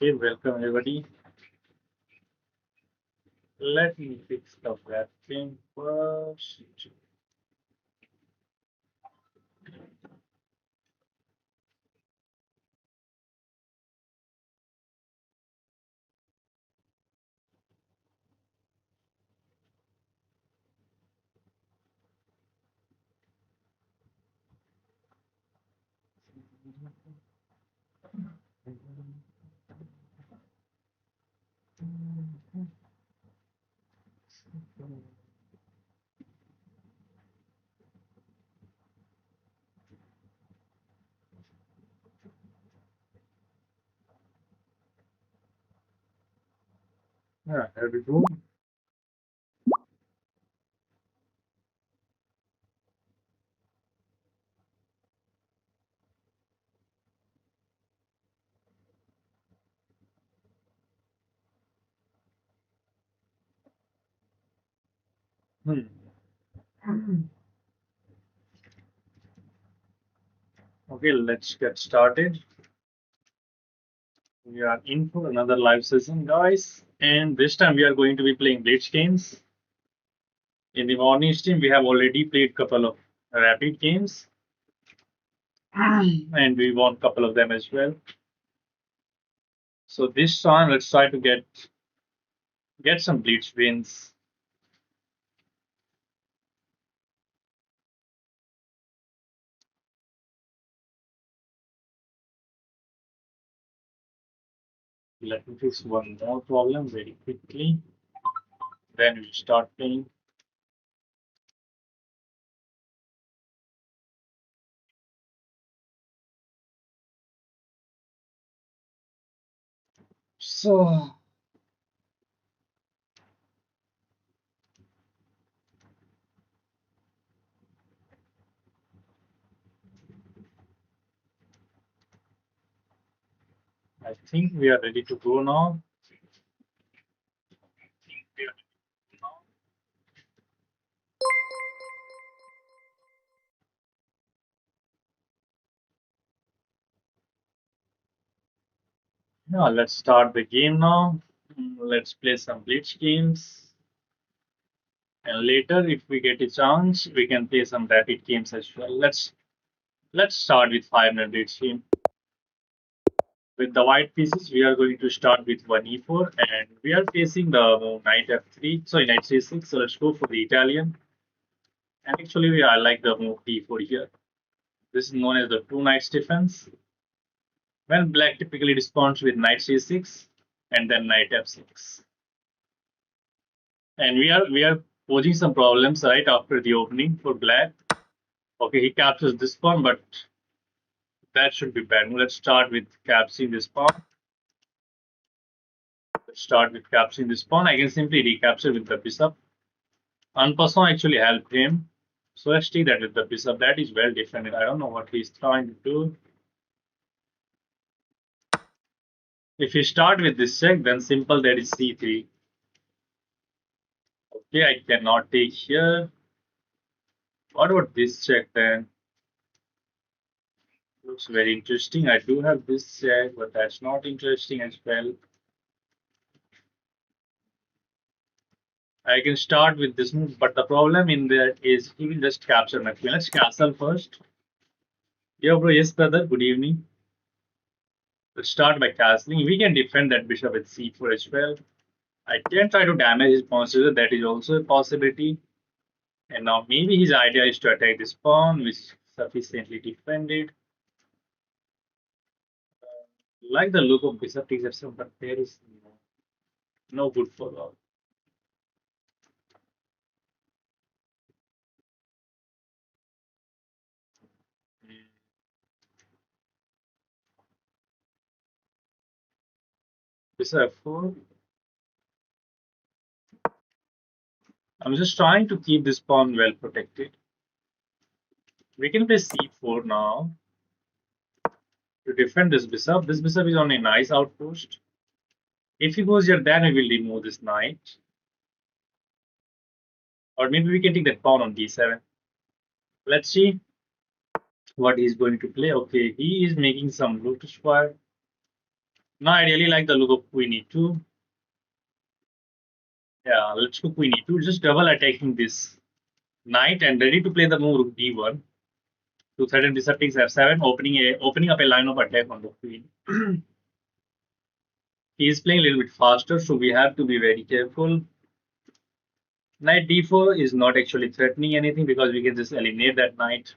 Okay, welcome everybody. Let me fix the webcam first. Yeah, here we go. Hmm. Okay, let's get started. We are in for another live session, guys. And this time we are going to be playing Blitz games. In the morning stream, we have already played couple of rapid games, and we won couple of them as well. So this time, let's try to get some Blitz wins. Let me fix one more problem very quickly. Then we'll start playing. So I think we are ready to go now. Yeah, let's start the game now. Let's play some Blitz games. And later, if we get a chance, we can play some rapid games as well. Let's start with 5 minute Blitz game. With the white pieces, we are going to start with one e4, and we are facing the move knight f3. Sorry, knight c6. So let's go for the Italian. And actually, I like the move d4 here. This is known as the two knights defense. When black typically responds with knight c6 and then knight f6. And we are posing some problems right after the opening for black. Okay, he captures this pawn, but that should be bad. Let's start with capturing this pawn. Let's start with capturing this pawn. I can simply recapture with the bishop. En passant actually helped him. So let's take that with the bishop. That is well defended. I don't know what he's trying to do. If you start with this check, then simple that is c3. Okay, I cannot take here. What about this check then? Looks very interesting. I do have this check, but that's not interesting as well. I can start with this move, but the problem in there is he will just capture my queen. Let's castle first. Yeah, bro. Yes, brother. Good evening. Let's start by castling. We can defend that bishop with c4 as well. I can try to damage his pawn. So that is also a possibility. And now maybe his idea is to attack this pawn, which is sufficiently defended. Like the look of bishop takes f7, but there is no good for all. Bishop f4. I'm just trying to keep this pawn well protected. We can play c4 now to defend this bishop. This bishop is on a nice outpost. If he goes here, then we will remove this knight. Or maybe we can take that pawn on d7. Let's see what he's going to play. Okay, he is making some rook to square. Now I really like the look of queen e2. Yeah, let's go queen e2. Just double attacking this knight and ready to play the move rook d1 to threaten bishop takes f7, opening up a line of attack on the queen. He is playing a little bit faster, so we have to be very careful. Knight d4 is not actually threatening anything because we can just eliminate that knight.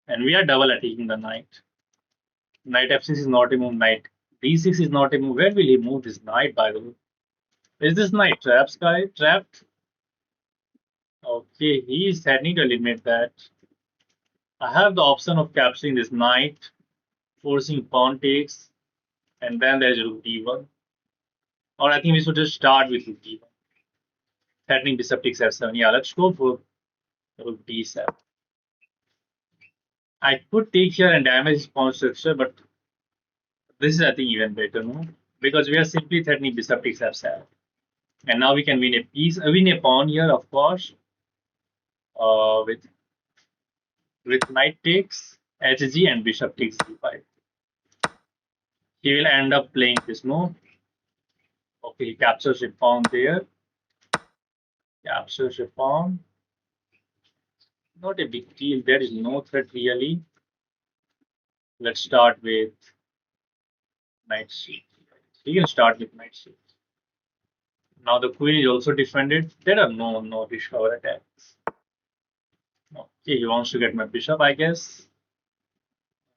And we are double attacking the knight. Knight f6 is not a move. Knight d6 is not a move. Where will he move this knight, by the way? Is this knight trapped? Okay, he is threatening to eliminate that. I have the option of capturing this knight, forcing pawn takes, and then there's rook d1. Or I think we should just start with rook d1. Threatening bishop takes f7. Yeah, let's go for rook d7. I could take here and damage his pawn structure, but this is, I think, even better, no? Because we are simply threatening bishop takes f7. And now we can win a piece, win a pawn here, of course, with knight takes, hg, and bishop takes c5. He will end up playing this move. Okay, he captures a pawn there. Captures a pawn. Not a big deal. There is no threat really. Let's start with knight c3. We can start with knight c3. Now the queen is also defended. There are no discover attacks. Okay, he wants to get my bishop, I guess.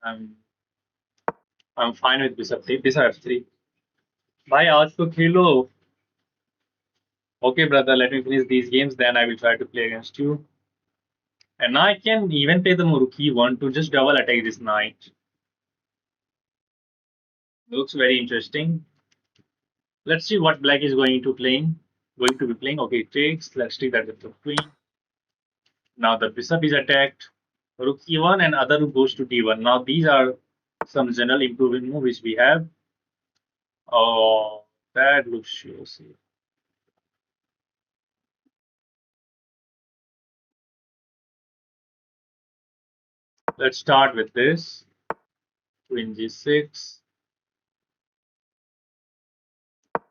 I'm I'm fine with bishop f3. Bhai, aaj to khelo. Okay, brother, let me finish these games, then I will try to play against you. And now I can even play the rook e1 to just double attack this knight. Looks very interesting. Let's see what black is going to be playing. Okay, takes. Let's take that with the queen. Now the bishop is attacked. Rook e1 and other rook goes to d1. Now these are some general improving moves we have. Oh, that looks juicy. Let's start with this. Queen g6.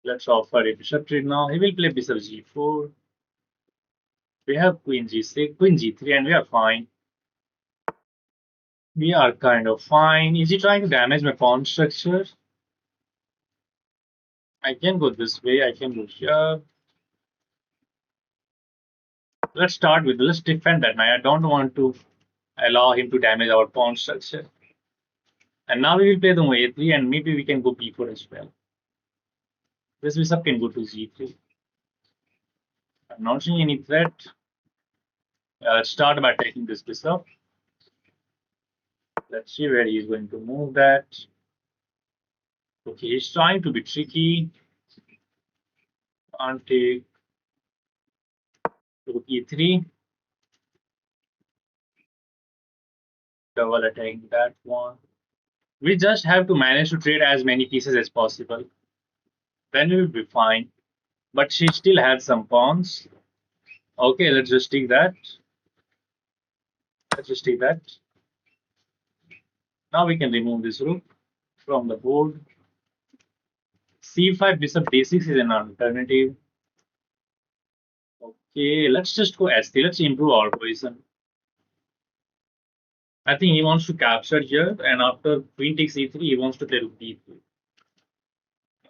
Let's offer a bishop trade now. He will play bishop g4. We have queen g6, queen g3, and we are fine. We are kind of fine. Is he trying to damage my pawn structure? I can go this way. I can go here. Let's defend that knight. I don't want to allow him to damage our pawn structure. And now we will play the move a3, and maybe we can go b4 as well. This bishop can go to g3. I'm not seeing any threat. Let's start by taking this bishop. Let's see where he's going to move that. Okay, he's trying to be tricky. Can't take rook e3. Double attacking that one. We just have to manage to trade as many pieces as possible. Then we will be fine. But she still had some pawns. Okay, let's just take that. Let's just take that. Now we can remove this rook from the board. c5 bishop d6 is an alternative. Okay, let's just go s3. Let's improve our position. I think he wants to capture here, and after queen takes e3, he wants to play rook d3.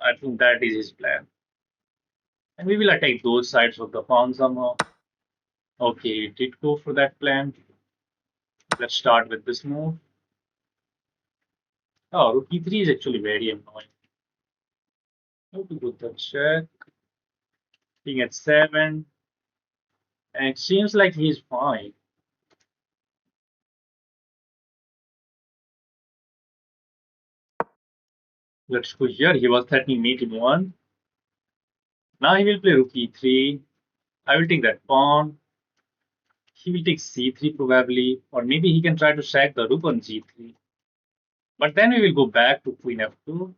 I think that is his plan. And we will attack those sides of the pawn somehow. Okay, it did go for that plan. Let's start with this move. Oh, rook e3 is actually very annoying. How to put the check? King at 7. And it seems like he's fine. Let's go here. He was threatening mate in 1. Now he will play rook e3. I will take that pawn. He will take c3 probably. Or maybe he can try to sack the rook on g3. But then we will go back to queen f2.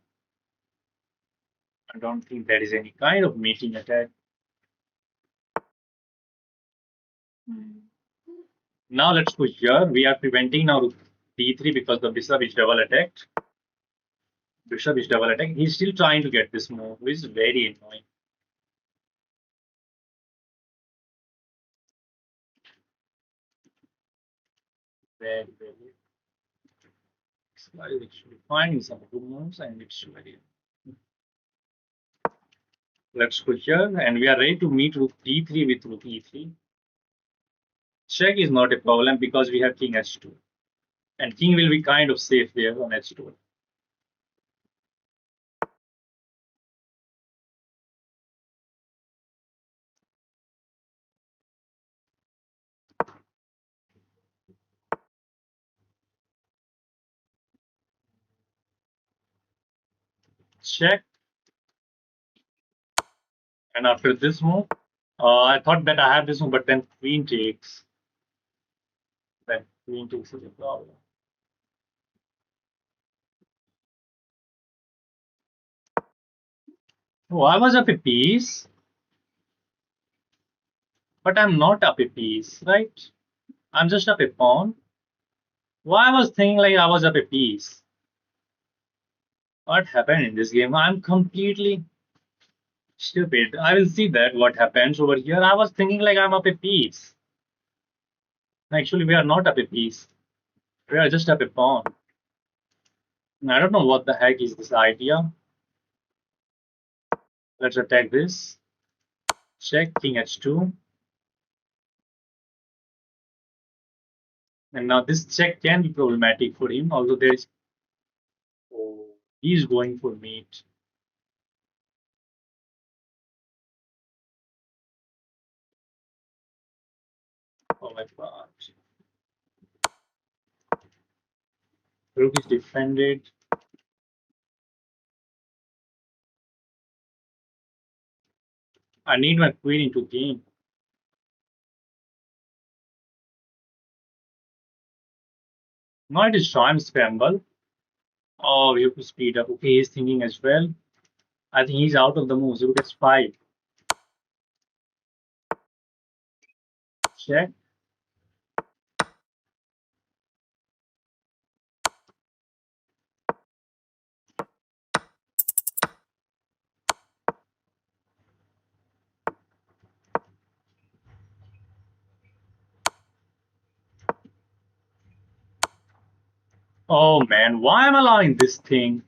I don't think there is any kind of mating attack. Now let's go here. We are preventing now rook d3 because the bishop is double attacked. Bishop is double attack. He's still trying to get this move, which is very annoying. Very, very. This guy is actually finding some good moves and it's very. Let's go here and we are ready to meet rook d3 with rook e3. Check is not a problem because we have king h2. And king will be kind of safe there on h2. Check. And after this move, I thought that I have this move, but then queen takes. Then queen takes is a problem. Oh, I was up a piece, but I'm not up a piece, right? I'm just up a pawn. Why I was thinking like I was up a piece? What happened in this game? I'm completely stupid. I will see that what happens over here. I was thinking like I'm up a piece. Actually, we are not up a piece. We are just up a pawn. I don't know what the heck is this idea. Let's attack this. Check king h2. And now this check can be problematic for him, although there is. Oh, he's going for mate. Oh my god. Rook is defended. I need my queen into game. Now it is time scramble. Oh, we have to speed up. Okay, he's thinking as well. I think he's out of the moves. Rook s5. Check. Oh man, why am I allowing this thing?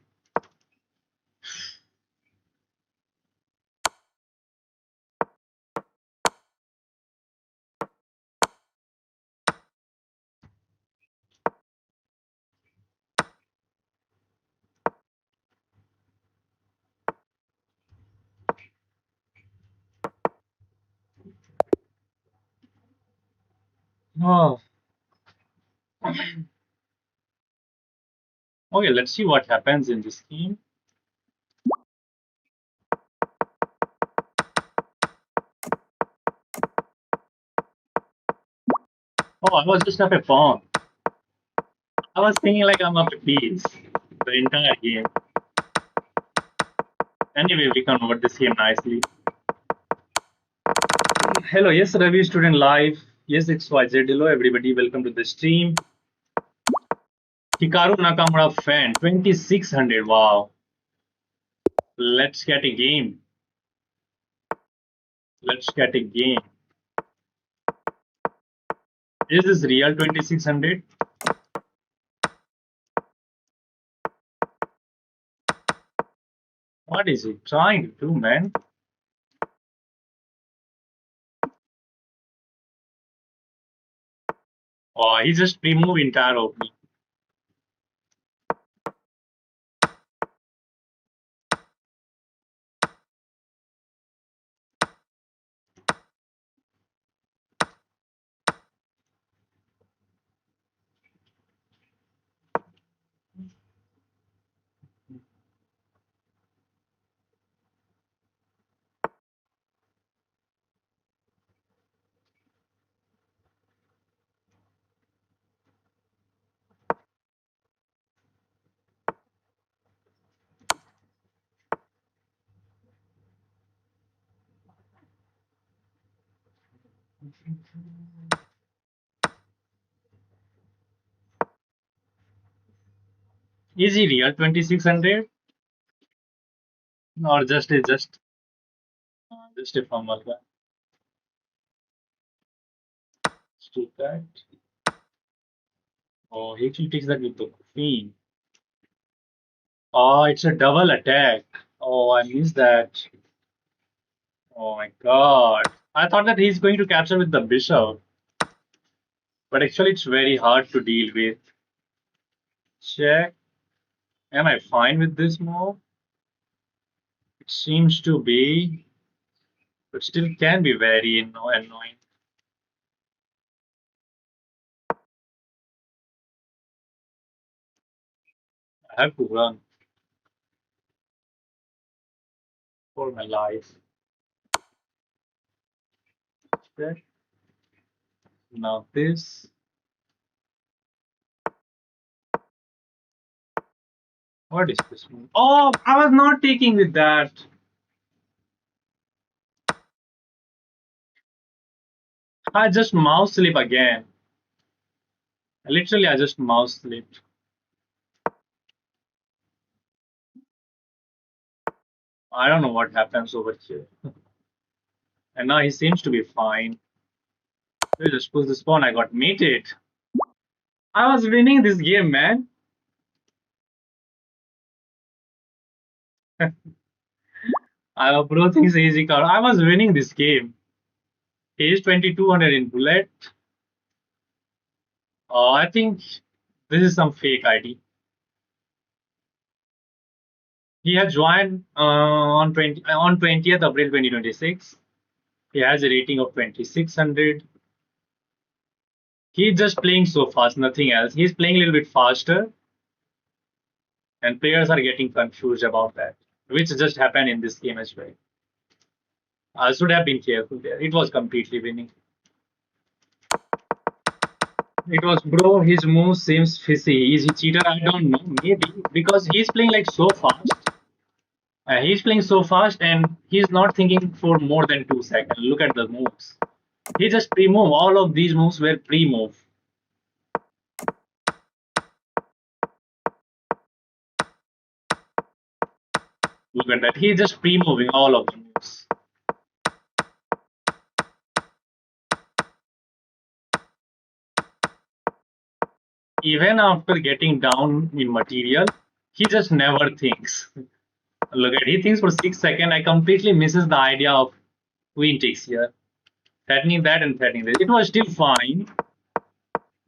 Oh, okay, let's see what happens in this game. Oh, I was just up a pawn. I was thinking like I'm up a piece the entire game. Anyway, we convert this game nicely. Hello, yes, Ravi student live. Yes, XYZ. Hello, everybody. Welcome to the stream. Hikaru Nakamura fan 2600. Wow. Let's get a game. Let's get a game. Is this real 2600? What is he trying to do, man? Oh, he just removed entire opening. Is he real 2600? Or just a fumble. Let's do that. Oh, he actually takes that with the queen. Oh, it's a double attack. Oh, I missed that. Oh my god. I thought that he's going to capture with the bishop, but actually it's very hard to deal with. Check. Am I fine with this move? It seems to be, but still can be very annoying. I have to run for my life. Check. Now this. What is this move? Oh, I was not taking with that. I just mouse slip again. Literally, I just mouse slipped. I don't know what happens over here. And now he seems to be fine. We just push this pawn. I got mated. I was winning this game, man. Bro thinks easy card. I was winning this game. He is 2200 in bullet. I think this is some fake ID. He has joined on 20th April 2026. He has a rating of 2600. He's just playing so fast, nothing else. He's playing a little bit faster, and players are getting confused about that, which just happened in this game as well. I should have been careful there. It was completely winning. It was, bro. His move seems fishy. Is he cheater? I don't know. Maybe because he's playing like so fast. He's playing so fast, and he's not thinking for more than 2 seconds. Look at the moves. He just pre-move. All of these moves were pre-move. Look at that. He's just pre-moving all of the moves. Even after getting down in material, he just never thinks. Look at, he thinks for 6 seconds. I completely misses the idea of queen takes here, threatening that and threatening this. It was still fine,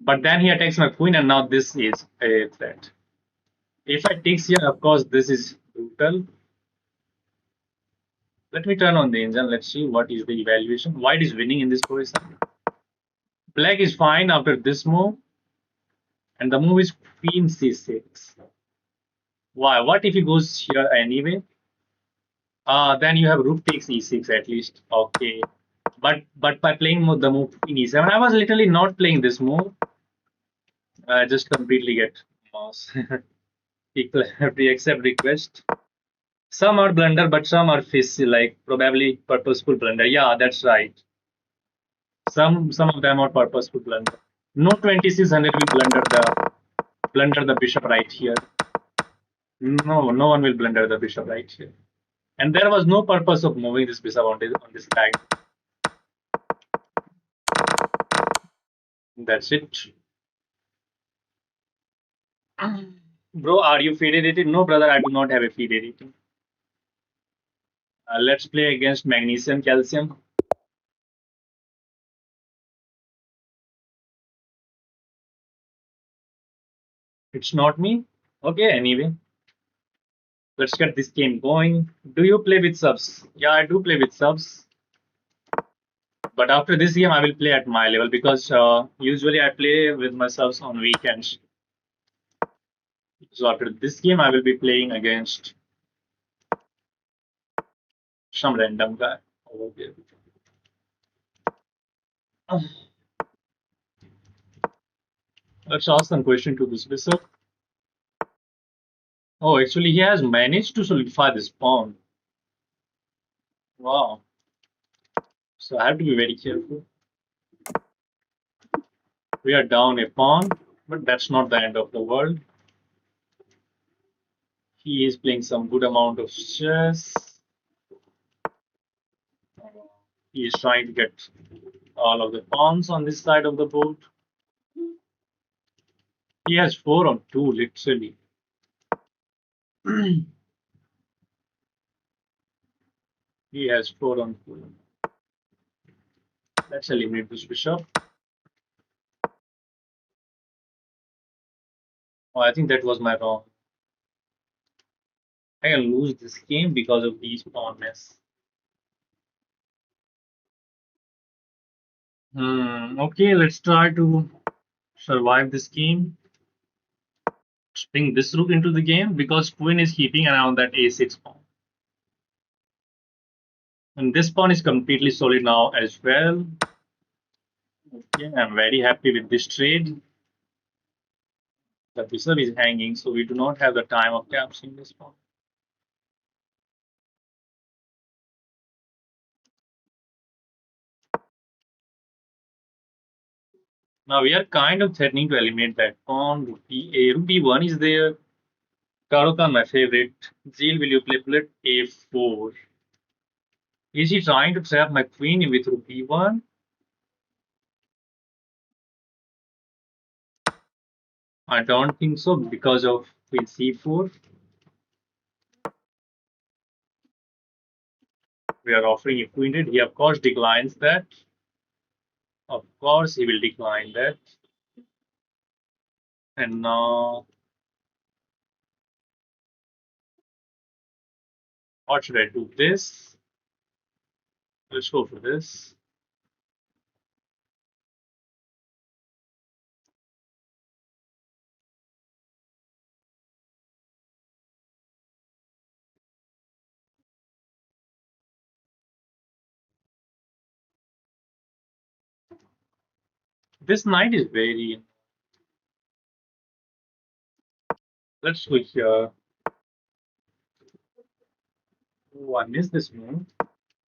but then he attacks my queen, and now this is a threat. If I takes here, of course, this is brutal. Let me turn on the engine. Let's see what is the evaluation. White is winning in this position. Black is fine after this move, and the move is queen c6. Why? What if he goes here anyway? Then you have rook takes e6 at least. Okay. But by playing the move in e7, I was literally not playing this move. I just completely get mouse. Accept request. Some are blunder, but some are fish, like probably purposeful blunder. Yeah, that's right. Some of them are purposeful blunder. No 2600 will blunder the bishop right here. No, no one will blunder the bishop right here. And there was no purpose of moving this bishop on this tag. That's it. Bro, are you feed edited? No, brother, I do not have a feed editing. Let's play against magnesium, calcium. It's not me. Okay, anyway. Let's get this game going. Do you play with subs? Yeah, I do play with subs. But after this game, I will play at my level because usually I play with my subs on weekends. So after this game, I will be playing against some random guy over there. Let's ask some question to this bishop. Oh, actually, he has managed to solidify this pawn. Wow. So I have to be very careful. We are down a pawn, but that's not the end of the world. He is playing some good amount of chess. He is trying to get all of the pawns on this side of the board. He has 4 on 2, literally. He has 4 on 2. Let's eliminate this bishop. Oh, I think that was my wrong. I can lose this game because of these pawn mess. Okay, let's try to survive this game. Let's bring this rook into the game because queen is keeping around that a6 pawn. And this pawn is completely solid now as well. Okay, I'm very happy with this trade. The bishop is hanging, so we do not have the time of capturing this pawn. Now we are kind of threatening to eliminate that pawn. Rook b8, rook b1 is there. Karokan, my favorite. Zil, will you play bullet a4? Is he trying to trap my queen with rook b1? I don't think so because of queen c4. We are offering a queen raid. He of course declines that. Of course he will decline that. And now, what should I do? This? Let's go for this. This knight is very. Let's go here. Oh, I missed this move,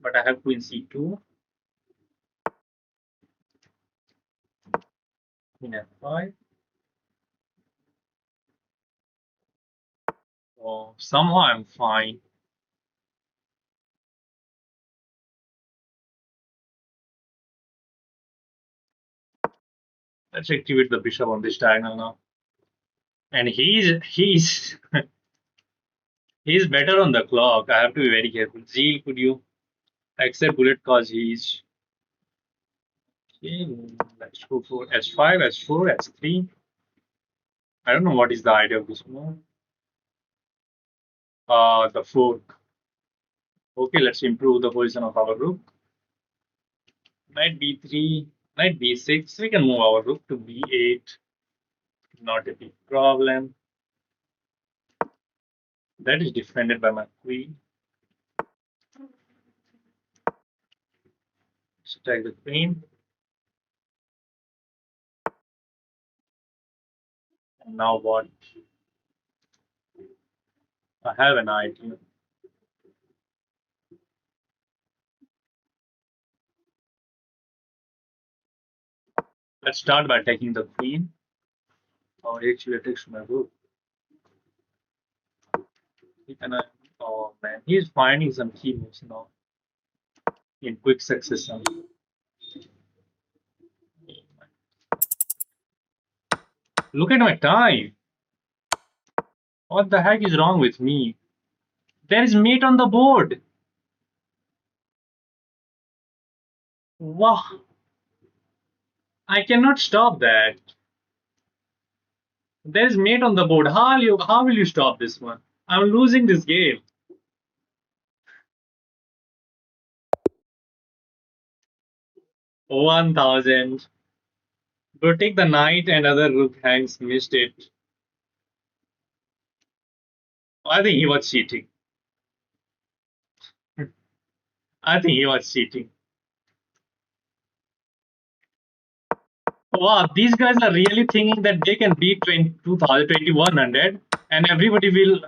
but I have queen c2. Queen f5. Oh, somehow I'm fine. Let's activate the bishop on this diagonal now. And he's he's better on the clock. I have to be very careful. Zeal, could you accept bullet cause he's okay. Let's go for s5, s4, s3. I don't know what is the idea of this move. The fork. Okay, let's improve the position of our rook. Knight b3, knight b6. We can move our rook to b8. Not a big problem. That is defended by my queen. Let's attack the queen. And now what? I have an idea. Let's start by taking the queen. Or actually takes my rook. Oh man, he's finding some key moves now in quick succession. Look at my time. What the heck is wrong with me? There is mate on the board. Wow. I cannot stop that. There is mate on the board. How will you stop this one? I'm losing this game. 1000. Protect the knight and other rook hangs missed it. I think he was cheating. I think he was cheating. Wow, these guys are really thinking that they can beat 2100 and everybody will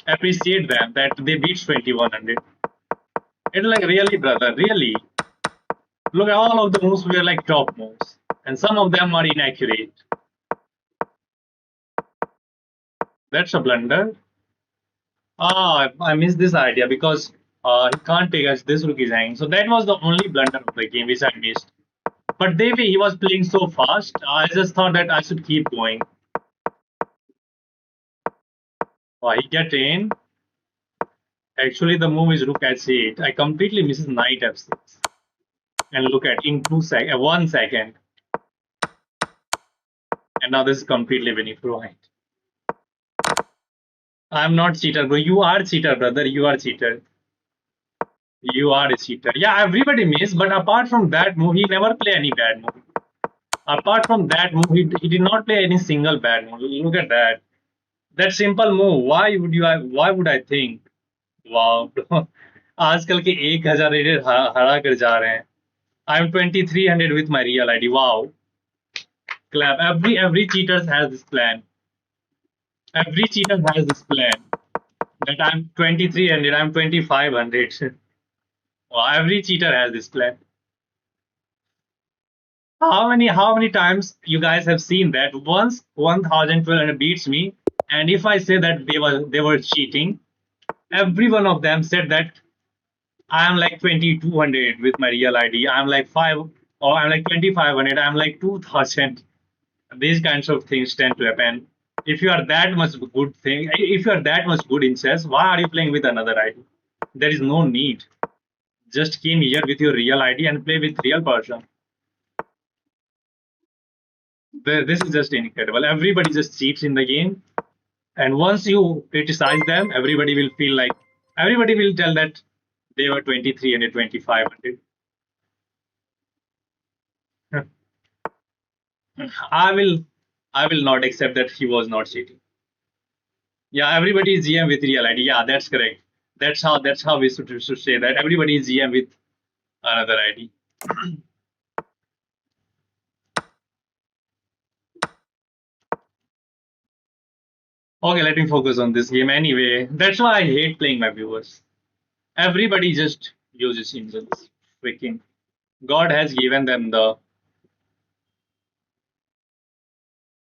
appreciate them that they beat 2100. It's like really, brother, really. Look at all of the moves were like top moves, and some of them are inaccurate. That's a blunder. Ah, I missed this idea because He can't take us. This rook is hanging. So that was the only blunder of the game which I missed. But Devi, he was playing so fast. I just thought that I should keep going. He get in. Actually, the move is rook h8. I completely misses knight f6. And look at in 2 seconds, 1 second. And now this is completely winning for white. I'm not cheater, bro. You are cheater, brother. You are cheater. You are a cheater. Yeah, everybody miss, but apart from that move, he never play any bad move. Apart from that move, he did not play any single bad move. Look at that. That simple move. Why would I think? Wow. आजकल के 1000 rated हरा कर जा रहे हैं. I'm 2300 with my real ID. Wow. Clap. Every cheater has this plan. Every cheater has this plan. That I'm 2300, I'm 2500. Wow, every cheater has this plan. How many times you guys have seen that once 1200 beats me, and if I say that they were cheating, every one of them said that I am like 2200 with my real ID. I'm like 5 or I'm like 2500. I'm like 2000. These kinds of things tend to happen. If you are that much good thing, if you are that much good in chess, why are you playing with another ID? There is no need. Just came here with your real ID and play with real person. This is just incredible. Everybody just cheats in the game, and once you criticize them, everybody will tell that they were 2300, 2500. I will, I will not accept that he was not cheating. Yeah, everybody is GM with real ID. Yeah, that's correct. That's how we should say that everybody is GM with another ID. Okay, let me focus on this game anyway. That's why I hate playing my viewers. Everybody just uses engines. Freaking God has given them the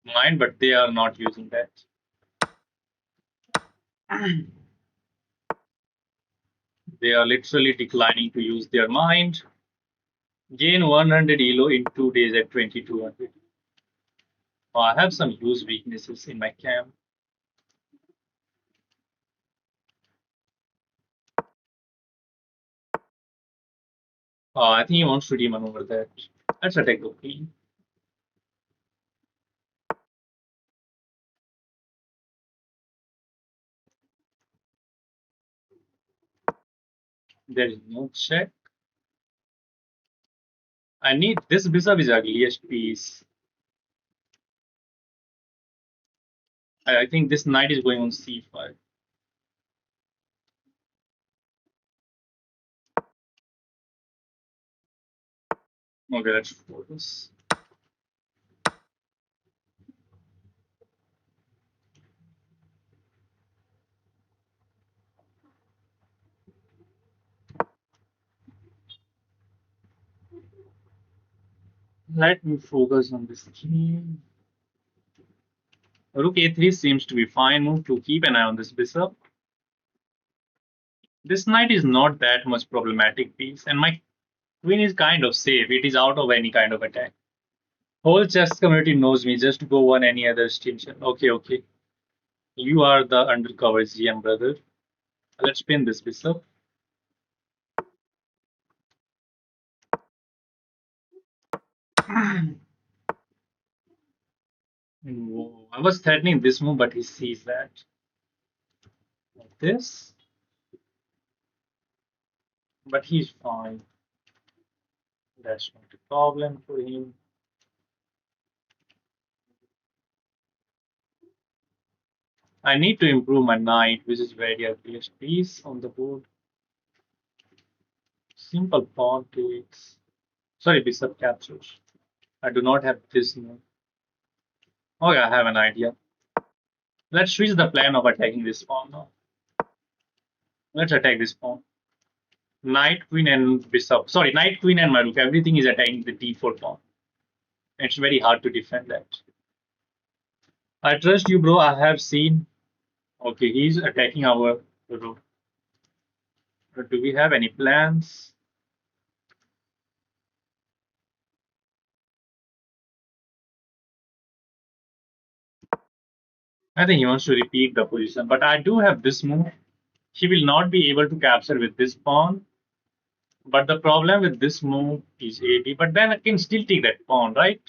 mind, but they are not using that. They are literally declining to use their mind. Gain 100 elo in 2 days at 2200. I have some huge weaknesses in my camp. I think he wants to demon over that. Let's attack the queen. There is no check. I need this bishop is ugliest piece. I think this knight is going on c5. Okay, let's focus. Let me focus on this king. Rook a3 seems to be fine move to keep an eye on this bishop. This knight is not that much problematic piece, and my queen is kind of safe. It is out of any kind of attack. Whole chess community knows me. Just go on any other station. Okay, okay. You are the undercover GM, brother. Let's pin this bishop. Whoa. I was threatening this move, but he sees that. Like this. But he's fine. That's not a problem for him. I need to improve my knight, which is very ugliest piece on the board. Simple pawn takes. Sorry, bishop captures. I do not have this move. Okay, I have an idea. Let's switch the plan of attacking this pawn now. Let's attack this pawn. Knight, queen, and bishop. Sorry, knight, queen, and my rook. Everything is attacking the d4 pawn. It's very hard to defend that. I trust you, bro. I have seen. Okay, he's attacking our rook. Do we have any plans? I think he wants to repeat the position, but I do have this move. He will not be able to capture with this pawn. But the problem with this move is AB. But then I can still take that pawn, right?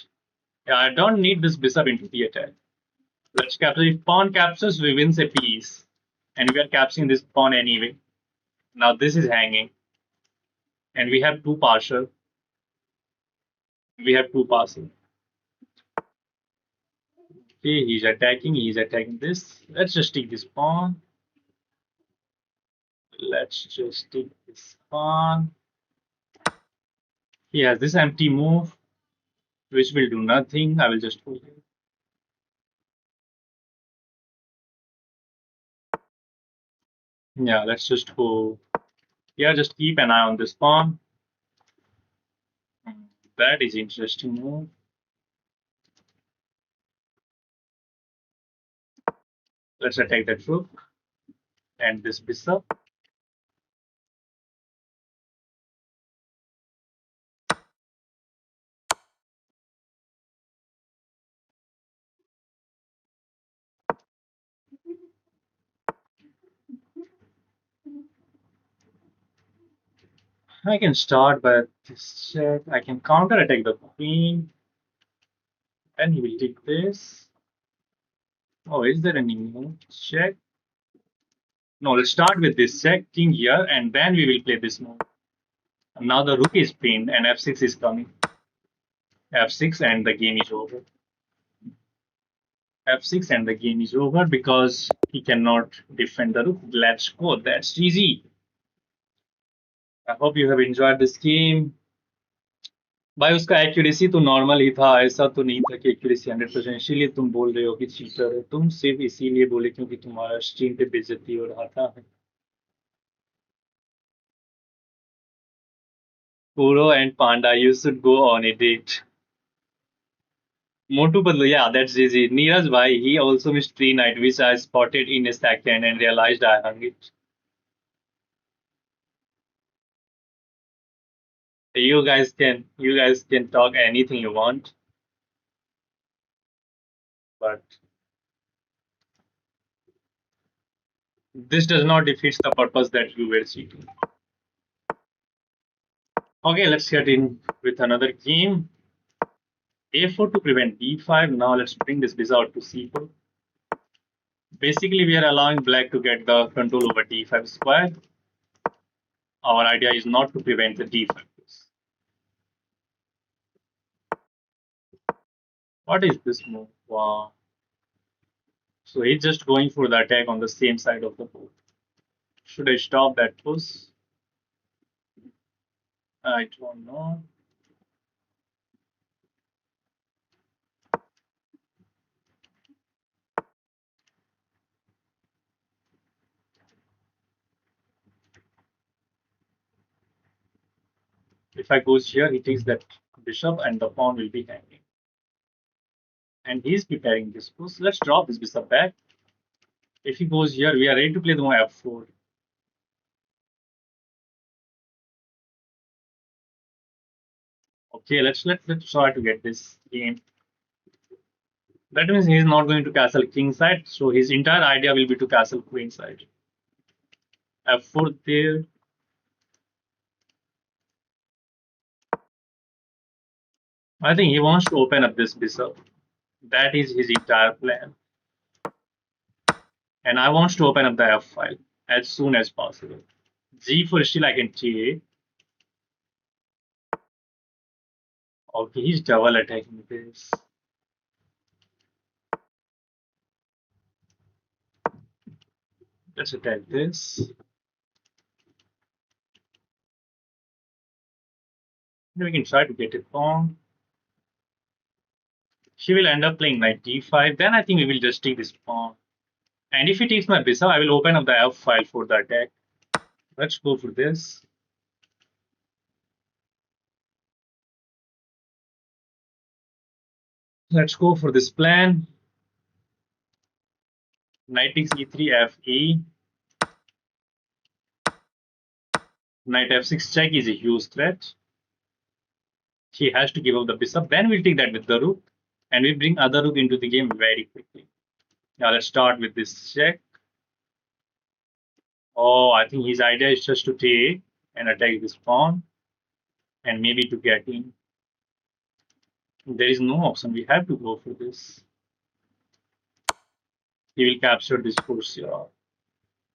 Yeah, I don't need this bishop into the attack. Let's capture. If pawn captures, we wins a piece, and we are capturing this pawn anyway. Now this is hanging, and we have two partial. We have two passing. Okay, he's attacking. He's attacking this. Let's just take this pawn. Let's just take this pawn. He has this empty move, which will do nothing. I will just go here. Yeah, let's just go. Yeah, just keep an eye on this pawn. That is interesting move. Let's attack that rook and this bishop. I can start by this check. I can counter attack the queen. And he will take this. Oh, is there any move? Check. No, let's start with this check, king here, and then we will play this move. Now the rook is pinned and f6 is coming. F6 and the game is over. F6 and the game is over because he cannot defend the rook. Let's go. That's easy. I hope you have enjoyed this game. भाई उसका accuracy तो normal ही था, ऐसा तो नहीं था कि accuracy 100%, इसीलिए तुम बोल रहे हो कि चीटर है। तुम सिर्फ इसीलिए बोले क्योंकि तुम्हारा स्ट्रीम पे बेइज्जती हो रहा था। Kuro and Panda, you should go on a date. Motu Padlu, yeah, that's easy. Neeraj Bhai, he also missed 3 night, which I spotted in a second and realized I hung it. You guys can talk anything you want, but this does not defeat the purpose that you were seeking. Okay, let's get in with another game. A4 to prevent B5. Now let's bring this bishop to C4. Basically, we are allowing black to get the control over D5 square. Our idea is not to prevent the D5 piece. What is this move? Wow. So he's just going for the attack on the same side of the board. Should I stop that push? I don't know. If I goes here, he takes that bishop and the pawn will be hanging. And he's preparing this push. Let's drop this bishop back. If he goes here, we are ready to play the move f4. Okay, let's try to get this game. That means he's not going to castle king side, so his entire idea will be to castle queen side. F4 there. I think he wants to open up this bishop. That is his entire plan. And I want to open up the F file as soon as possible. G4 still I can take. Okay, he's double attacking this. Let's attack this. Then we can try to get it pawn. She will end up playing knight d5. Then I think we will just take this pawn. And if he takes my bishop, I will open up the F file for the attack. Let's go for this. Let's go for this plan. Knight takes e3, fe. Knight f6 check is a huge threat. He has to give up the bishop. Then we'll take that with the rook, and we bring other rook into the game very quickly. Now let's start with this check. Oh, I think his idea is just to take and attack this pawn, and maybe to get in. There is no option. We have to go for this. He will capture this force here.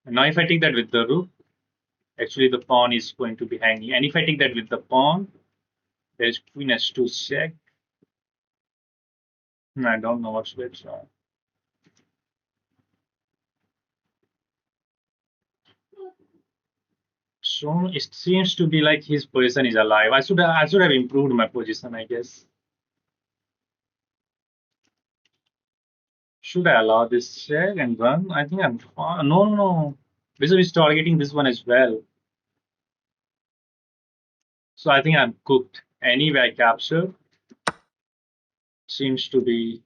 And now if I take that with the rook, actually the pawn is going to be hanging. And if I take that with the pawn, there is queen h2 check. I don't know what's going on. So it seems to be like his position is alive. I should have improved my position, I guess. Should I allow this check and run? I think I'm fine. No, no, no. Bishop is targeting this one as well. So I think I'm cooked. Anyway, I capture. Seems to be.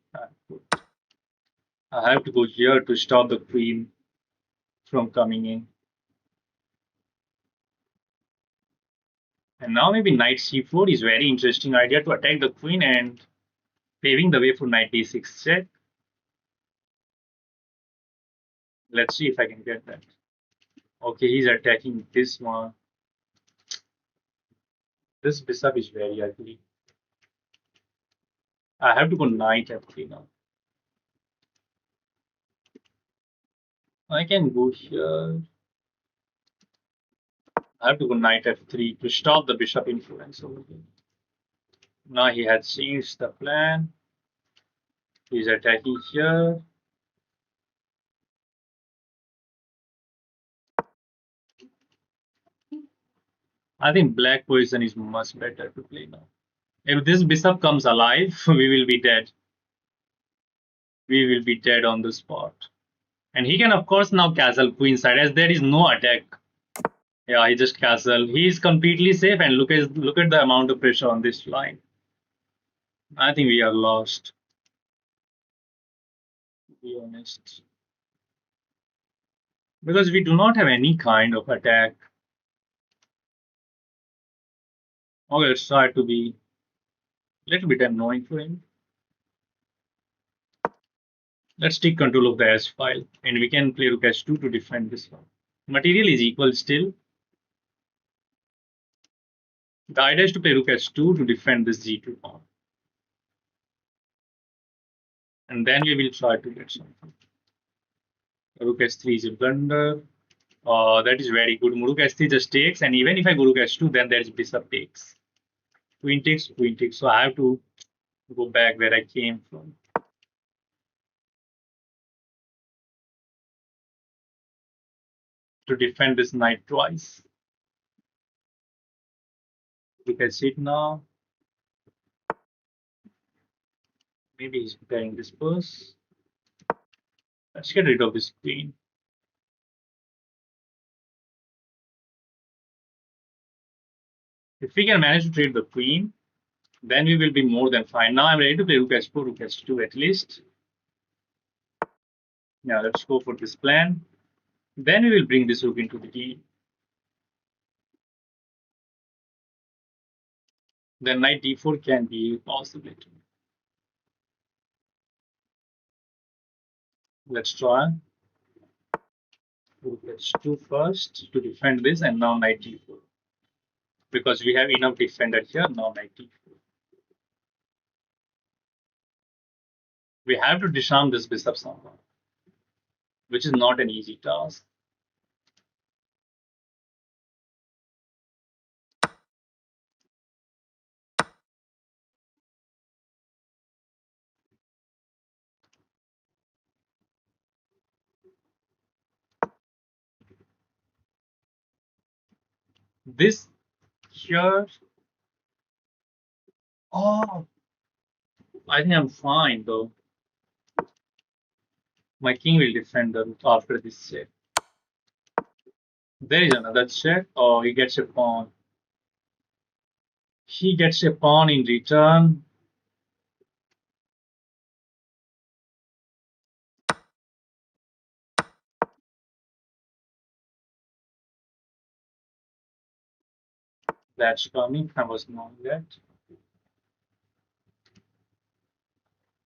I have to go here to stop the queen from coming in. And now maybe knight c4 is very interesting idea to attack the queen and paving the way for knight d6 check. Let's see if I can get that. Okay, he's attacking this one. This bishop is very ugly. I have to go knight f3 now. I can go here. I have to go knight f3 to stop the bishop influence over here. Now he has changed the plan. He's attacking here. I think black position is much better to play now. If this bishop comes alive, we will be dead. We will be dead on the spot. And he can, of course, now castle queenside as there is no attack. Yeah, he just castle. He is completely safe, and look at the amount of pressure on this line. I think we are lost. To be honest, because we do not have any kind of attack. Okay, let's try to be a little bit annoying for him. Let's take control of the S file, and we can play rook h2 to defend this one. Material is equal still. The idea is to play rook h2 to defend this g2 pawn. And then we will try to get something. Rook h3 is a blunder. That is very good. Rook h3 just takes, and even if I go rook h2, then there is bishop takes. Queen takes, queen takes. So I have to go back where I came from. To defend this knight twice. Rook h8 now. Maybe he's preparing this first. Let's get rid of this queen. If we can manage to trade the queen, then we will be more than fine. Now I'm ready to play rook h4, rook h2 at least. Now let's go for this plan. Then we will bring this rook into the game. Then knight d4 can be a possibility. Let's try rook h2 first to defend this, and now knight d4. Because we have enough defender here, now knight d4. We have to disarm this bishop somehow, which is not an easy task. This here, oh, I think I'm fine though. My king will defend the rook after this check. There is another check. Oh, he gets a pawn. He gets a pawn in return. That's coming. I was knowing that.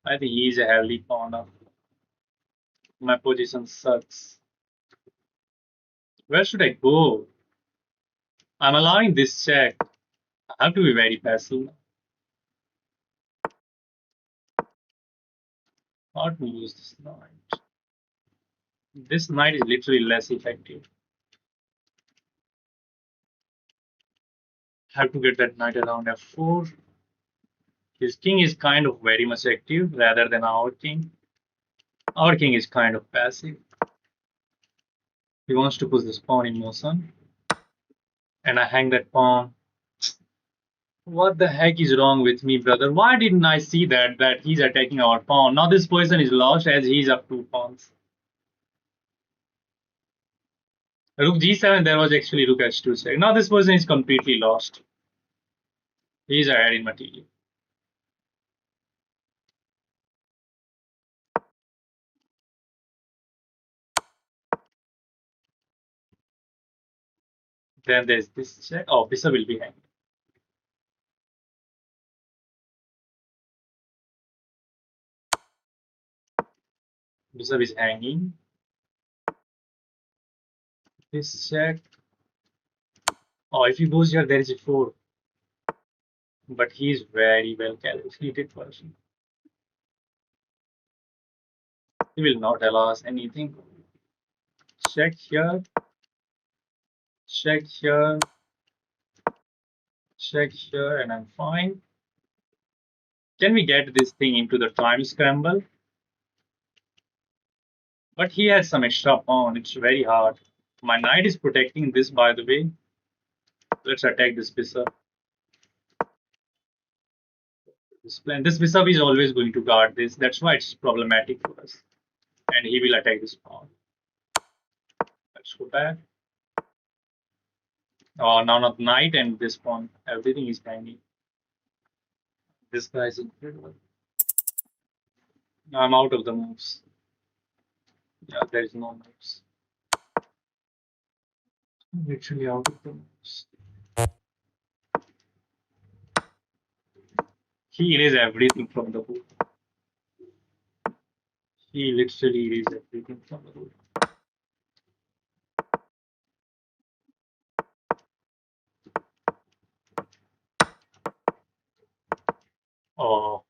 I think he's a healthy pawn up. My position sucks. Where should I go? I'm allowing this check. I have to be very passive. How to use this knight? This knight is literally less effective. Have to get that knight around f4. His king is kind of very much active rather than our king. Our king is kind of passive. He wants to put this pawn in motion. And I hang that pawn. What the heck is wrong with me, brother? Why didn't I see that he's attacking our pawn? Now this position is lost as he's up 2 pawns. Rook g7, there was actually rook h2 check. Now this position is completely lost. He's ahead in material. Then there's this check. Oh, bishop will be hanging. Bishop is hanging. This check. Oh, if he goes here, there is a 4. But he's very well calculated person. He will not allow us anything. Check here. Check here. Check here, and I'm fine. Can we get this thing into the time scramble? But he has some extra pawn. It's very hard. My knight is protecting this, by the way. Let's attack this bishop. This plan. This bishop is always going to guard this. That's why it's problematic for us. And he will attack this pawn. Let's go back. Oh, now not knight and this pawn. Everything is hanging. This guy is incredible. Now I'm out of the moves. Yeah, there is no moves. I'm literally out of the moves. He erased everything from the board. He literally erased everything from the board. Oh,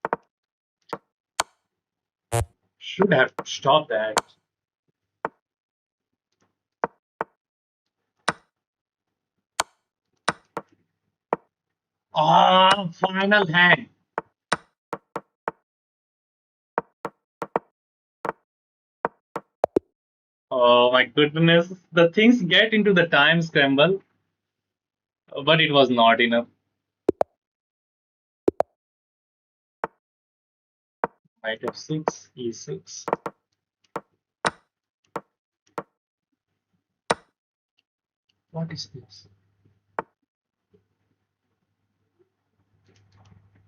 should have stopped that. Oh, final hand. Oh my goodness. The things get into the time scramble, but it was not enough. Knight f6, e6. What is this?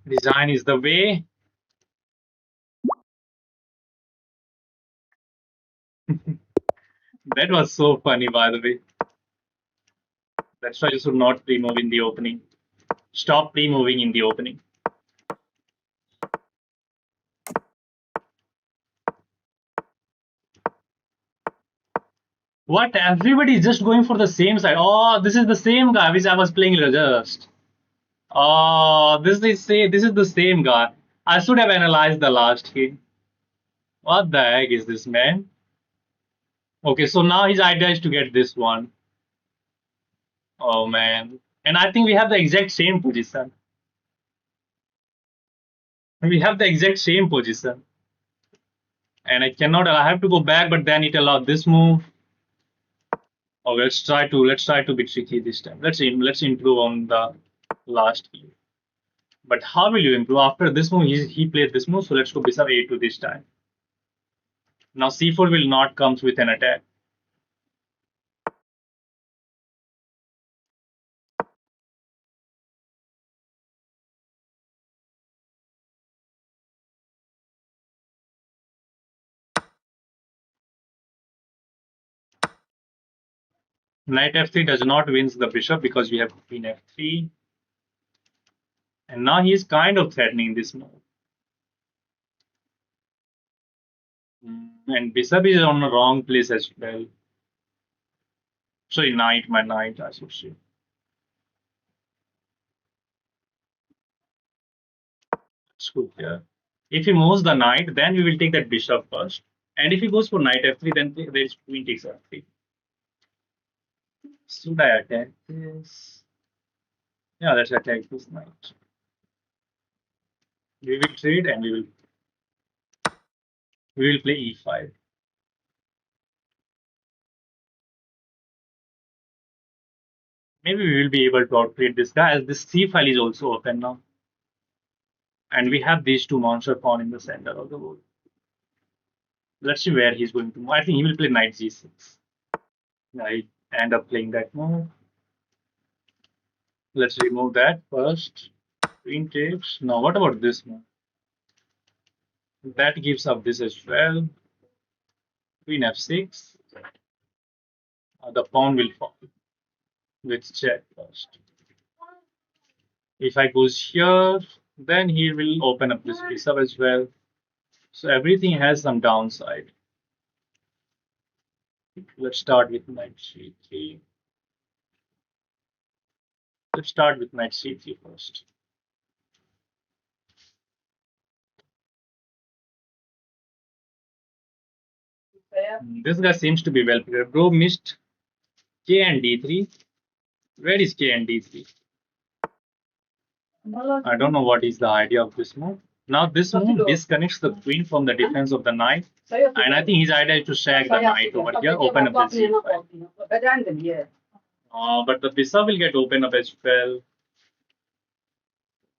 Design is the way. That was so funny, by the way. That's why you should not pre-move in the opening. Stop pre-moving in the opening. What? Everybody is just going for the same side. Oh, this is the same guy which I was playing just. Oh, this is the same guy. I should have analyzed the last game. What the heck is this, man? Okay, so now his idea is to get this one. Oh man. And I think we have the exact same position. We have the exact same position. And I have to go back, but then it allowed this move. Oh, let's try to be tricky this time. Let's improve on the last game. But how will you improve? After this move, he played this move, so let's go bishop a2 this time. Now c4 will not come with an attack. Knight f3 does not win the bishop because we have queen f3. And now he is kind of threatening this move. And bishop is on the wrong place as well. Sorry, knight, my knight, I should say. It's good here. If he moves the knight, then we will take that bishop first. And if he goes for knight f3, then there is queen takes f3. Should I attack this? Yeah, let's attack this knight. We will trade and we will play e5. Maybe we will be able to outplay this guy as this c file is also open now. And we have these two monster pawn in the center of the board. Let's see where he's going to move. I think he will play knight g6. I end up playing that move. Let's remove that first. Queen takes. Now, what about this move? That gives up this as well. Queen f6. The pawn will fall with check first. If I goes here, then he will open up this bishop as well. So everything has some downside. Let's start with knight c3. Let's start with knight c3 first. This guy seems to be well prepared. Bro missed k and d3. Where is k and d3? I don't know what is the idea of this move. Now this move disconnects the queen from the defense of the knight. And I think his idea is to shag the knight over here, open up the c5. But the bishop will get open up as well.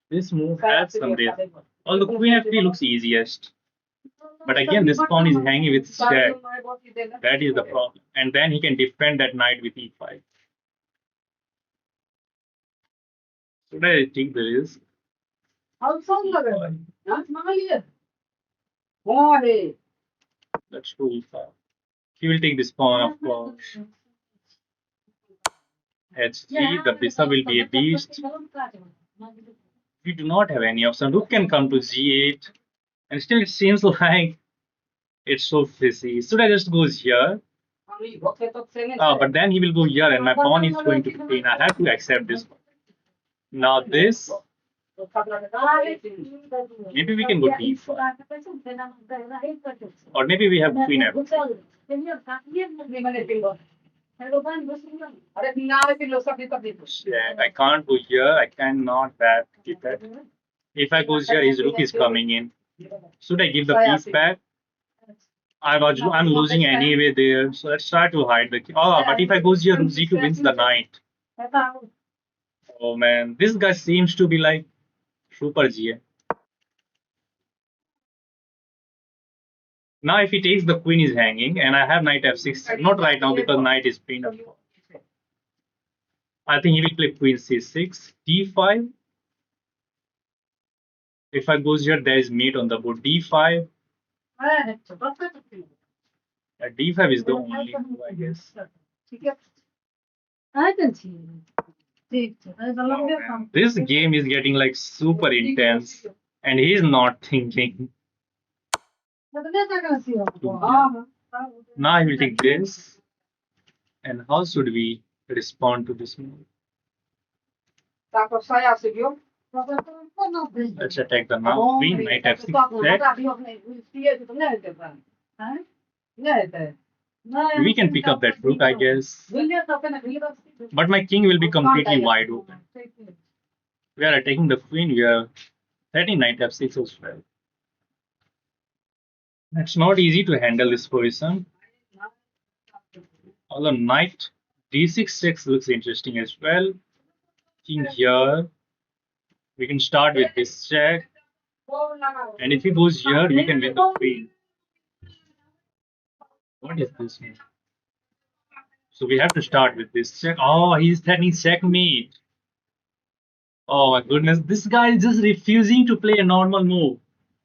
This move has some risk. Although queen f3 looks easiest. But again, this pawn is hanging with shag. That is the problem. And then he can defend that knight with e5. Should I take the risk? Let's go e5. He will take this pawn, of course. h3, the bishop will be a beast. We do not have any option. Rook can come to g8. And still it seems like it's so fishy. Should I just go here? But then he will go here and my pawn is going to be. I have to accept this. Now this. Maybe we can go d5. Or maybe we have queen f3. I can't go here. I cannot keep that. If I go here, his rook is coming in. Should I give the piece back? I'm losing anyway there, so let's try to hide the. Oh, but if I go here, rook g2 wins the knight. Oh man, this guy seems to be like super G. Now, if he takes the queen is hanging, and I have knight f6. Not right now because knight is pinned up. I think he will play queen c6, d5. If I goes here, there is mate on the board. d5. d5 is the only move, I guess. This game is getting like super intense, and he's not thinking. Now I will take this. And how should we respond to this move? Let's attack the now queen, knight f6 check. We can pick up that rook, I guess. But my king will be completely wide open. We are attacking the queen, we are threatening knight f6 as well. It's not easy to handle this position. Although knight d6 checks looks interesting as well. King here. We can start with this check. And if he goes here, we can win the queen. What is this move? So we have to start with this check. Oh, he's threatening checkmate. Oh my goodness, this guy is just refusing to play a normal move.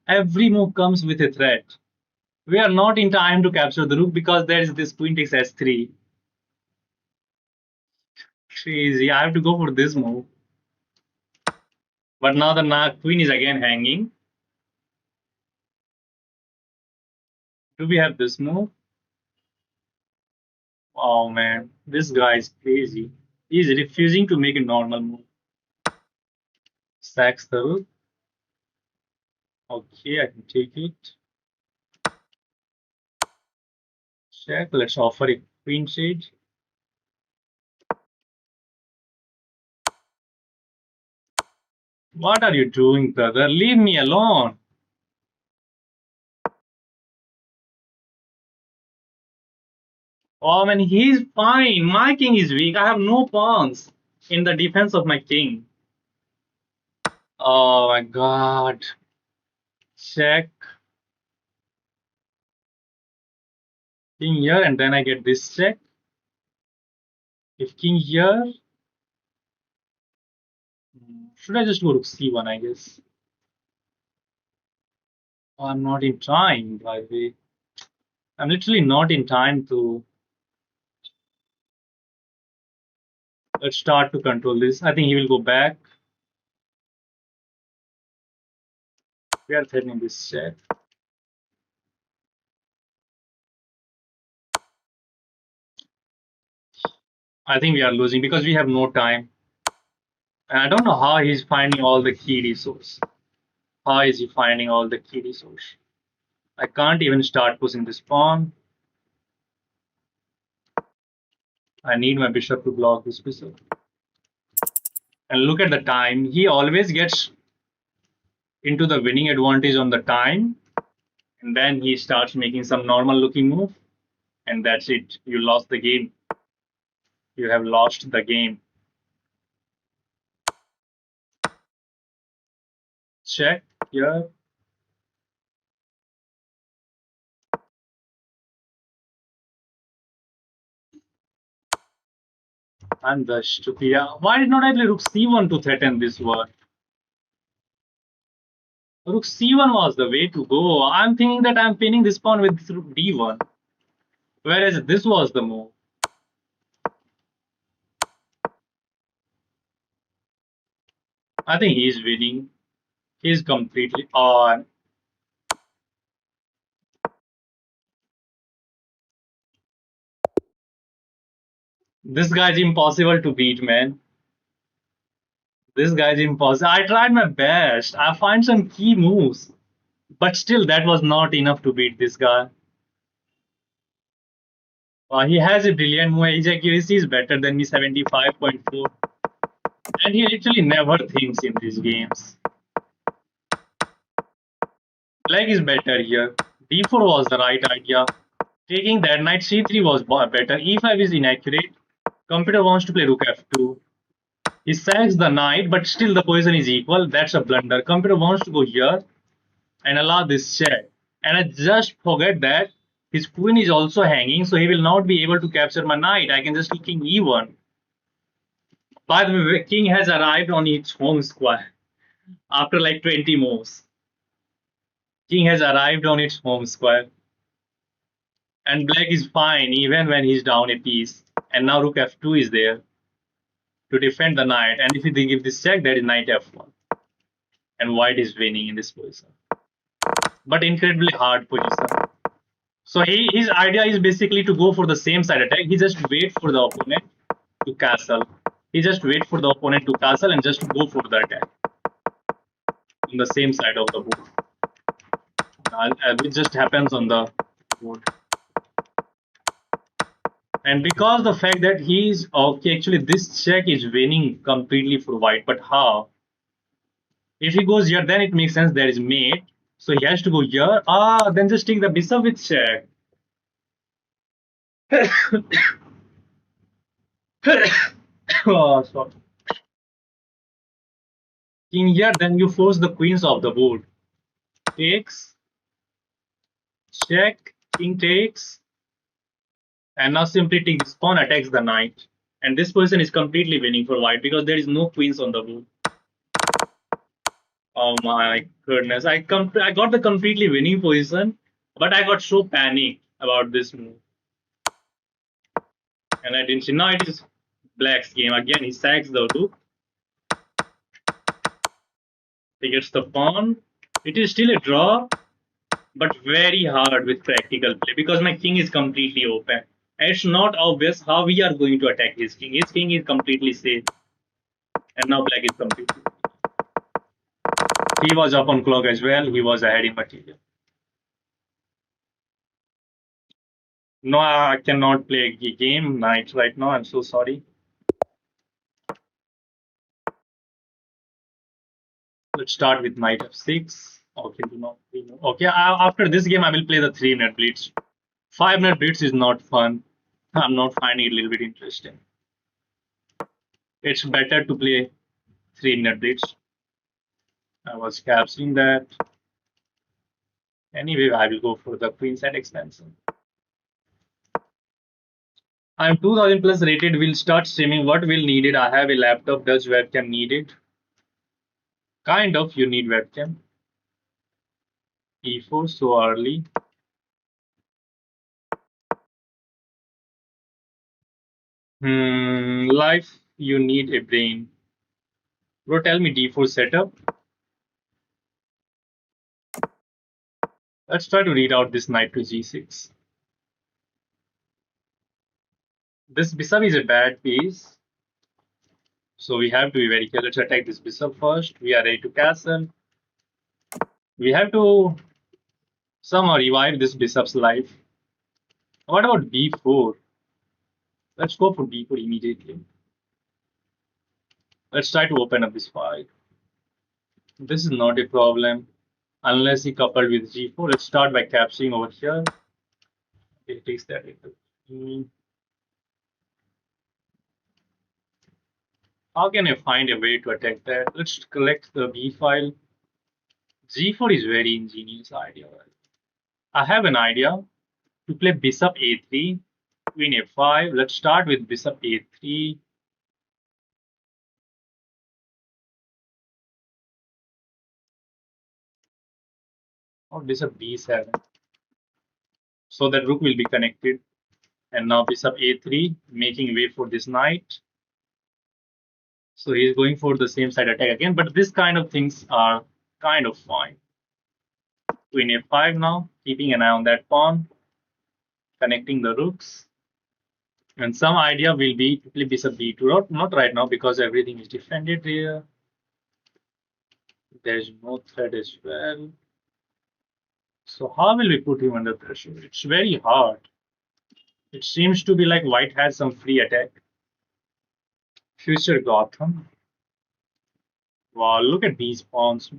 Every move comes with a threat. We are not in time to capture the rook because there is this queen takes s3. Crazy, I have to go for this move. But now the queen is again hanging. Do we have this move? Oh man, this guy is crazy. He's refusing to make a normal move. Sacks the rook. Okay, I can take it. Check. Let's offer a queen shade. What are you doing, brother? Leave me alone. Oh man, he's fine. My king is weak. I have no pawns in the defense of my king. Oh my god. Check. King here, and then I get this check. If king here, should I just go rook c1, I guess? Oh, I'm not in time, by the way. I'm literally not in time to let's start to control this. I think he will go back. We are threatening this check. I think we are losing because we have no time. And I don't know how he's finding all the key resource. How is he finding all the key resource? I can't even start pushing this pawn. I need my bishop to block this bishop. And look at the time. He always gets into the winning advantage on the time. And then he starts making some normal looking move. And that's it. You lost the game. You have lost the game. Check here. And the stupid. Yeah. Why did not I play rook c1 to threaten this one? Rook c1 was the way to go. I'm thinking that I'm pinning this pawn with rook d1. Whereas this was the move. I think he's winning. He's completely on. This guy's impossible to beat, man. This guy's impossible. I tried my best. I find some key moves. But still, that was not enough to beat this guy. He has a brilliant move. His accuracy is better than me, 75.4. And he literally never thinks in these games. Black is better here. D4 was the right idea. Taking that knight c3 was better. e5 is inaccurate. Computer wants to play rook f2. He sacks the knight, but still the position is equal. That's a blunder. Computer wants to go here and allow this check. And I just forget that his queen is also hanging, so he will not be able to capture my knight. I can just do king e1. By the way, king has arrived on its home square after like 20 moves. King has arrived on its home square. And black is fine even when he's down a piece. And now rook f2 is there to defend the knight. And if they give this check, that is knight f1. And white is winning in this position. But incredibly hard position. So his idea is basically to go for the same side attack. He just wait for the opponent to castle. He just wait for the opponent to castle and just go for the attack on the same side of the board. It just happens on the board. And because the fact that he's okay, actually this check is winning completely for white. But how? If he goes here, then it makes sense there is mate. So he has to go here. Then just take the bishop with check. Oh, sorry. King here, then you force the queens off the board. Takes, check, king takes, and now simply take this pawn, attacks the knight. And this position is completely winning for white because there is no queens on the board. Oh my goodness. I got the completely winning position, but I got so panicked about this move. And I didn't see. Now it is black's game. Again, he sacks the rook. He gets the pawn. It is still a draw, but very hard with practical play because my king is completely open. And it's not obvious how we are going to attack his king. His king is completely safe, and now black is completely. He was up on clock as well. He was ahead in material. No, I cannot play a game knight right now. I'm so sorry. Let's start with knight f6. Okay, do not. Okay, after this game, I will play the 3-minute blitz. 5-minute blitz is not fun. I'm not finding it a little bit interesting. It's better to play 3-minute blitz. I was capturing that. Anyway, I will go for the queen side extension. I'm 2000 plus rated. Will start streaming. What will needed? I have a laptop. Does webcam needed? Kind of. You need webcam. E4 so early. Life. You need a brain. Bro, tell me D4 setup. Let's try to read out this knight to G6. This bishop is a bad piece. So we have to be very careful. Let's attack this bishop first. We are ready to castle. We have to somehow revive this bishop's life. What about B4? Let's go for B4 immediately. Let's try to open up this file. This is not a problem unless he coupled with G4. Let's start by capturing over here. It takes that. How can I find a way to attack that? Let's collect the B file. G4 is very ingenious idea. I have an idea to play bishop A3, queen F5. Let's start with bishop A3. Or bishop B7. So that rook will be connected. And now bishop A3, making way for this knight. So he's going for the same side attack again, but this kind of things are kind of fine. Queen F5 now, keeping an eye on that pawn, connecting the rooks. And some idea will be to play bishop B2, not right now because everything is defended here. There's no threat as well. So how will we put him under pressure? It's very hard. It seems to be like white has some free attack. Future Gotham. Wow, look at these pawns.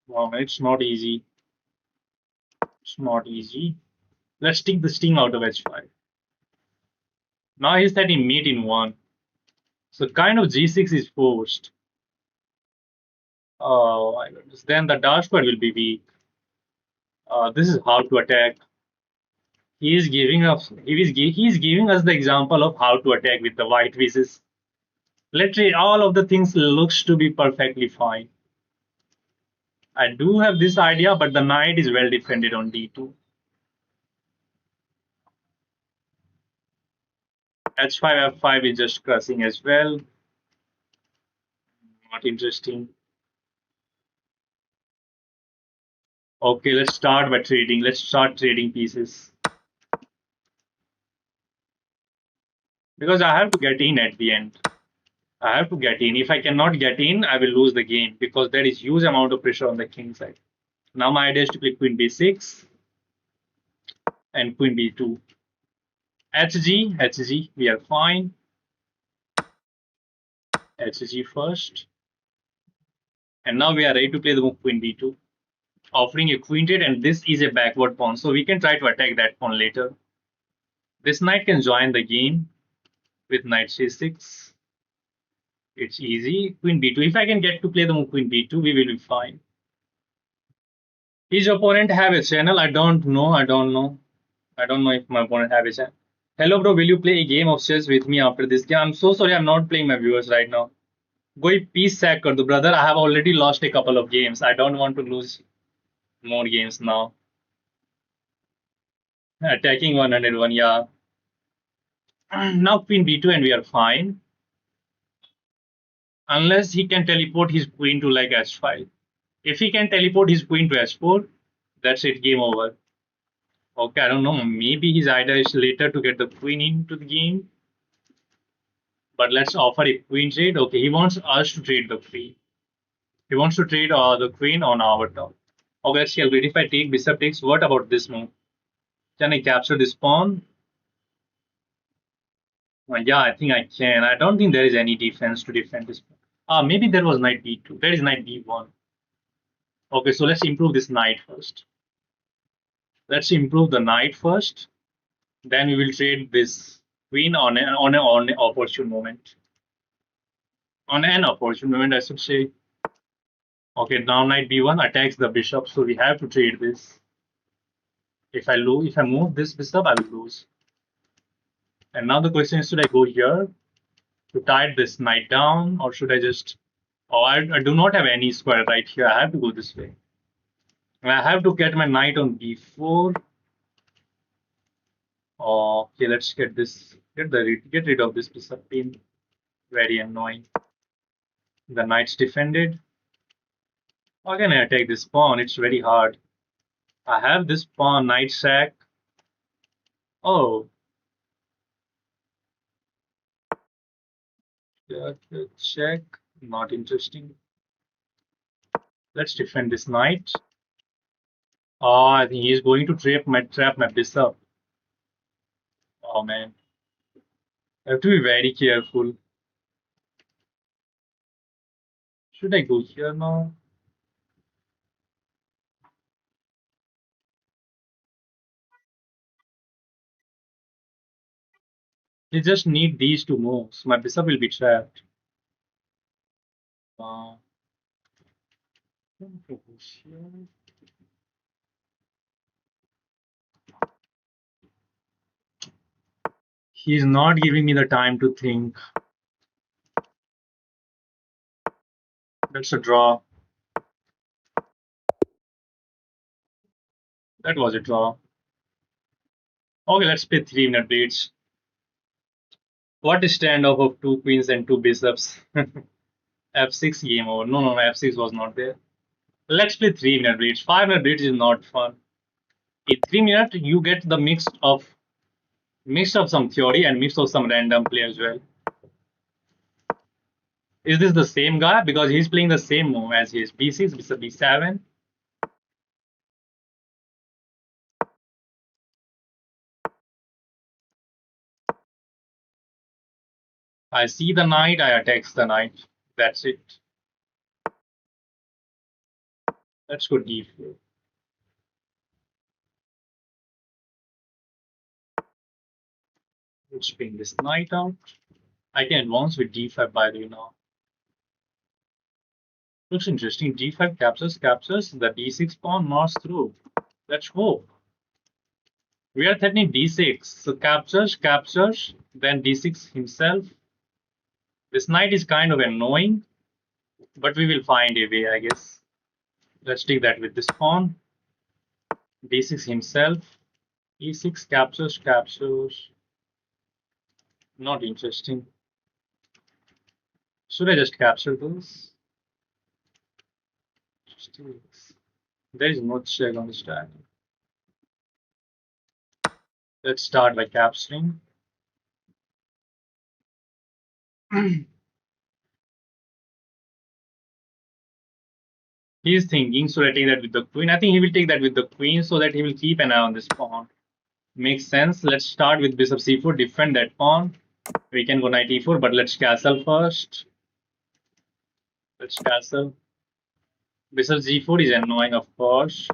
Wow, it's not easy. It's not easy. Let's take the sting out of h5. Now he's setting mate in 1. So kind of g6 is forced. Oh, my goodness. Then the dark square will be weak. This is how to attack. He is giving us the example of how to attack with the white pieces. Literally all of the things looks to be perfectly fine. I do have this idea, but the knight is well defended on d2. h5 f5 is just crossing as well. Not interesting. Okay, let's start by trading. Let's start trading pieces. Because I have to get in at the end. I have to get in. If I cannot get in, I will lose the game because there is huge amount of pressure on the king side. Now my idea is to play queen b6 and queen b2. HG, we are fine. HG first. And now we are ready to play the move queen b2. Offering a queen trade, and this is a backward pawn. So we can try to attack that pawn later. This knight can join the game with knight c6. It's easy. Queen b2. If I can get to play the move queen b2, we will be fine. His opponent have a channel. I don't know. I don't know if my opponent have a channel. Hello, bro. Will you play a game of chess with me after this game? I'm so sorry. I'm not playing my viewers right now. Go peace sack kar do, brother. I have already lost a couple of games. I don't want to lose more games now. Attacking 101. Yeah. Now queen b2 and we are fine. Unless he can teleport his queen to like h5. If he can teleport his queen to h4, that's it, game over. Okay, I don't know. Maybe his idea is later to get the queen into the game. But let's offer a queen trade. Okay, he wants us to trade the queen. He wants to trade the queen on our turn. Okay, let's see. If I take bishop takes, what about this move? Can I capture this pawn? Yeah, I think I can. I don't think there is any defense to defend this pawn. Maybe there was knight b2. There is knight b1. Okay, so let's improve this knight first. Let's improve the knight first. Then we will trade this queen on an opportune moment. On an opportune moment, I should say. Okay, now knight b1 attacks the bishop, so we have to trade this. If I move this bishop, I will lose. And now the question is, should I go here to tie this knight down, or should I just? Oh, I do not have any square right here. I have to go this way. And I have to get my knight on b4. Okay, let's get this. Get rid of this bishop pin. Very annoying. The knight's defended. How can I attack this pawn? It's very hard. I have this pawn, knight sack. Oh, yeah, check. Not interesting. Let's defend this knight. Oh, I think he's going to trap my bishop. Oh man, I have to be very careful. Should I go here now? He just need these two moves. My bishop will be trapped. Uh, he's not giving me the time to think. That's a draw. That was a draw. Okay, let's play 3-minute blitz. What a standoff of two queens and two bishops. F6 game over. No, F6 was not there. Let's play 3-minute blitz. 5-minute blitz is not fun. In 3 minutes, you get the mix of some theory and mix of some random play as well. Is this the same guy? Because he's playing the same move as his b6, bishop b7. I see the knight, I attack the knight. That's it. Let's go d4. Let's bring this knight out. I can advance with d5 by the way now. Looks interesting. d5 captures. The d6 pawn marches through. Let's hope. We are threatening d6. So captures, then d6 himself. This knight is kind of annoying, but we will find a way, I guess. Let's take that with this pawn. d6 himself. e6 captures. Not interesting. Should I just capture this? There is no check on the stack. Let's start by capturing. He's thinking, should I take that with the queen? I think he will take that with the queen so that he will keep an eye on this pawn. Makes sense. Let's start with bishop c4, defend that pawn. We can go knight e4, but let's castle first. Let's castle. Bishop g4 is annoying, of course.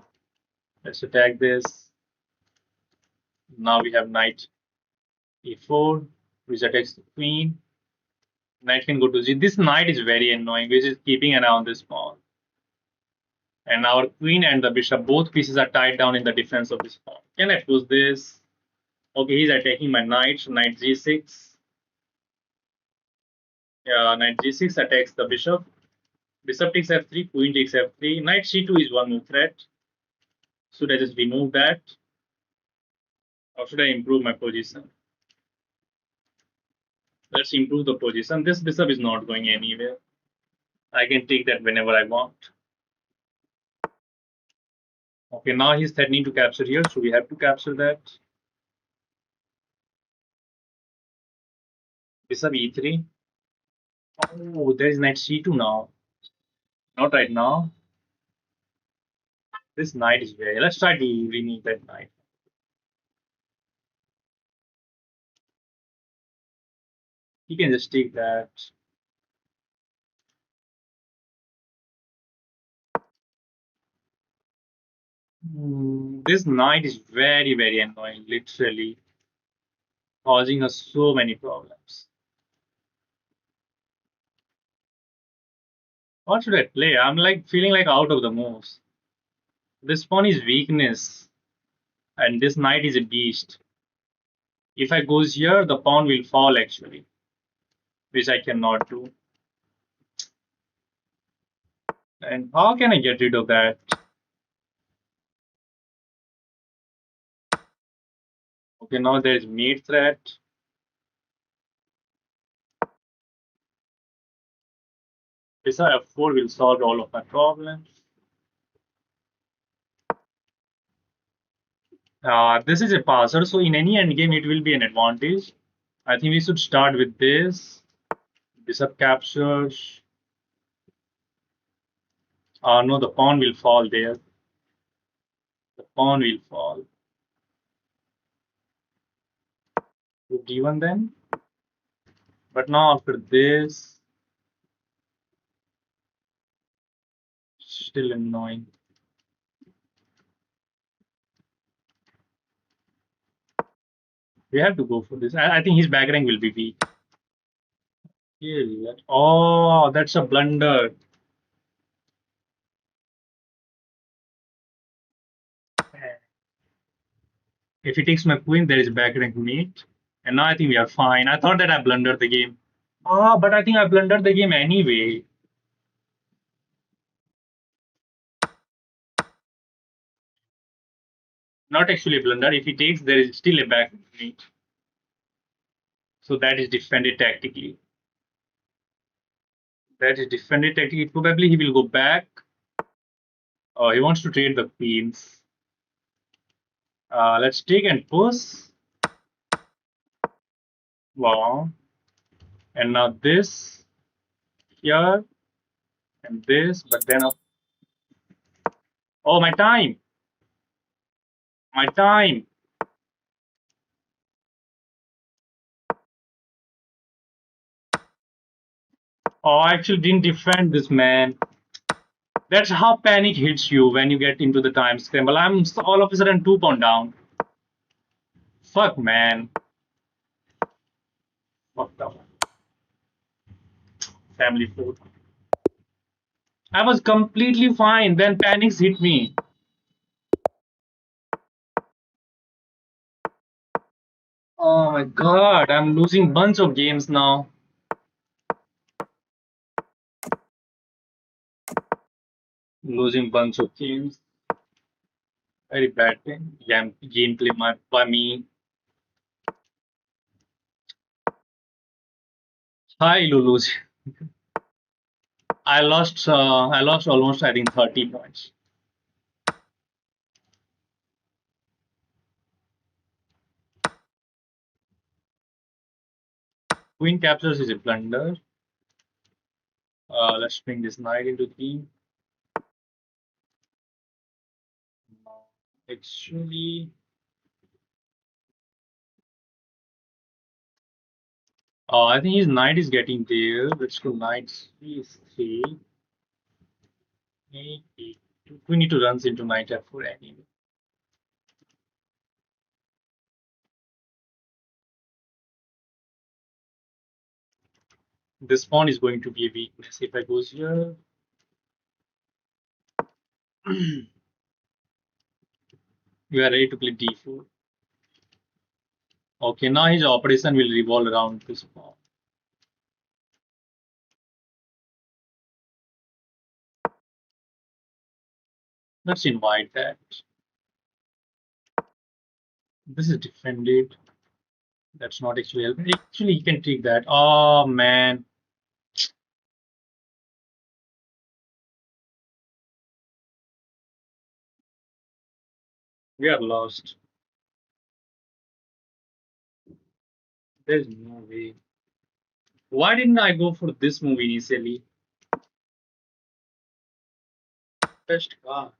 Let's attack this. Now we have knight e4, which attacks the queen. Knight can go to g. This knight is very annoying, which is keeping an eye on this pawn. And our queen and the bishop, both pieces are tied down in the defense of this pawn. Can I push this? Okay, he's attacking my knight, so knight g6. Yeah, knight g6 attacks the bishop. Bishop takes f3, queen takes f3. Knight c2 is one more threat. Should I just remove that? Or should I improve my position? Let's improve the position. This bishop is not going anywhere. I can take that whenever I want. Okay, now he's threatening to capture here, so we have to capture that. Bishop e3. Oh, there is knight c2 now. Not right now. This knight is very. Let's try to remove that knight. He can just take that. This knight is very, very annoying, literally, causing us so many problems. What should I play? I'm like feeling like out of the moves. This pawn is weakness, and this knight is a beast. If I goes here, the pawn will fall actually, which I cannot do. And how can I get rid of that? Okay, now there's mate threat. Bishop f4 will solve all of my problems. This is a passer, so in any endgame it will be an advantage. I think we should start with this. Bishop captures. No, the pawn will fall there. The pawn will fall. Rook d1 then. But now after this, still annoying. We have to go for this. I think his back rank will be weak. Oh, that's a blunder. If he takes my queen, there is back rank mate. And now I think we are fine. I thought that I blundered the game. But I think I blundered the game anyway. Not actually a blunder. If he takes, there is still a back mate. So that is defended tactically. That is defended tactically. Probably he will go back. He wants to trade the queens. Let's take and push. Wow. And now this here and this, but then oh, my time, my time. Oh, I actually didn't defend this, man. That's how panic hits you when you get into the time scramble. I'm all of a sudden 2 pound down. Fuck, man. Fucked up. Family food. I was completely fine. Then panics hit me. Oh my god, I'm losing bunch of games now. Losing bunch of games. Very bad thing. Gameplay by me. Hi, Lulu. I lost almost I think 30 points. Queen captures is a blunder. Let's bring this knight into the game. Actually, I think his knight is getting there. Let's go knight c3. We need to run into knight f4 anyway. This pawn is going to be a weakness if I goes here. We are ready to play d4. Okay, now his operation will revolve around this pawn. Let's invite that. This is defended. That's not actually helping. Actually, he can take that. Oh man. We are lost. There's no way. Why didn't I go for this move initially? Best card.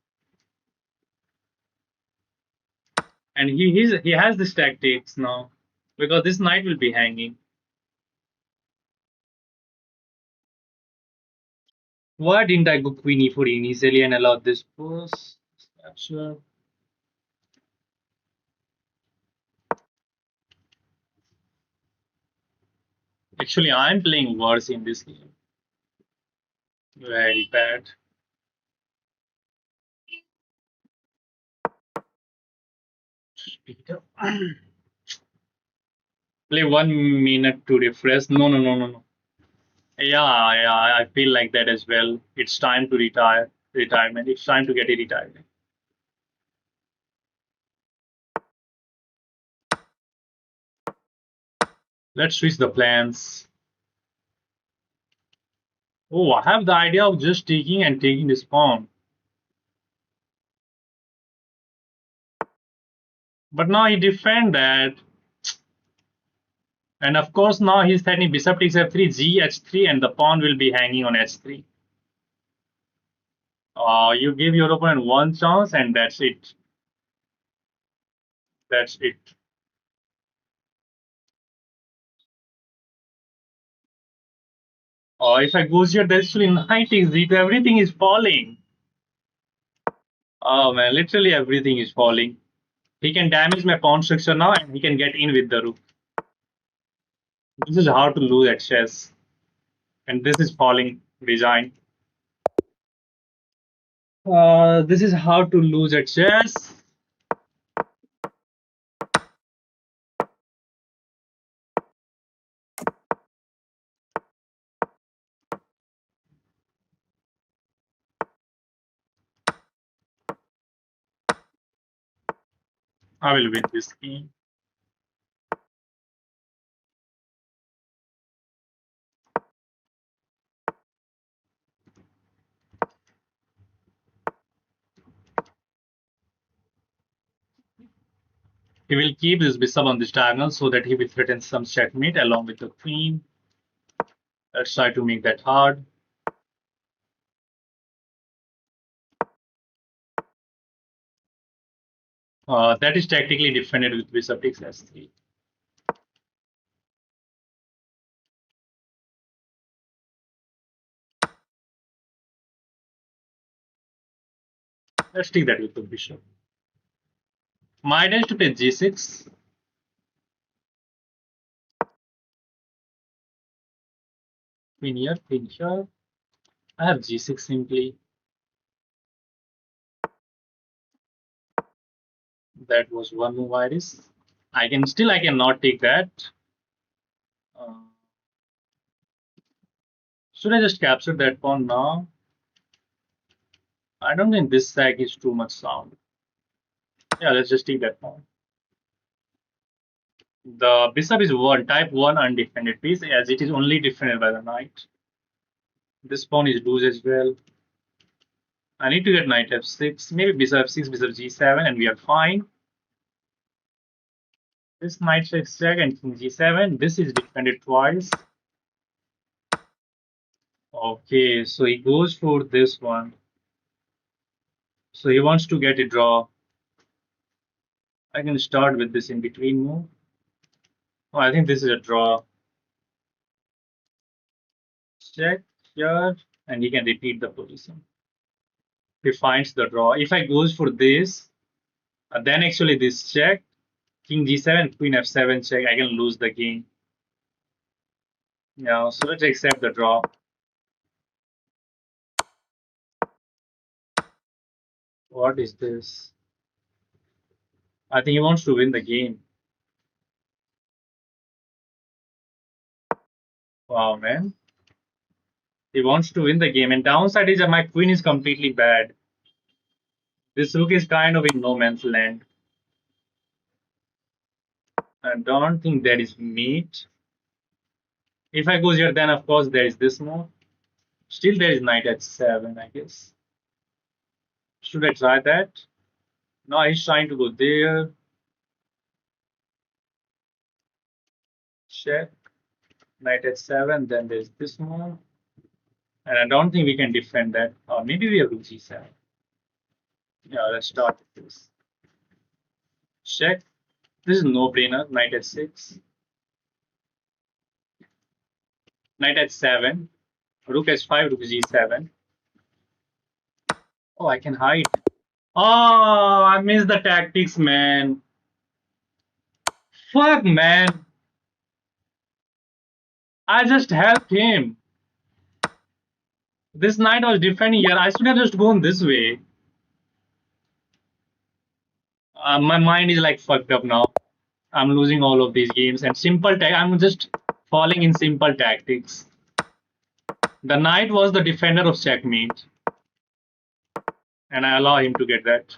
And he has this tactics now because this knight will be hanging. Why didn't I go queen e4 initially and allow this push? Sure. Actually, I'm playing worse in this game. Very bad. Peter. Play 1 minute to refresh. No, no, no, no, no. Yeah, yeah, I feel like that as well. It's time to retire. Retirement. It's time to get a retirement. Let's switch the plans. Oh, I have the idea of just taking this pawn. But now he defend that. And of course now he's threatening bishop takes f3, g h3, and the pawn will be hanging on h3. You give your opponent one chance, and that's it. That's it. If I goes here, there's actually knight takes d2. Everything is falling. Oh man, literally everything is falling. He can damage my pawn structure now, and he can get in with the rook. This is how to lose at chess, and this is falling design. This is how to lose at chess. I will win this game. He will keep this bishop on this diagonal so that he will threaten some checkmate along with the queen. Let's try to make that hard. That is tactically defended with bishop takes s3. Let's take that with the bishop. My idea is to play g6. Queen here, queen here. I have g6 simply. That was one move, Iris. I cannot take that. Uh, should I just capture that pawn now? I don't think this sack is too much sound. Yeah, let's just take that pawn. The bishop is one type 1 undefended piece as it is only defended by the knight. This pawn is loose as well. I need to get knight f6, maybe bishop f6, bishop g7, and we are fine. This knight takes check and king g7. This is defended twice. Okay, so he goes for this one. So he wants to get a draw. I can start with this in between move. Oh, I think this is a draw. Check here, and he can repeat the position. He finds the draw. If I goes for this, then actually this check, king g7, queen f7 check, I can lose the game. Yeah, so let's accept the draw. What is this? I think he wants to win the game. Wow, man. He wants to win the game. And downside is that my queen is completely bad. This rook is kind of in no man's land. I don't think that is mate. If I goes here, then of course there is this move. Still there is knight h7, I guess. Should I try that? Now he's trying to go there. Check. Knight h7. Then there's this move. And I don't think we can defend that. Or maybe we have rook g7. Yeah, let's start with this. Check. This is no brainer. Knight h6. Knight h7. Rook h5, rook g7. Oh, I can hide. Oh, I missed the tactics, man. Fuck, man. I just helped him. This knight was defending here. I should have just gone this way. My mind is like fucked up now. I'm losing all of these games and I'm just falling in simple tactics. The knight was the defender of checkmate, and I allow him to get that.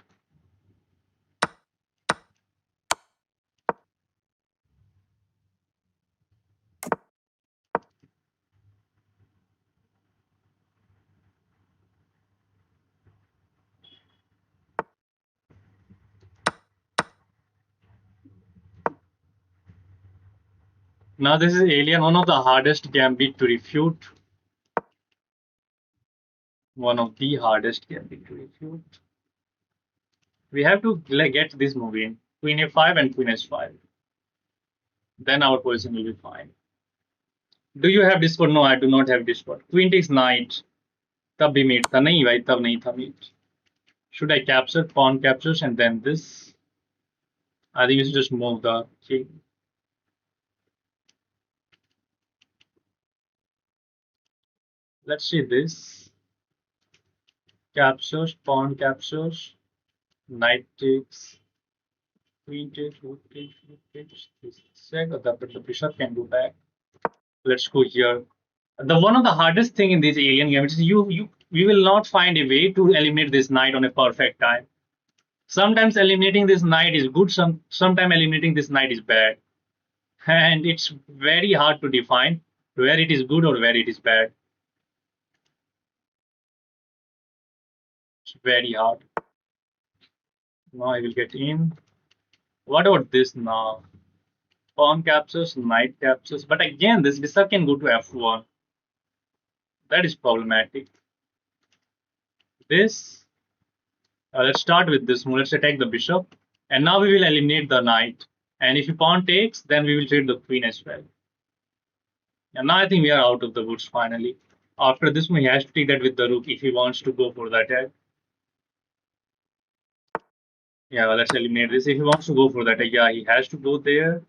Now this is Alien, one of the hardest gambit to refute. One of the hardest gambit to refute. We have to get this move in. Queen a5 and queen h5. Then our position will be fine. Do you have Discord? No, I do not have Discord. Queen takes knight. तब भी mate था नहीं भाई तब नहीं था mate. Should I capture? Pawn captures and then this. I think we should just move the king. Let's see this. Captures, pawn captures, knight takes, queen takes, rook takes, rook takes. This check. The bishop can go back. Let's go here. The one of the hardest thing in this alien game is we will not find a way to eliminate this knight on a perfect time. Sometimes eliminating this knight is good. Sometimes eliminating this knight is bad, and it's very hard to define where it is good or where it is bad. It's very hard. Now I will get in. What about this now? Pawn captures, knight captures. But again, this bishop can go to f1. That is problematic. This, let's start with this move. Let's attack the bishop. And now we will eliminate the knight. And if the pawn takes, then we will trade the queen as well. And now I think we are out of the woods finally. After this move, he has to take that with the rook if he wants to go for the attack. Yeah, well, let's eliminate this. If he wants to go for that, yeah, he has to go there.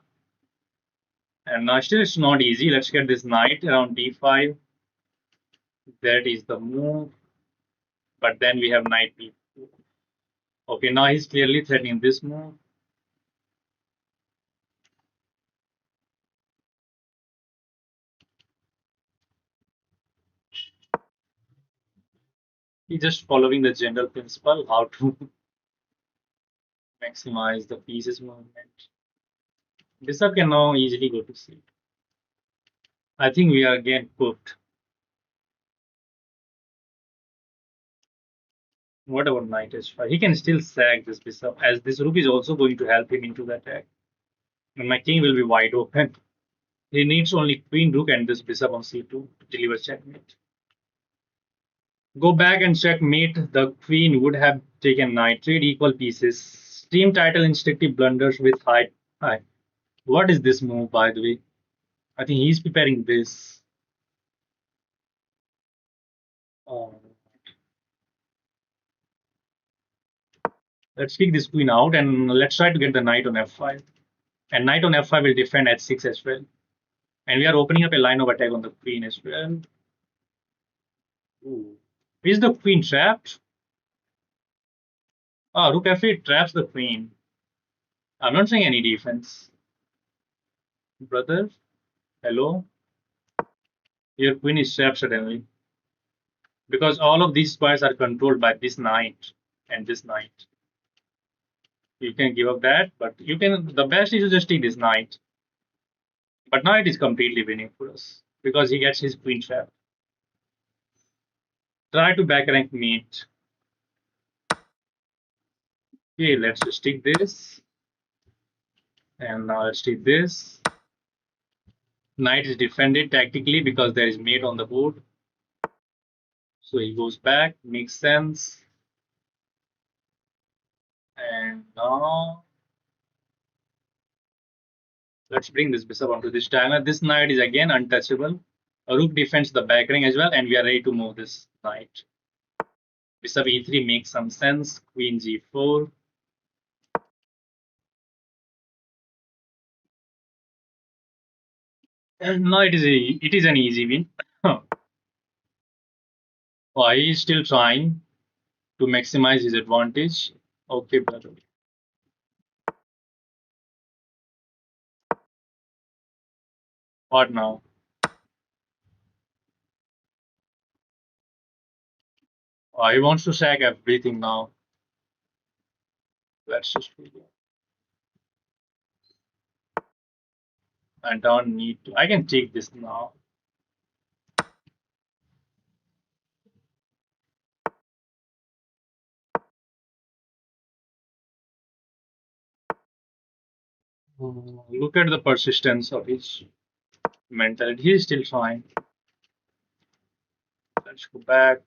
And now still it's not easy. Let's get this knight around d5. That is the move. But then we have knight b4. Okay, now he's clearly threatening this move. He's just following the general principle, how to maximize the pieces movement. Bishop can now easily go to c. I think we are again cooked. What about knight h5? He can still sack this bishop, as this rook is also going to help him into the attack. And my king will be wide open. He needs only queen, rook, and this bishop on c2 to deliver checkmate. Go back and checkmate. The queen would have taken knight. Trade equal pieces. Team title instructive blunders with high. High. What is this move, by the way? I think he's preparing this. Oh. Let's kick this queen out and let's try to get the knight on f5. And knight on f5 will defend h6 as well. And we are opening up a line of attack on the queen as well. Ooh. Is the queen trapped? Ah, rook f8 traps the queen. I'm not saying any defense. Brother, hello? Your queen is trapped suddenly. Because all of these squares are controlled by this knight and this knight. You can give up that, but you can. The best is to just take this knight. But now it is completely winning for us because he gets his queen trap. Try to back rank mate. Okay, let's just take this. And now let's take this. Knight is defended tactically because there is mate on the board. So he goes back, makes sense. And now let's bring this bishop onto this diagonal. This knight is again untouchable. A rook defends the back ring as well, and we are ready to move this knight. Bishop e3 makes some sense. Queen g4. And now it is an easy win. Why he is still trying to maximize his advantage. Okay, brother. What now? He wants to sack everything now. Let's just figure. I don't need to. I can take this now. Look at the persistence of his mentality. He is still trying. Let's go back.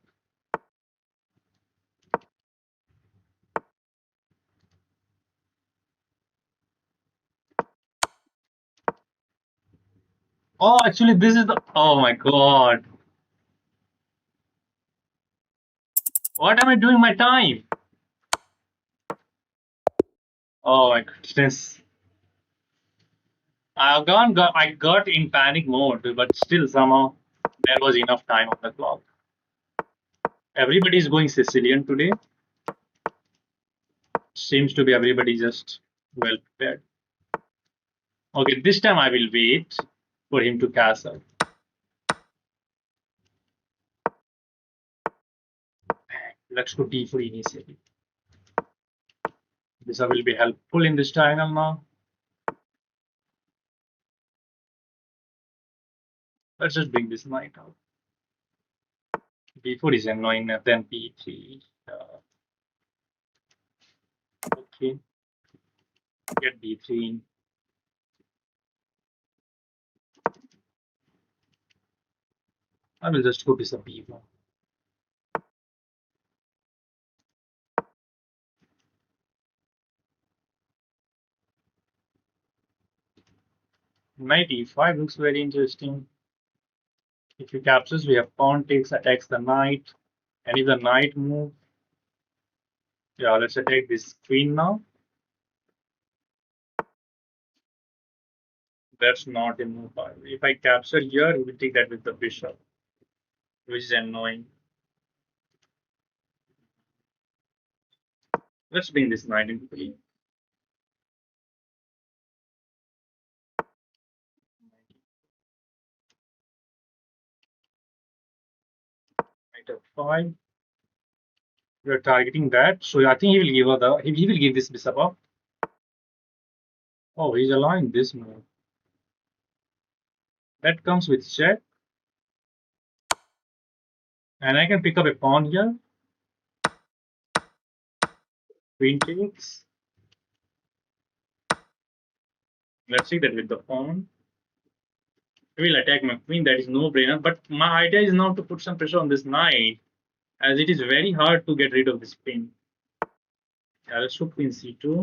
Oh, actually, this is the. Oh my god. What am I doing my time? Oh my goodness. I got in panic mode, but still somehow there was enough time on the clock. Everybody is going Sicilian today. Seems to be everybody just well prepared. Okay, this time I will wait for him to castle. Let's go d4 initially. This will be helpful in this triangle now. Let's just bring this knight out. b4 is annoying, then b3. Okay, get d3 in. I will just go bishop b1. Knight e5 looks very interesting. If he captures, we have pawn takes, attacks the knight. And if the knight move, yeah, let's attack this queen now. That's not a move. If I capture here, he will take that with the bishop, which is annoying. Let's bring this knight in queen. Knight f5. We are targeting that, so I think he will give her the. He will give this bishop up. Oh, he's allowing this move. That comes with check, and I can pick up a pawn here. Queen takes. Let's see that with the pawn. He will attack my queen. That is no brainer. But my idea is now to put some pressure on this knight, as it is very hard to get rid of this queen. Yeah, let's show queen c2.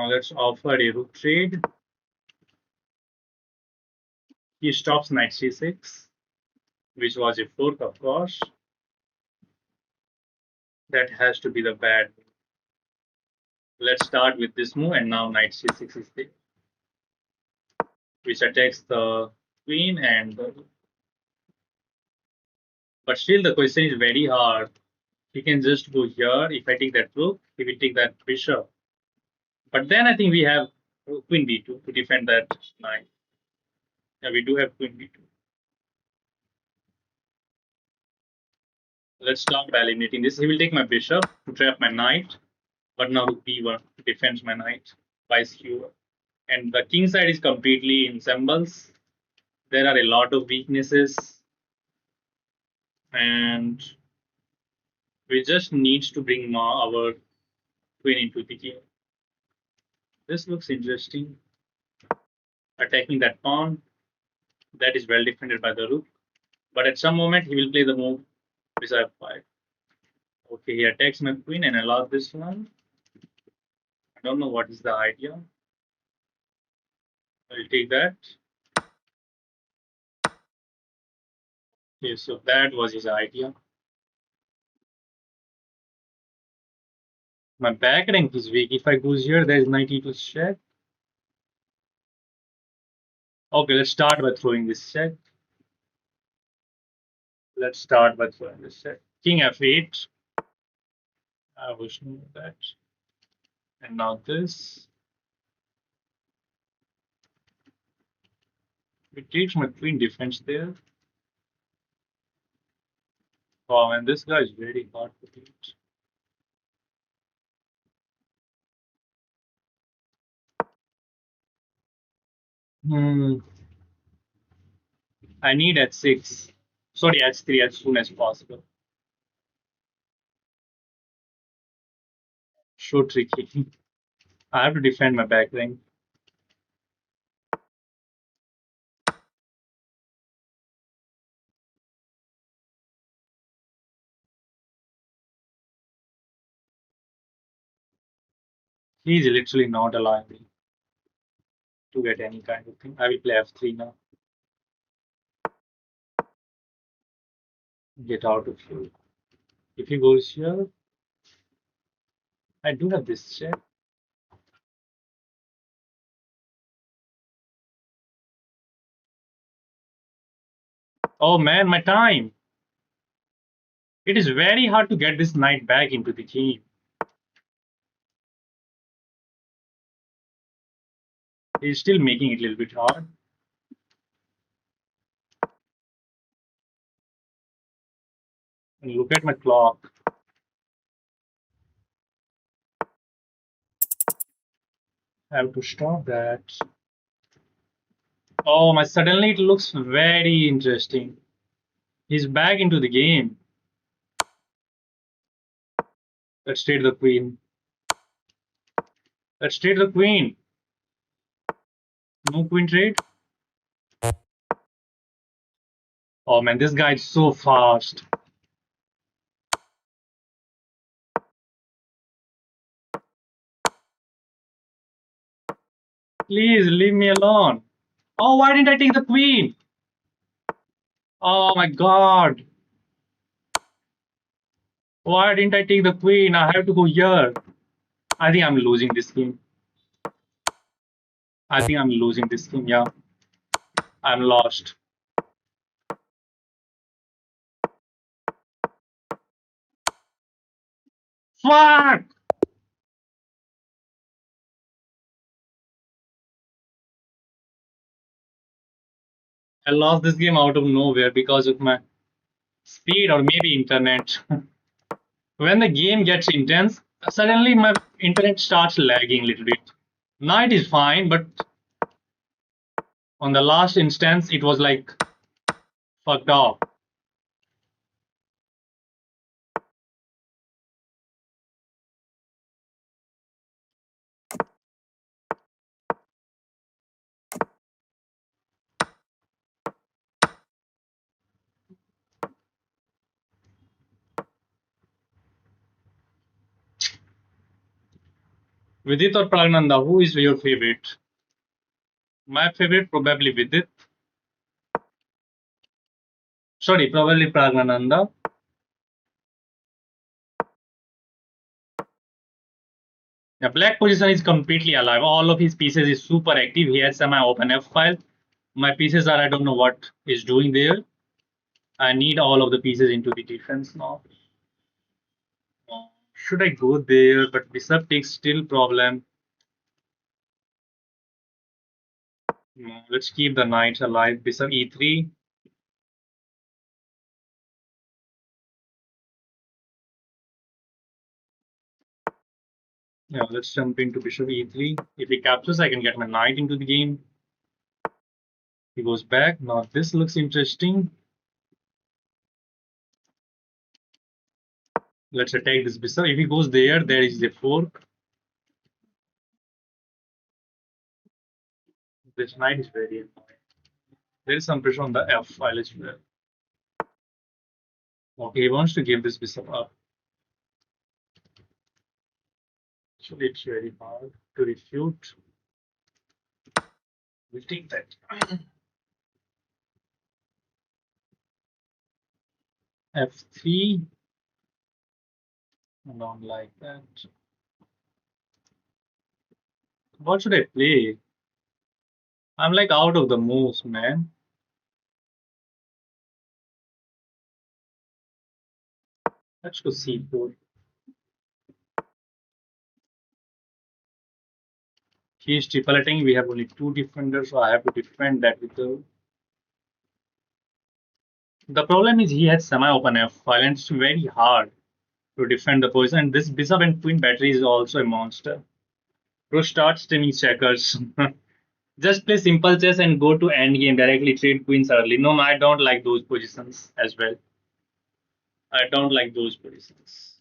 Let's offer a rook trade. He stops knight c6, which was a fork, of course. That has to be the bad. Let's start with this move, and now knight c6 is there, which attacks the queen and the. But still, the question is very hard. He can just go here. If I take that rook, he will take that bishop. But then I think we have queen b2 to defend that knight. Yeah, we do have queen b2. Let's start by eliminating this. He will take my bishop to trap my knight. But now rook b1 defends my knight by skewer. And the king side is completely in shambles. There are a lot of weaknesses. And We just need to bring our queen into the game. This looks interesting. Attacking that pawn, that is well defended by the rook. But at some moment, he will play the move bishop f5. Okay, he attacks my queen and allows this one. I don't know what is the idea. I'll take that. Okay, so that was his idea. My back rank is weak. If I goes here, there is knight e2 check. Okay, let's start by throwing this check. Let's start by throwing this check. King f8. I was know that. And now this. It takes my queen defense there. Wow, and this guy is very hard to beat. Hmm. I need h6. Sorry, h3 as soon as possible. So tricky. I have to defend my back rank. He's literally not allowing me to get any kind of thing. I will play f3 now. Get out of here. If he goes here, I do have this check. Oh man, my time. It is very hard to get this knight back into the game. He's still making it a little bit hard. And look at my clock. I have to stop that. Oh, my suddenly it looks very interesting. He's back into the game. Let's trade the queen. Let's trade the queen. No queen trade. Oh man, this guy is so fast. Please leave me alone. Oh, why didn't I take the queen? Oh my god. Why didn't I take the queen? I have to go here. I think I'm losing this game. I think I'm losing this game. Yeah, I'm lost. Fuck! I lost this game out of nowhere because of my speed or maybe internet. When the game gets intense, suddenly my internet starts lagging a little bit. Night is fine, but on the last instance, it was like fucked off. Vidit or Pragnanda, who is your favorite? My favorite, probably Vidit. Sorry, probably Pragnananda. The black position is completely alive. All of his pieces is super active. He has semi open F file. My pieces are I don't know what is doing there. I need all of the pieces into the defense now. Should I go there? But bishop takes still problem. No, let's keep the knights alive. Bishop e3. Yeah, let's jump into bishop e3. If he captures, I can get my knight into the game. He goes back. Now this looks interesting. Let's attack this bishop. If he goes there, there is a fork. This knight is very annoying. There is some pressure on the f file as well. Okay, he wants to give this bishop up. Actually, it's very hard to refute. We'll take that. f3. I don't like that. What should I play? I'm like out of the moves, man. Let's go c4. He is tripleting. We have only two defenders, so I have to defend that with the. The problem is he has semi-open f file, and it's very hard to defend the position. And this bishop and queen battery is also a monster. Bro, start streaming checkers. Just play simple chess and go to endgame directly. Trade queens early. No, I don't like those positions as well. I don't like those positions.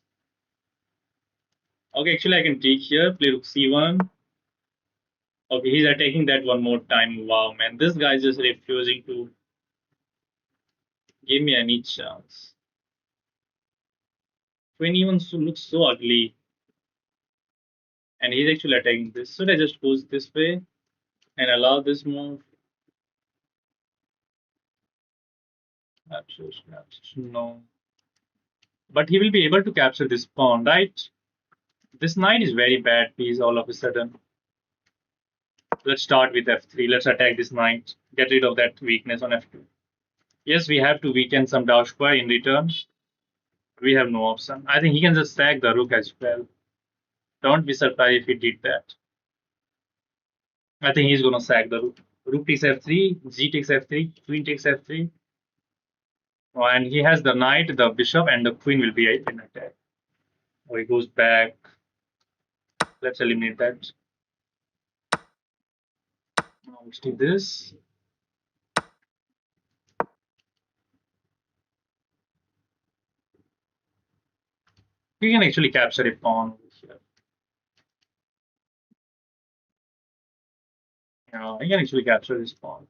Okay, actually I can take here. Play rook c1. Okay, he's attacking that one more time. Wow, man, this guy is just refusing to give me any chance. Queen even looks so ugly, and he's actually attacking this. Should I just goes this way and allow this move? Absolutely, no. But he will be able to capture this pawn, right? This knight is very bad piece all of a sudden. Let's start with f3. Let's attack this knight. Get rid of that weakness on f2. Yes, we have to weaken some Dao square in return. We have no option. I think he can just sack the rook as well. Don't be surprised if he did that. I think he's gonna sack the rook. Rook takes f3, g takes f3, queen takes f3. Oh, and he has the knight, the bishop, and the queen will be in attack. Oh, he goes back. Let's eliminate that. Now let's do this. We can actually capture a pawn here. He can actually capture this pawn.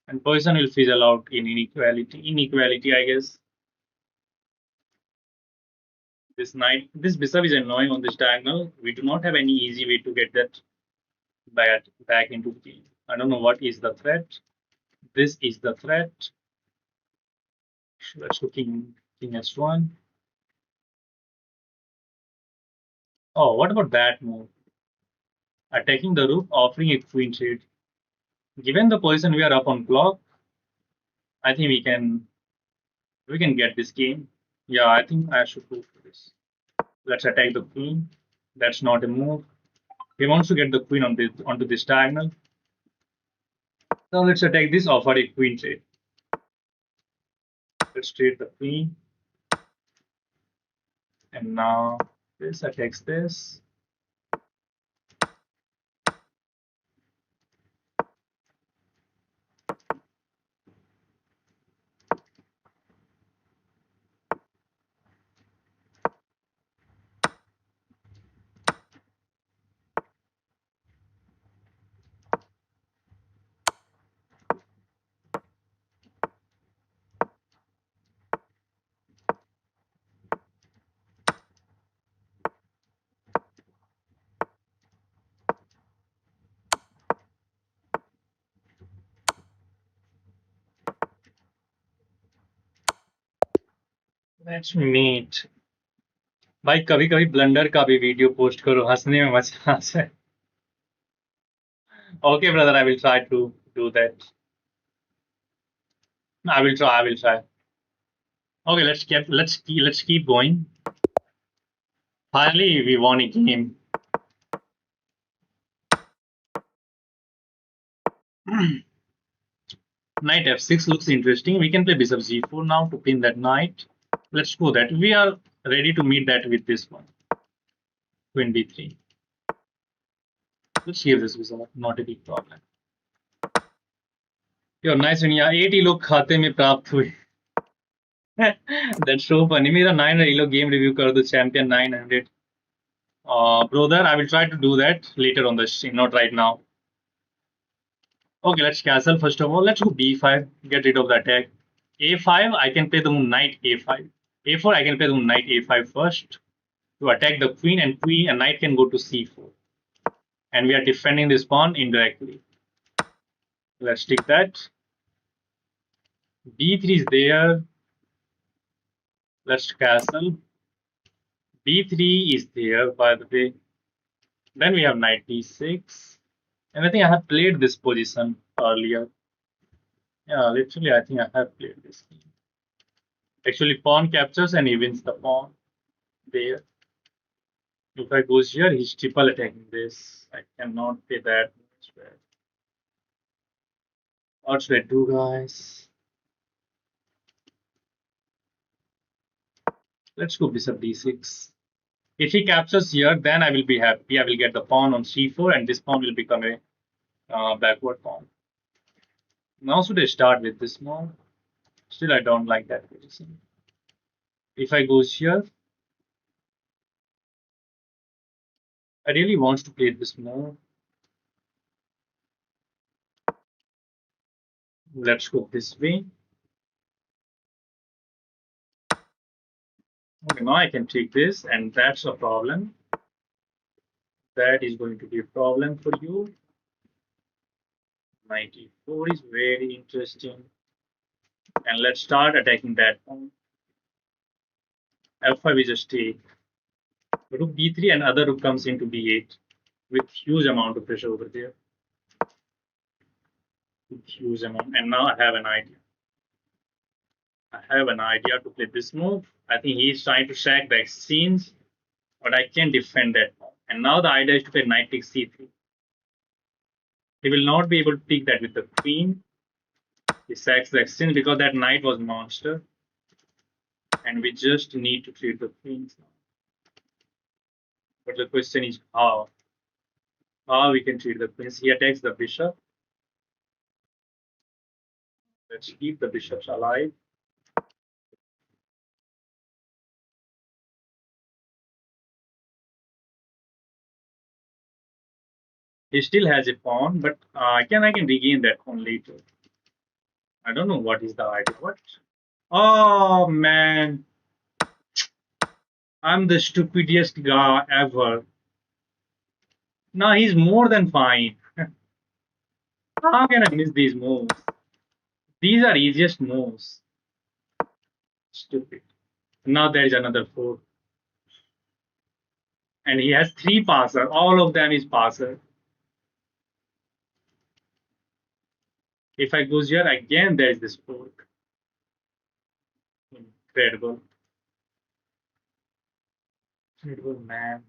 And position will fizzle out in inequality. Inequality, I guess. This knight, this bishop is annoying on this diagonal. We do not have any easy way to get that back into the game. I don't know what is the threat. This is the threat. Let's go king s1. Oh, what about that move? Attacking the rook, offering a queen trade. Given the position we are up on clock, I think we can get this game. Yeah, I think I should go for this. Let's attack the queen. That's not a move. He wants to get the queen onto this diagonal. Now let's attack this, offer a queen trade. Let's trade the queen. And now this attacks this. Let's meet. भाई कभी कभी blunder का भी video post करो हंसने में मजा आ जाए. Okay, brother, I will try to do that. I will try. Okay, let's keep going. Finally, we won a game. Knight f6 looks interesting. We can play bishop g4 now to pin that knight. Let's go that. We are ready to meet that with this one. Queen b3. Let's give this bishop. Not a big problem. You're nice when you 80 लोग खाते में प्राप्त हुए. That's so funny. मेरा 900 elo game review कर दो champion 900. Brother, I will try to do that later on the stream, not right now. Okay, let's castle first of all. Let's go b5, get rid of the attack. a5, I can play the knight a5. a4, I can play the knight a5 first to attack the queen, and queen and knight can go to c4. And we are defending this pawn indirectly. Let's take that. b3 is there. Let's castle. b3 is there, by the way. Then we have knight b6. And I think I have played this position earlier. Yeah, literally, I think I have played this game. Actually, pawn captures and he wins the pawn there. If I goes here, he's triple attacking this. I cannot play that much bad. What should I do, guys? Let's go bishop d6. If he captures here, then I will be happy. I will get the pawn on c4, and this pawn will become a backward pawn. Now should I start with this move? Still, I don't like that position. If I goes here, I really want to play this move. Let's go this way. Okay, now I can take this, and that's a problem. That is going to be a problem for you. 94 is very interesting. And let's start attacking that pawn. F5 is just take. Rook b3 and other rook comes into b8 with huge amount of pressure over there. With huge amount. And now I have an idea. I have an idea to play this move. I think he's trying to sack the exchange, but I can defend that pawn. And now the idea is to play knight takes c3. He will not be able to take that with the queen. He sacks the exchange because that knight was monster. And we just need to treat the queens now. But the question is how? How we can treat the queens? He attacks the bishop. Let's keep the bishops alive. He still has a pawn, but I can regain that pawn later. I don't know what is the idea. What? Oh man, I'm the stupidest guy ever. No, he's more than fine. How can I miss these moves? These are easiest moves. Stupid. Now there is another four. And he has three passer. All of them is passer. If I goes here again, there is this fork. Incredible. Incredible man.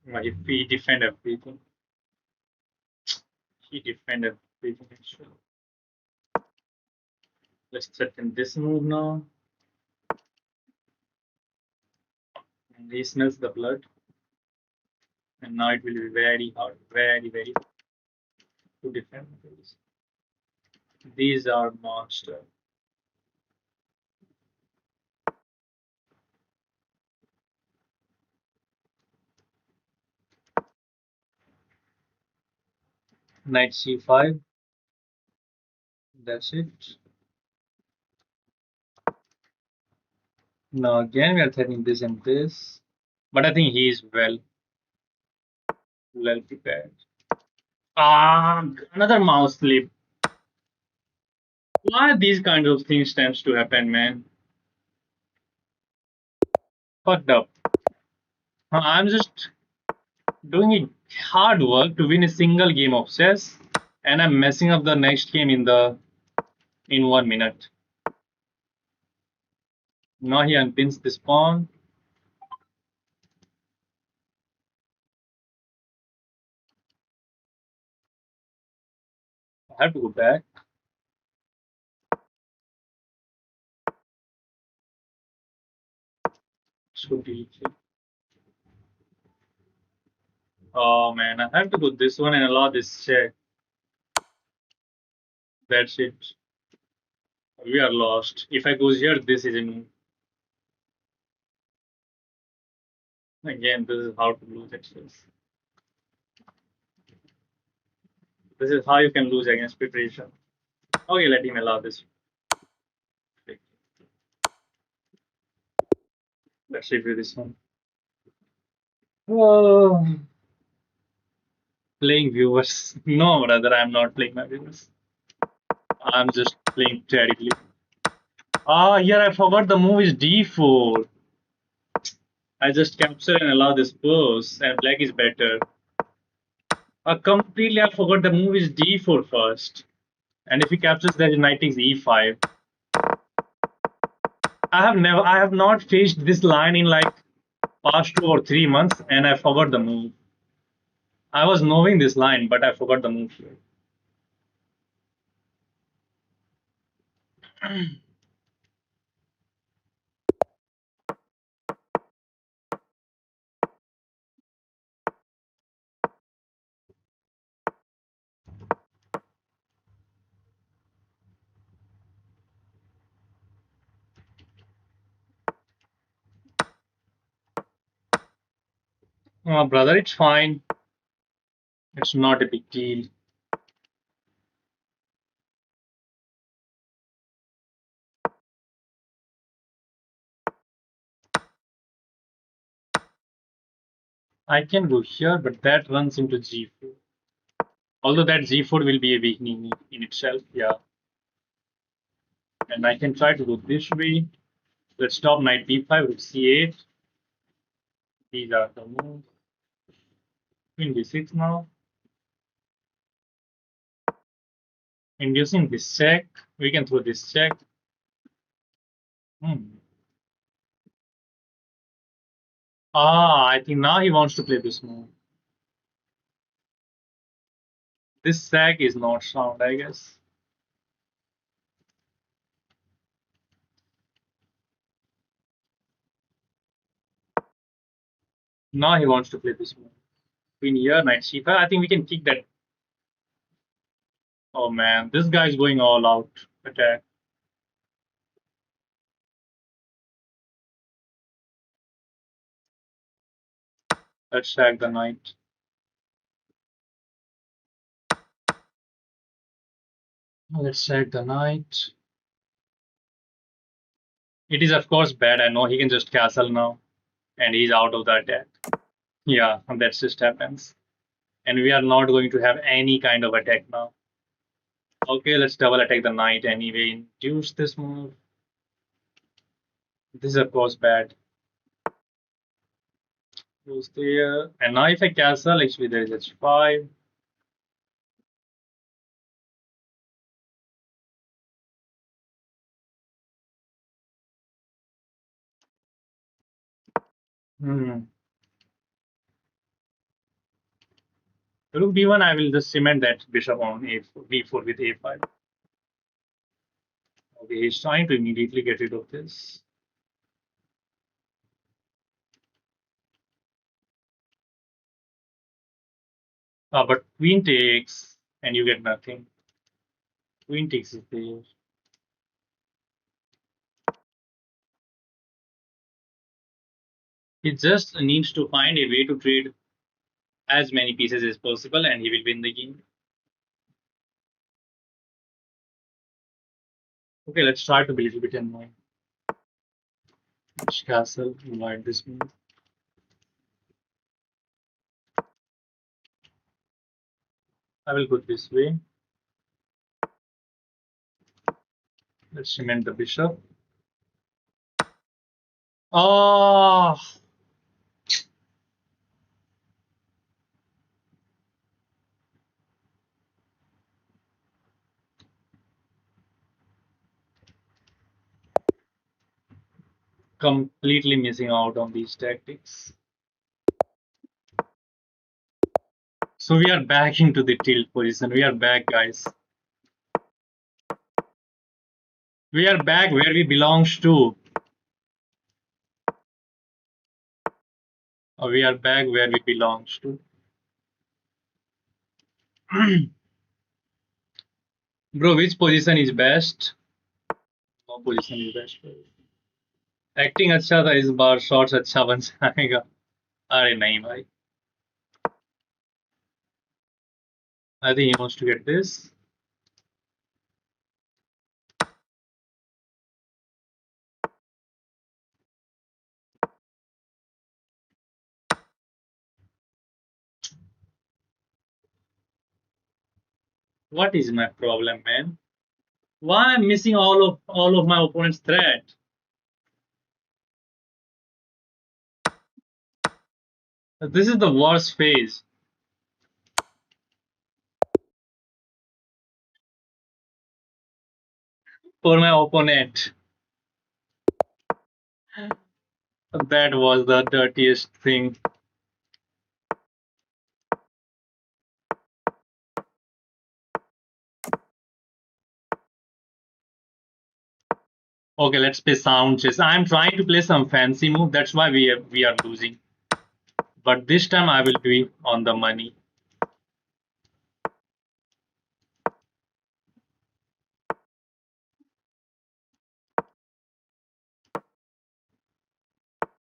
If we defend everything, he defended everything actually. Let's threaten this move now. And he smells the blood. And now it will be very hard, very hard to defend this. These are monsters. Knight c5. That's it. Now again we are threatening this and this. But I think he is well prepared. Ah, another mouse slip. Why these kinds of things tends to happen, man? Fucked up. I'm just doing hard work to win a single game of chess, and I'm messing up the next game in 1 minute. Now he unpins this pawn. I have to go back. Should be. Oh man, I have to go this one and allow this check. That's it. We are lost. If I goes here, this is a move. Again, this is how to lose at chess. This is how you can lose against preparation. Okay, let him allow this. Let's review this one. Oh, playing viewers. No, brother, I'm not playing my viewers. I'm just playing terribly. Ah, here I forgot the move is d4. I just capture and allow this pose, and black is better. Completely, I forgot the move is d4 first. And if he captures, that knight takes e5. I have not faced this line in like past 2 or 3 months, and I forgot the move. I was knowing this line, but I forgot the move here. Oh, brother, it's fine. It's not a big deal. I can go here, but that runs into g4. Although that g4 will be a weakening in itself, yeah. And I can try to go this way. Let's stop knight b5 with c8. These are the moves. Queen d6 now. Inducing this check. We can throw this check. Hmm. Ah, I think now he wants to play this move. This sack is not sound, I guess. Now he wants to play this move. Queen here, knight c5. I think we can kick that. Oh man, this guy is going all out attack. Let's sack the knight. Let's sack the knight. It is of course bad. I know he can just castle now, and he's out of the attack. Yeah, and that just happens. And we are not going to have any kind of attack now. Okay, let's double attack the knight anyway. Induce this move. This is of course bad. Goes there. And now if I castle, actually there is h5. Hmm. Rook b1, I will just cement that bishop on b4 with a5. Okay, he's trying to immediately get rid of this. But queen takes, and you get nothing. Queen takes is there. He just needs to find a way to trade as many pieces as possible, and he will win the game. Okay, let's try to be a little bit annoying. Which castle? Invite this move. I will go this way. Let's cement the bishop. Oh, completely missing out on these tactics. So we are back into the tilt position. We are back, guys. We are back where we belong to. We are back where we belong to. Bro, which position is best? No position is best. Acting अच्छा था इस बार shots अच्छा बन जाएगा अरे नहीं भाई I think he wants to get this. What is my problem, man? Why I'm missing all of my opponent's threat? This is the worst phase for my opponent. That was the dirtiest thing. Okay, let's play sound chess. I'm trying to play some fancy move. That's why we are losing. But this time I will be on the money.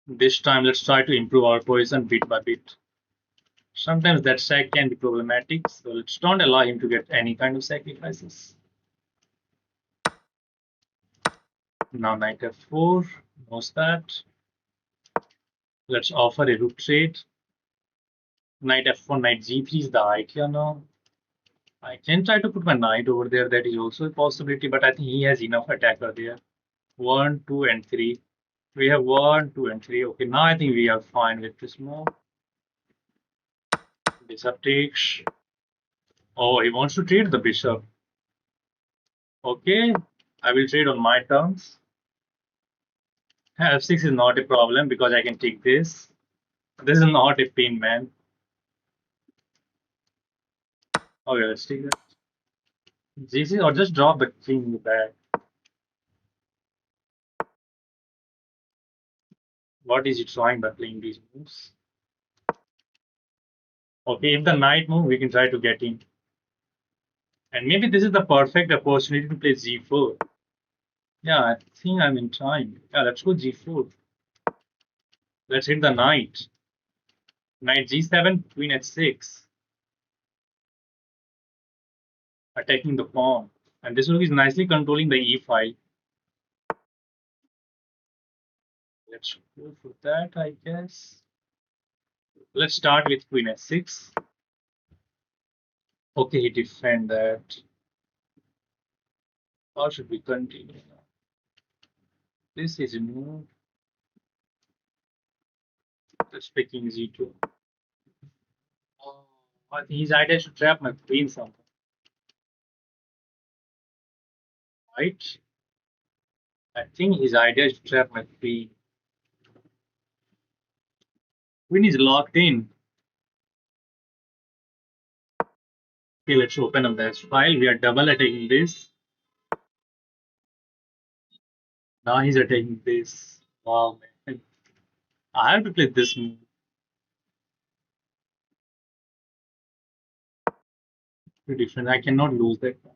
This time let's try to improve our position bit by bit. Sometimes that sack can be problematic, so let's don't allow him to get any kind of sacrifices. Now knight f4, knows that. Let's offer a rook trade. Knight f4, knight g3 is the idea now. I can try to put my knight over there, that is also a possibility, but I think he has enough attacker there. 1, 2, and 3. We have 1, 2, and 3. Okay, now I think we are fine with this move. Bishop takes. Oh, he wants to trade the bishop. Okay, I will trade on my terms. F6 is not a problem because I can take this. This is not a pin, man. Okay, let's take that. GC or just drop the king in the back. What is he trying by playing these moves? Okay, if the knight move, we can try to get in. And maybe this is the perfect opportunity to play g4. Yeah, I think I'm in time. Yeah, let's go g4. Let's hit the knight. Knight g7, queen h6. Attacking the pawn. And this rook is nicely controlling the e file. Let's go for that, I guess. Let's start with queen h6. Okay, he defend that. How should we continue now? This is a move. Let's pick king g2. Oh, I think his idea is to trap my queen somehow, right? I think his idea is to trap my queen. Queen is locked in. Okay, let's open up this file. We are double attacking this. Now he's attacking this. Wow, man. I have to play this move. Pretty different. I cannot lose that one.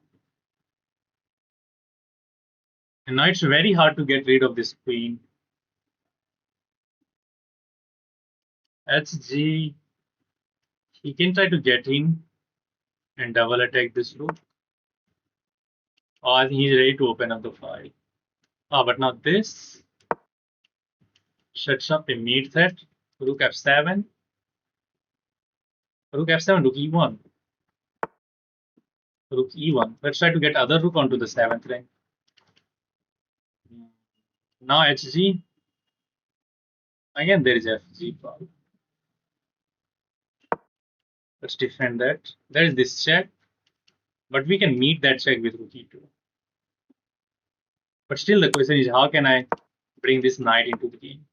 And now it's very hard to get rid of this queen. HG. He can try to get in and double attack this rook. Oh, I think he's ready to open up the file. Ah, but now this sets up a mate threat. Rook f7. Rook f7, rook e1. Rook e1. Let's try to get other rook onto the 7th rank. Now hg. Again, there is fg. Let's defend that. There is this check. But we can meet that check with rook e2. But still, the question is how can I bring this knight into the game?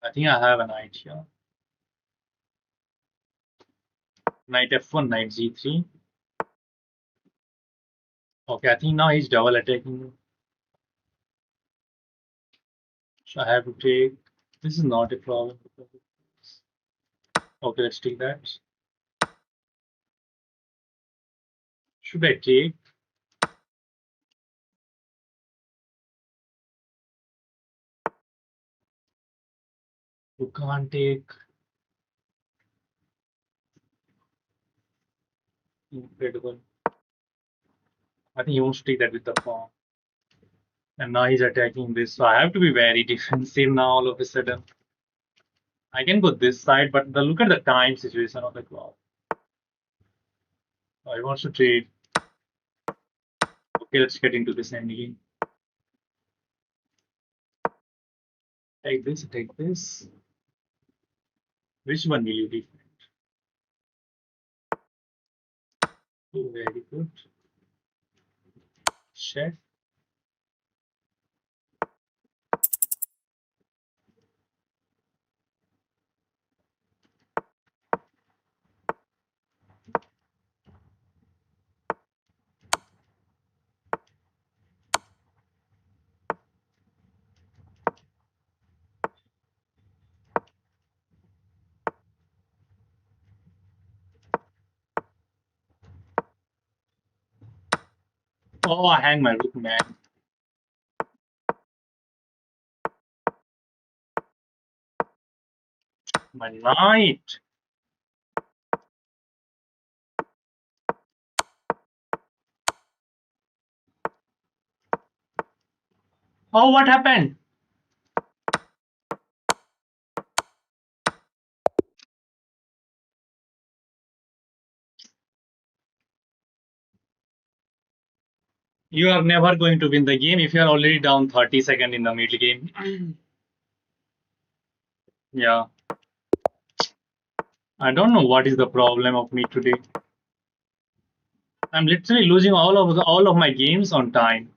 I think I have a knight here. Knight f1, knight g3. Okay, I think now he's double attacking. So I have to take. This is not a problem. Okay, let's take that. Should I take? You can't take. Incredible. I think he wants to take that with the pawn. And now he's attacking this. So I have to be very defensive now all of a sudden. I can go this side, but look at the time situation of the clock. I want to trade. Okay, let's get into this endgame. Take this, take this. Which one will you defend? Oh, very good. Check. Oh, I hang my rook, man. My knight. Oh, what happened? You are never going to win the game if you are already down 30 seconds in the middle game. Yeah. I don't know what is the problem of me today. I'm literally losing all of my games on time.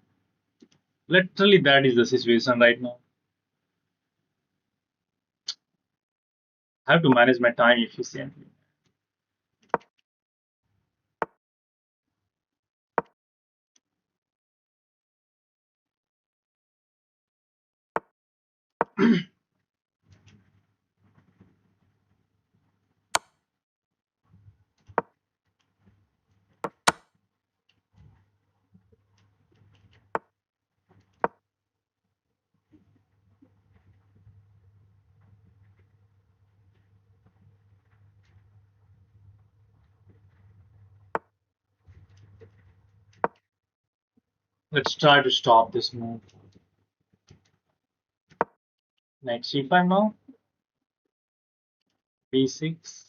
Literally, that is the situation right now. I have to manage my time efficiently. Let's try to stop this move. Knight c5 now. b6.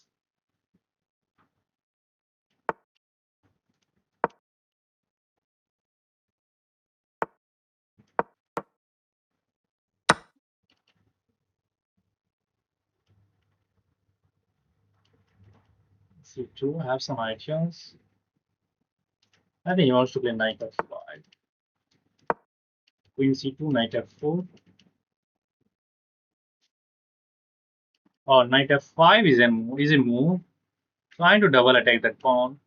c2. I have some ideas. I think he wants to play knight f5. Queen c2, knight f4. Oh, knight f5 is a move. Trying to double attack that pawn.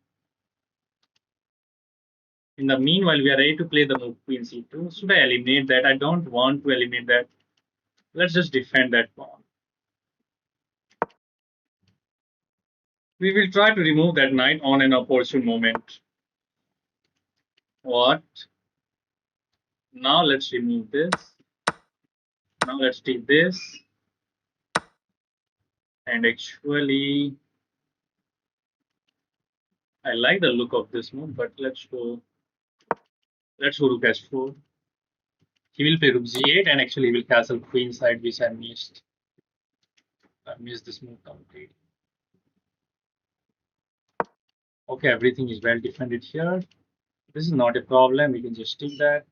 In the meanwhile, we are ready to play the move queen c2. Should I eliminate that? I don't want to eliminate that. Let's just defend that pawn. We will try to remove that knight on an opportune moment. What? Now let's remove this. Now let's take this. And actually, I like the look of this move, but let's go rook h4. He will play rook g8 and actually he will castle queen side, which I missed. I missed this move completely. Okay, everything is well defended here. This is not a problem. We can just take that.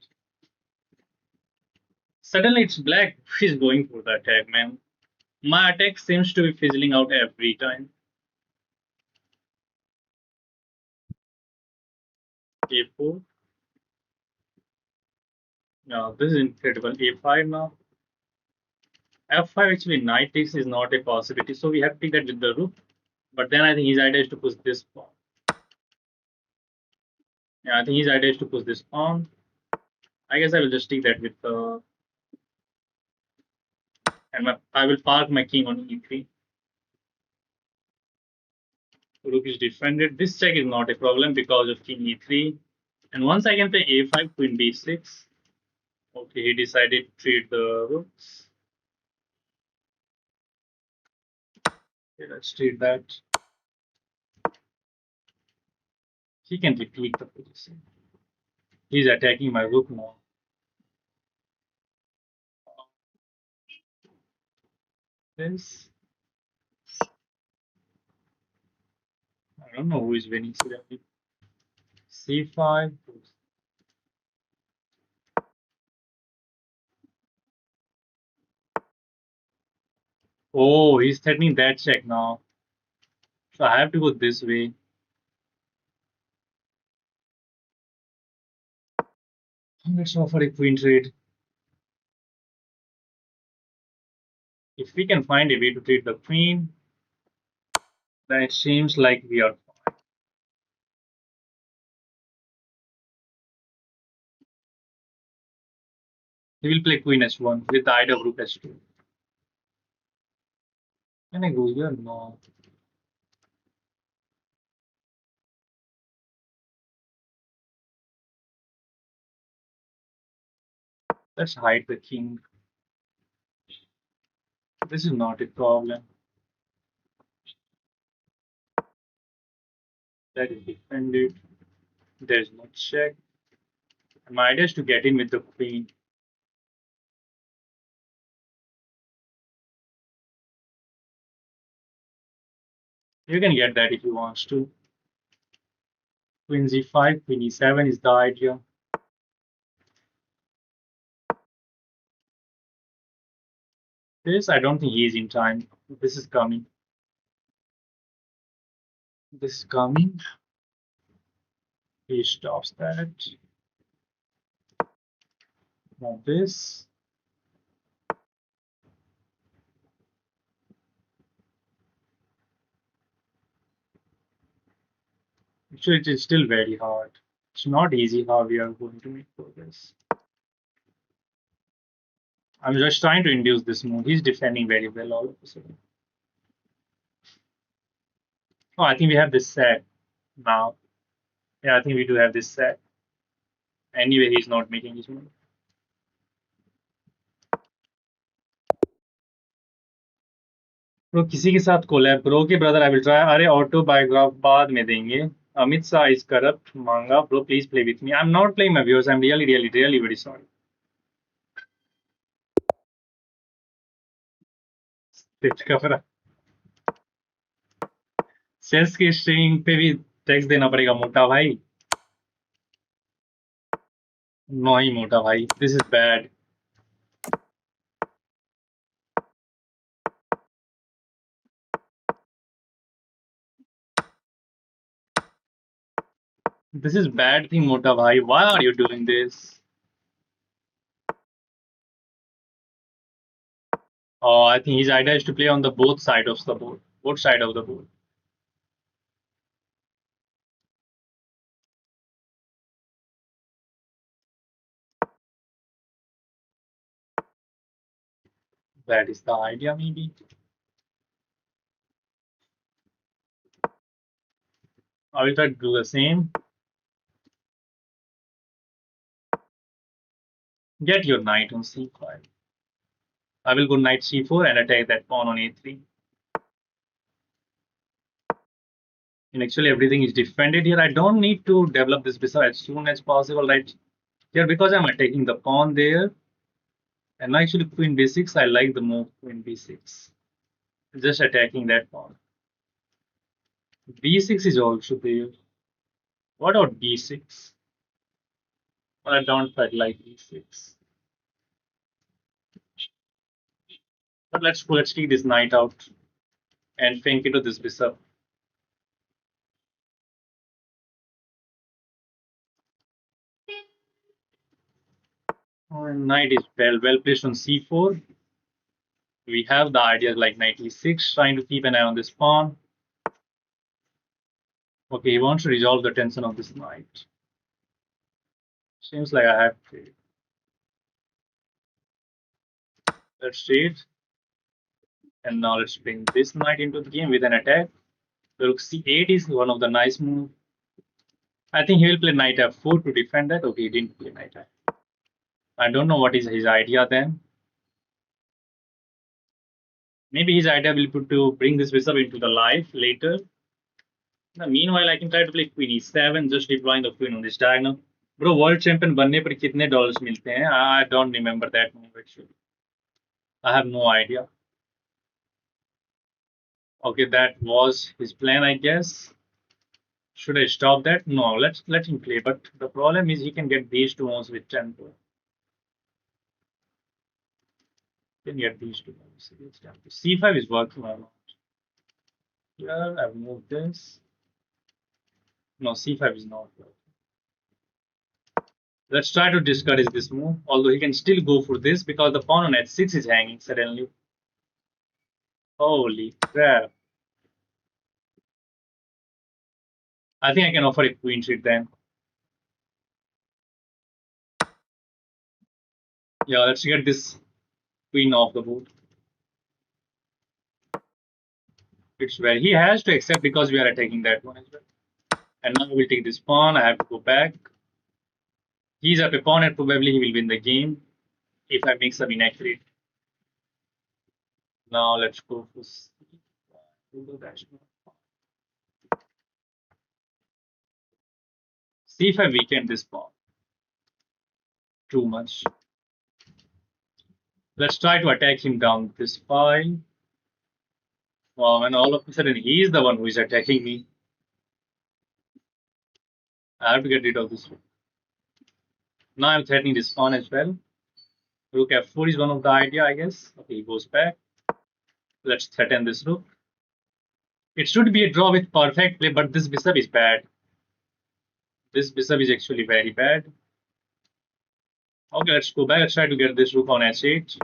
Suddenly it's black. He's going for the attack, man. My attack seems to be fizzling out every time. a4. Now this is incredible. a5 now. f5 actually knight takes is not a possibility, so we have to take that with the rook. But then I think his idea is to push this pawn. Yeah, I think his idea is to push this pawn. I guess I will just take that with the And I will park my king on e3. Rook is defended. This check is not a problem because of king e3. And once I can play a5, queen b6. Okay, he decided to trade the rooks. Okay, let's trade that. He can repeat the position. He's attacking my rook now. This, I don't know who is winning seriously. c5. Oh, he's threatening that check now. So I have to go this way. Let's offer a queen trade. If we can find a way to trade the queen, then it seems like we are. He will play queen h1 with the idea of rook h2. Can I go here? No. Let's hide the king. This is not a problem. That is defended. There's no check. And my idea is to get in with the queen. You can get that if you want to. Queen z5, queen e7 is the idea. This, I don't think he is in time. This is coming. This is coming. He stops that. Now this. Actually, it is still very hard. It's not easy how we are going to make progress. I'm just trying to induce this move. He's defending very well all of a sudden. Oh, I think we have this set now. Yeah, I think we do have this set. Anyway, he's not making his move. Bro किसी के साथ collab करो कि brother I will try अरे ऑटोबायोग्राफ बाद में देंगे Amit Shah is corrupt मांगा bro please play with me I am not playing my viewers I am really very sorry sales की स्ट्रीम पे भी टैक्स देना पड़ेगा मोटा भाई नो ही मोटा भाई this is bad this is bad thing मोटा भाई why are you doing this oh I think his idea is to play on the both side of the board both side of the board that is the idea maybe I will try to do the same get your knight on c5 I will go knight c4 and attack that pawn on a3. And actually, everything is defended here. I don't need to develop this bishop as soon as possible, right? Here, because I'm attacking the pawn there. And actually, queen b6, I like the move queen b6. Just attacking that pawn. b6 is also there. What about b6? Well, I don't quite like b6. But let's take this knight out and flank into this bishop. Knight is well placed on c4. We have the ideas like knight e6, trying to keep an eye on this pawn. Okay, he wants to resolve the tension of this knight. Seems like I have to. Let's trade. And now let's bring this knight into the game with an attack. Rook c8 is one of the nice moves. I think he will play knight f4 to defend that. Okay, he didn't play knight f4. I don't know what is his idea then. Maybe his idea will be to bring this bishop into the life later. Now, meanwhile, I can try to play queen e7, just deploying the queen on this diagonal. Bro, world champion बनने पर कितने dollars मिलते हैं? I don't remember that move actually. I have no idea. Okay, that was his plan, I guess. Should I stop that? No, let's let him play. But the problem is he can get these two moves with tempo. Can get these two moves with tempo. C5 is working or not? Yeah, I've moved this. No, C5 is not working. Let's try to discourage this move. Although he can still go for this because the pawn on h6 is hanging suddenly. Holy crap. I think I can offer a queen treat then. Yeah, let's get this queen off the board. It's where he has to accept because we are attacking that one as well. And now we'll take this pawn. I have to go back. He's up a pawn and probably he will win the game if I make some inaccurate. Now let's go for see if I weaken this pawn too much. Let's try to attack him down this file. Wow, and all of a sudden he's the one who is attacking me. I have to get rid of this one. Now I'm threatening this pawn as well. Rook f4 is one of the idea, I guess. Okay, he goes back. Let's threaten this rook. It should be a draw with perfect play, but this bishop is bad. This bishop is actually very bad. Okay, let's go back. Let's try to get this rook on h8.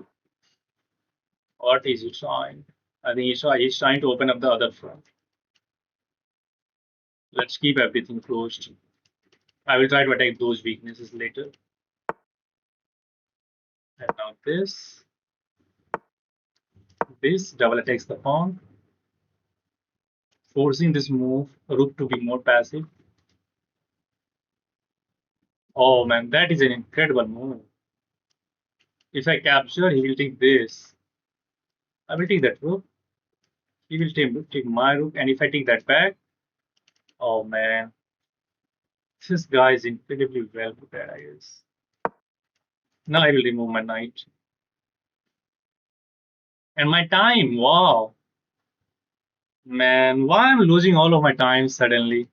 What is he trying? I think he's trying to open up the other front. Let's keep everything closed. I will try to attack those weaknesses later. And now this double attacks the pawn, forcing this move rook to be more passive. Oh man, that is an incredible move. If I capture, he will take this. I will take that rook. He will take my rook, and if I take that back, oh man, this guy is incredibly well prepared, I guess. Now I will remove my knight. And my time, wow. Man, why I'm losing all of my time suddenly?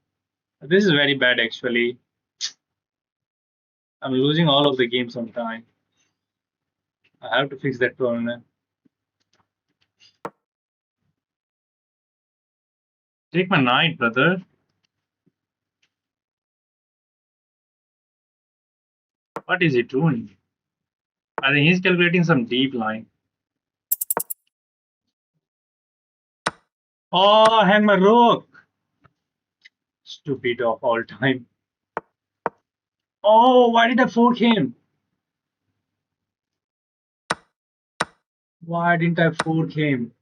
This is very bad actually. I'm losing all of the games on time. I have to fix that problem. Take my knight, brother. What is he doing? I think he's calculating some deep line. Oh, hang my rook. Stupid of all time. Oh, why did I fork him? Why didn't I fork him?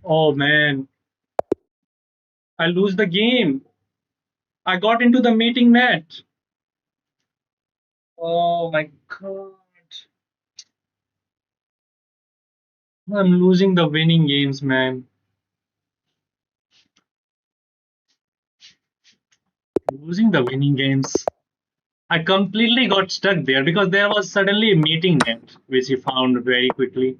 Oh man, I lose the game. I got into the meeting mat. Oh my god. I'm losing the winning games, man. Losing the winning games. I completely got stuck there because there was suddenly a meeting net, which he found very quickly.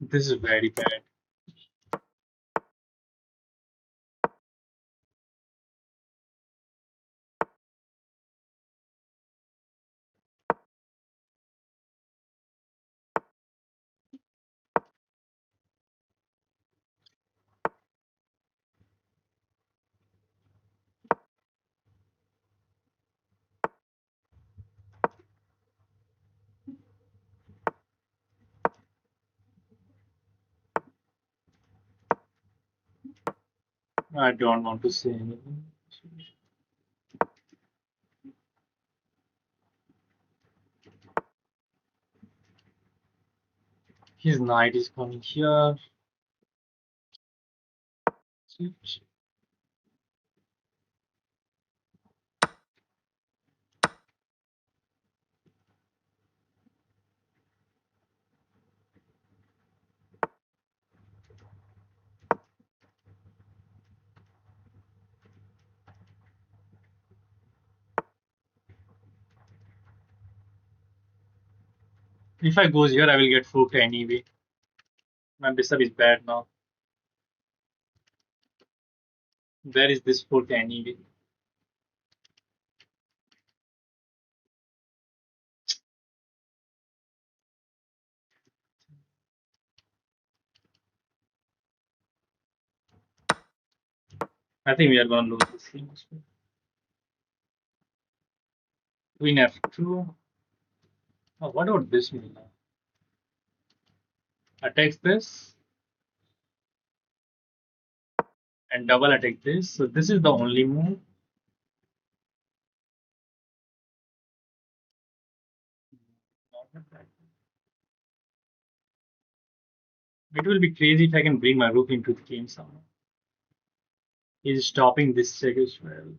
This is very bad. I don't want to say anything. His knight is coming here. If I goes here, I will get forked anyway. My bishop is bad now. Where is this fork anyway? I think we are going to lose this game. Queen f2. Oh, what about this move now? Attacks this and double attack this. So this is the only move. It will be crazy if I can bring my rook into the game somehow. He's stopping this check as well.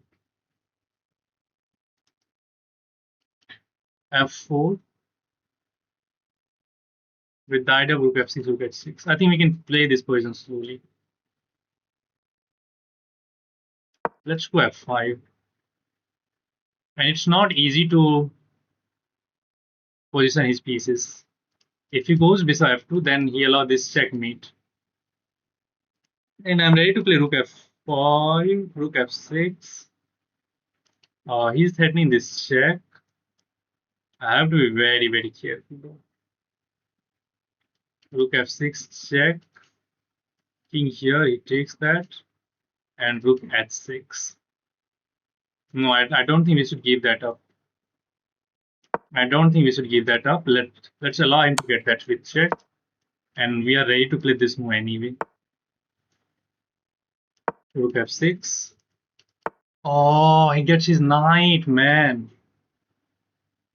F4 with the idea of rook f6, rook h6. I think we can play this position slowly. Let's go f5. And it's not easy to position his pieces. If he goes bishop f2, then he allows this checkmate. And I'm ready to play rook f5, rook f6. He's threatening this check. I have to be very, very careful though. Rook f6 check. King here, he takes that. And rook h6. No, I don't think we should give that up. I don't think we should give that up. Let's allow him to get that with check. And we are ready to play this move anyway. Rook f6. Oh, he gets his knight, man.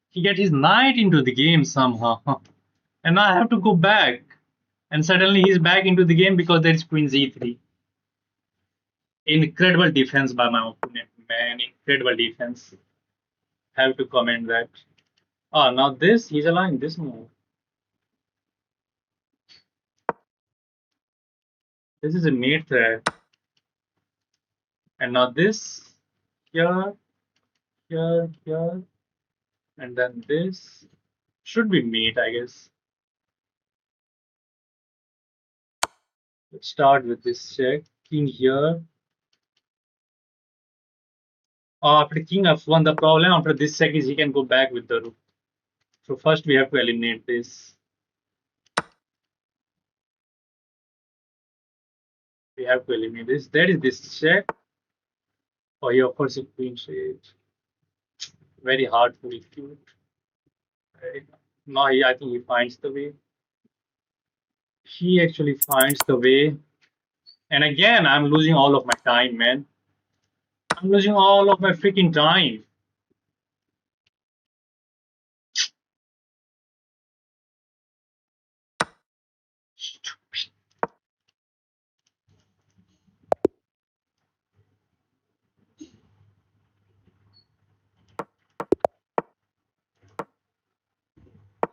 He gets his knight into the game somehow. And now I have to go back. And suddenly he's back into the game because there is queen z3. Incredible defense by my opponent, man. Incredible defense. Have to comment that. Oh, now this, he's allowing this move. This is a mate threat. And now this, here, here, here, and then this. Should be mate, I guess. Let's start with this check. King here. After king f1, the problem after this check is he can go back with the rook. So first we have to eliminate this. We have to eliminate this. There is this check. Oh, he offers a queen trade. Very hard to refute. No, I think he finds the way. He actually finds the way. And again, I'm losing all of my time, man. I'm losing all of my freaking time.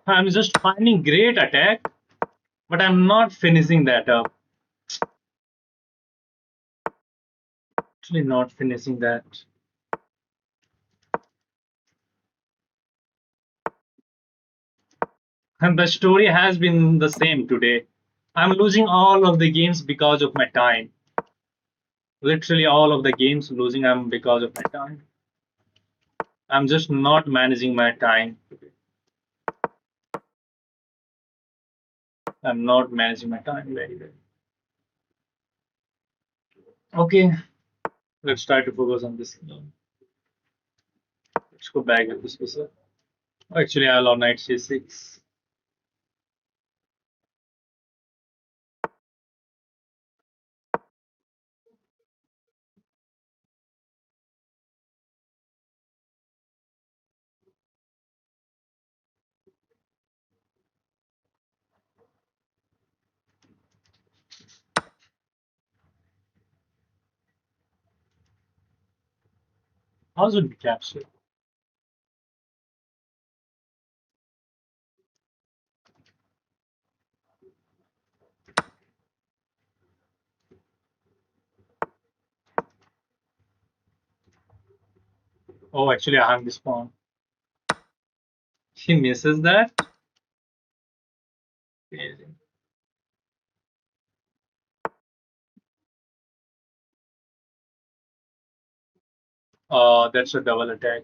I'm just finding great attack, but I'm not finishing that up. Actually, not finishing that. And the story has been the same today. I'm losing all of the games because of my time. Literally all of the games losing I'm because of my time. I'm just not managing my time. I'm not managing my time very well. Okay, let's try to focus on this. Let's go back with this pieces. Actually, I'll on knight c6. How should we capture? Oh, actually, I have this pawn. She misses that. Amazing. That's a double attack.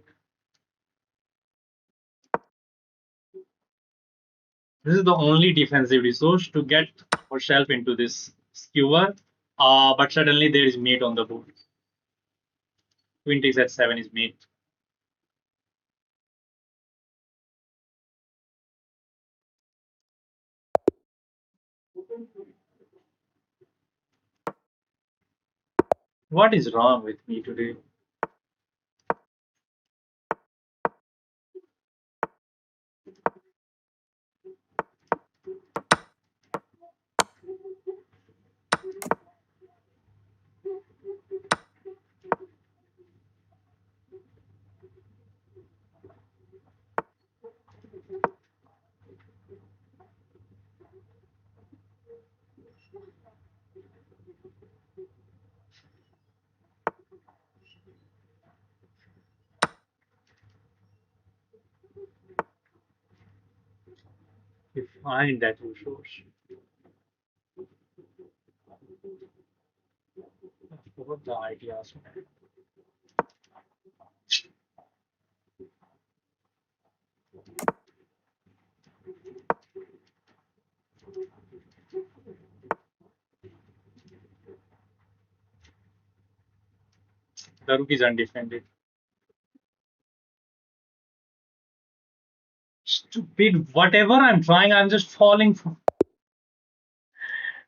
This is the only defensive resource to get ourselves into this skewer. But suddenly there is mate on the board. Queen takes at 7 is mate. What is wrong with me today? We find that resource. I forgot the ideas, man. The rook is undefended. Stupid. Whatever I'm trying, I'm just falling for.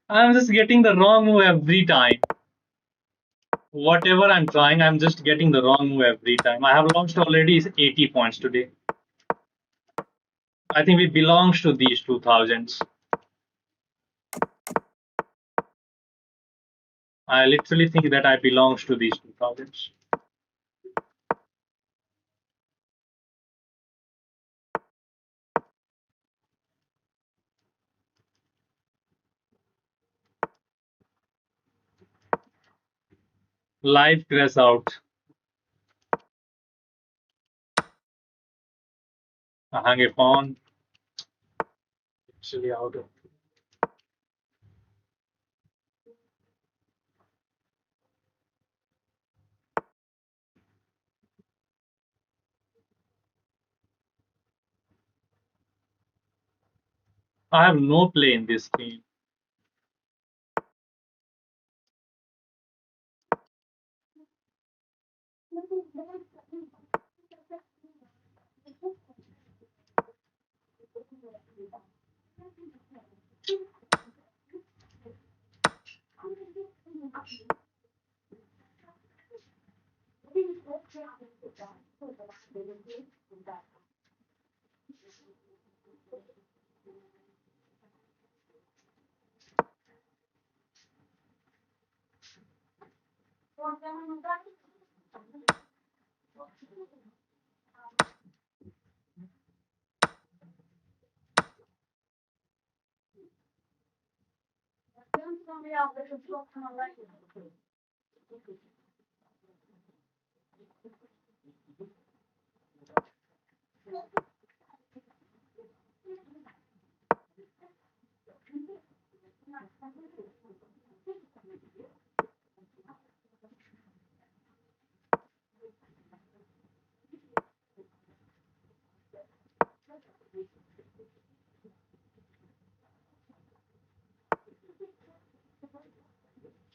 I'm just getting the wrong move every time. Whatever I'm trying, I'm just getting the wrong move every time. I have lost already 80 points today. I think it belongs to these 2000s. I literally think that I belongs to these 2000s. Live crash out. I hung a pawn. Actually out of. I have no play in this game.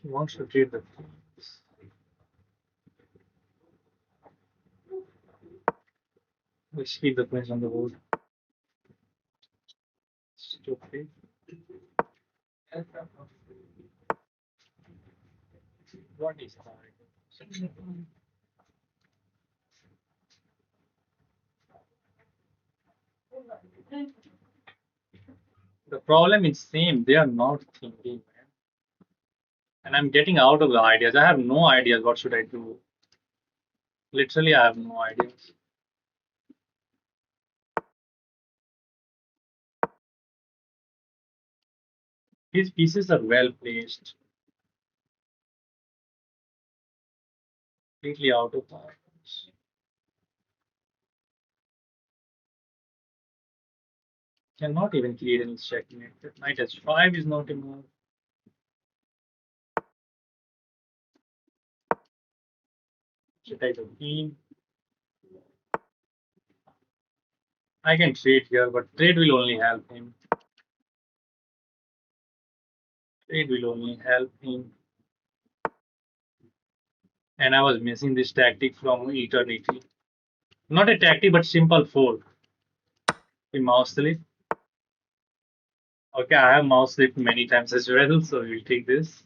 He wants to trade the. Let's keep the prince on the board. Stupid. What is that? The problem is same. They are not thinking, man. And I'm getting out of the ideas. I have no ideas. What should I do? Literally, I have no idea. His pieces are well placed, completely out of bounds. Cannot even clear any checkmate. That knight h5 is not enough. Should I the queen? I can trade here, but trade will only help him. Trade will only help him. And I was missing this tactic from eternity. Not a tactic, but simple fold. The mouse slip. Okay, I have mouse slip many times as well, so we'll take this.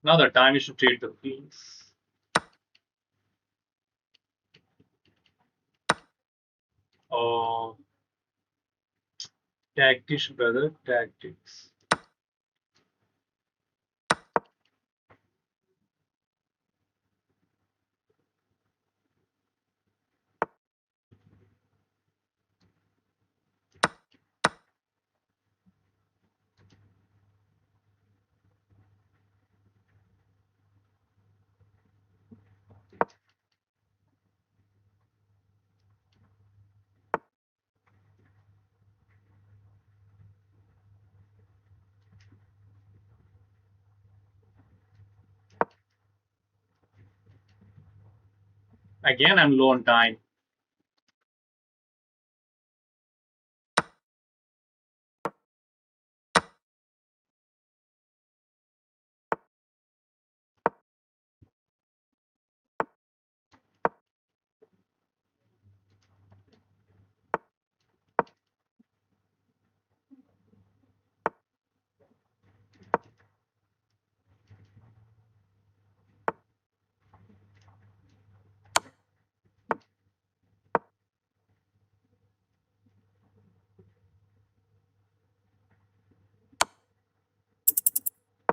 Now the time is to trade the queens. Oh, tactics, brother, tactics. Again, I'm low on time.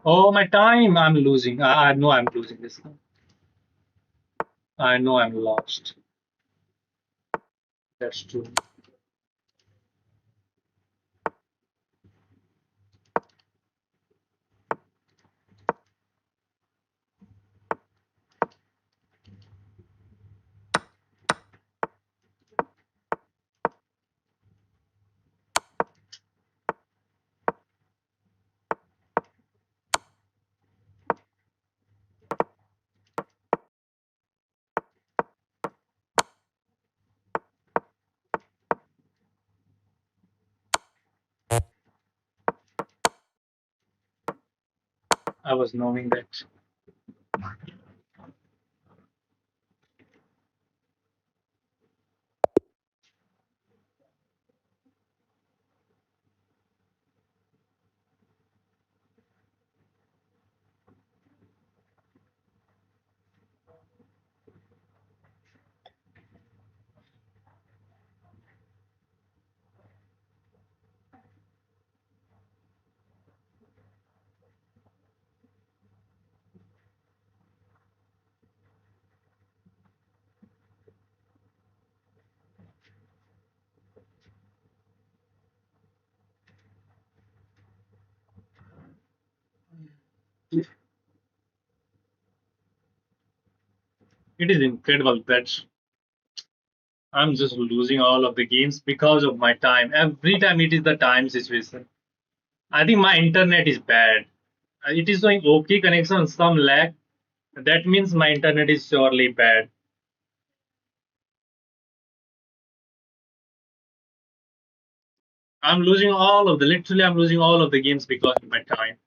Oh, my time! I'm losing. I know I'm losing this now. I know I'm lost. That's true. I was knowing that. It is incredible that I'm just losing all of the games because of my time. Every time it is the time situation. I think my internet is bad. It is showing okay connection, some lag. That means my internet is surely bad. I'm losing all of the games because of my time.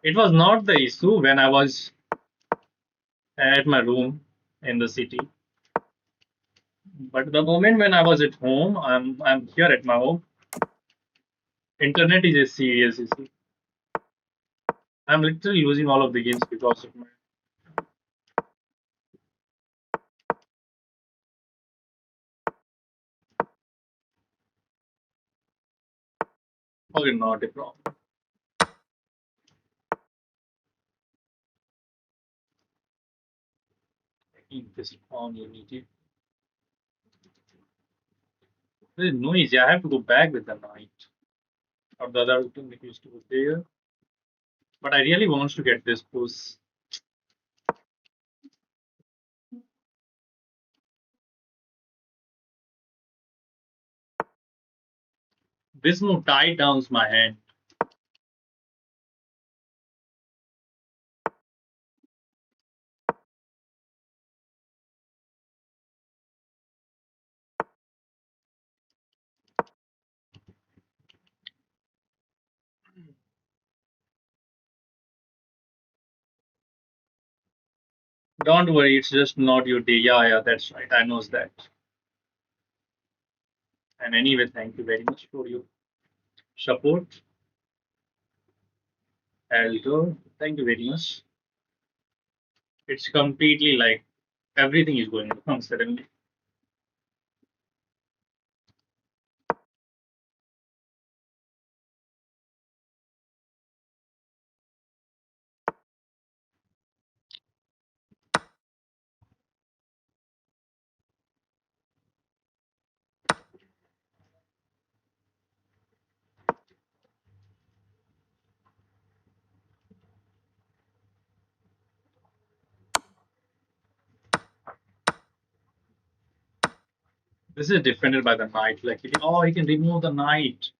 It was not the issue when I was at my room in the city. But the moment when I was at home, I'm here at my home. Internet is a serious issue. I'm literally losing all of the games because of my. Okay, not a problem. Keep this on you need it. There's noisy. I have to go back with the knight. Or the other thing used to go there. But I really want to get this push. This move tied downs my hand. Don't worry, it's just not your day. Yeah, yeah, that's right. I knows that. And anyway, thank you very much for your support. Alto, thank you very much. It's completely like everything is going wrong suddenly. This is defended by the knight. Like, oh, he can remove the knight.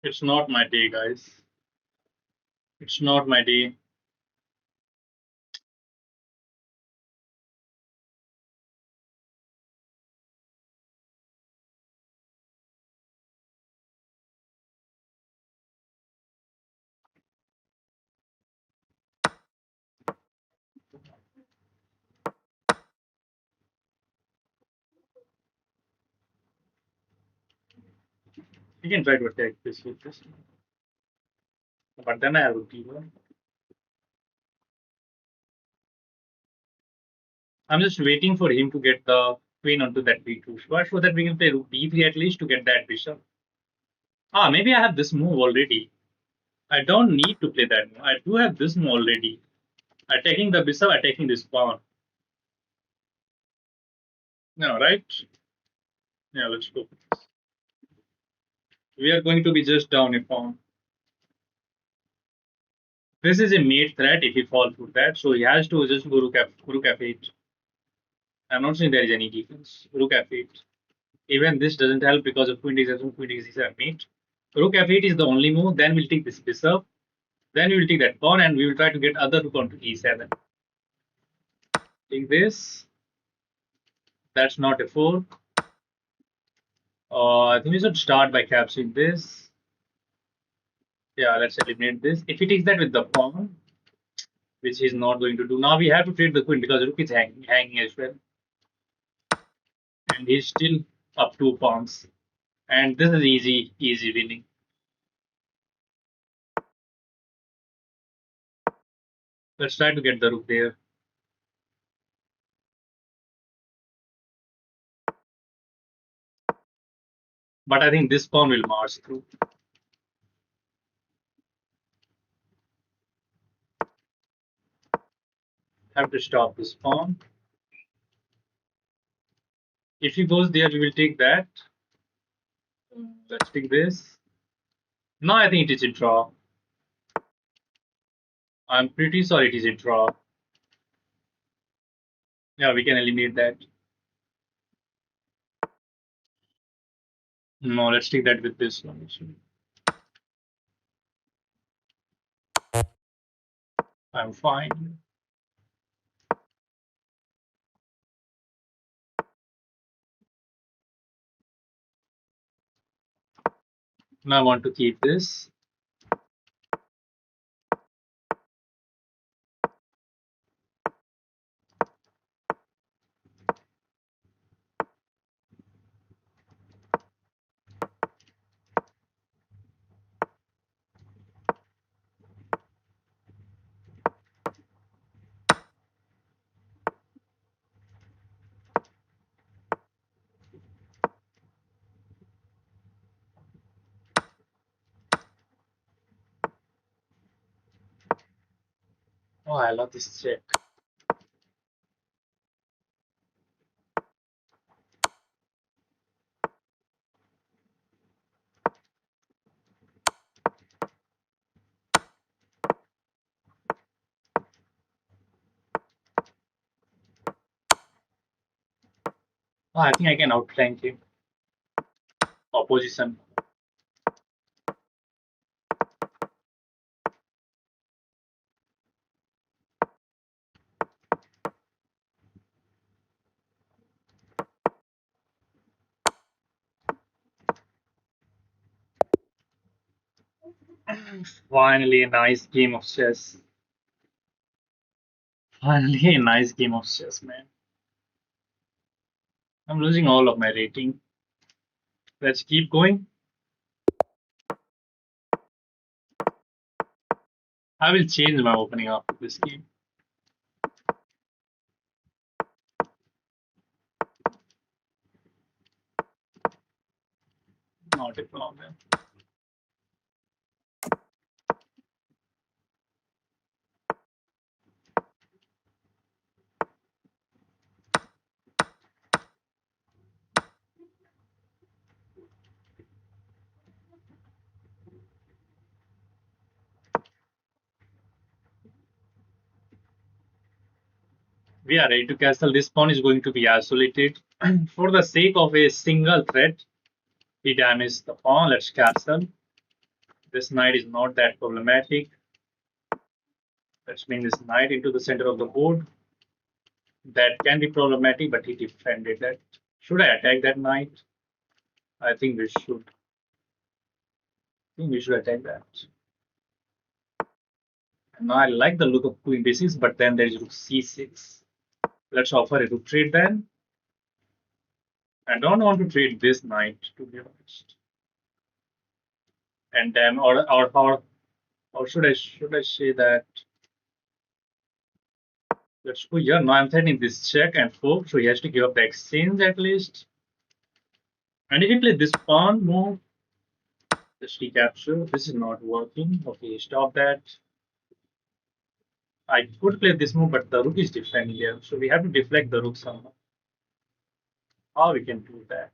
It's not my day, guys. It's not my day. You can try to attack this with this. But then I have a P1. I'm just waiting for him to get the queen onto that B2 so that we can play rook B3 at least to get that bishop. Ah, maybe I have this move already. I don't need to play that move. I do have this move already. Attacking the bishop, attacking this pawn. No, right? Yeah, let's go. We are going to be just down a pawn. This is a mate threat if he falls for that, so he has to just go rook F8. I'm not saying there is any defense. Rook F8. Even this doesn't help because of queen d7, queen d6 mate. Rook F8 is the only move. Then we'll take this bishop. Then we will take that pawn and we will try to get other rook onto e7. Take this. That's not a fork. I think we should start by capturing this. Yeah, let's eliminate this. If he takes that with the pawn, which he's not going to do, now we have to trade the queen because the rook is hanging as well. And he's still up 2 pawns. And this is easy winning. Let's try to get the rook there. But I think this pawn will march through. Have to stop this pawn. If he goes there, we will take that. Let's take this. Now I think it is a draw. I'm pretty sure it is a draw. Yeah, we can eliminate that. No, let's take that with this one. I'm fine. Now I want to keep this. Oh, I love this check. Oh, I think I can outflank him. Opposition. Finally, a nice game of chess. Finally, a nice game of chess, man. I'm losing all of my rating. Let's keep going. I will change my opening after this game. Not a problem. We are ready to castle. This pawn is going to be isolated. For the sake of a single threat, he damaged the pawn. Let's castle. This knight is not that problematic. Let's bring this knight into the center of the board. That can be problematic, but he defended that. Should I attack that knight? I think we should. I think we should attack that. Now I like the look of queen b6, but then there is rook c6. Let's offer a rook trade then. I don't want to trade this knight, to be honest. And then, or should I say that? Let's go here. Now I'm threatening this check and fork, so he has to give up the exchange at least. And if he play this pawn move, just recapture. This is not working. Okay, stop that. I could play this move, but the rook is defending here, so we have to deflect the rook somehow. How we can do that?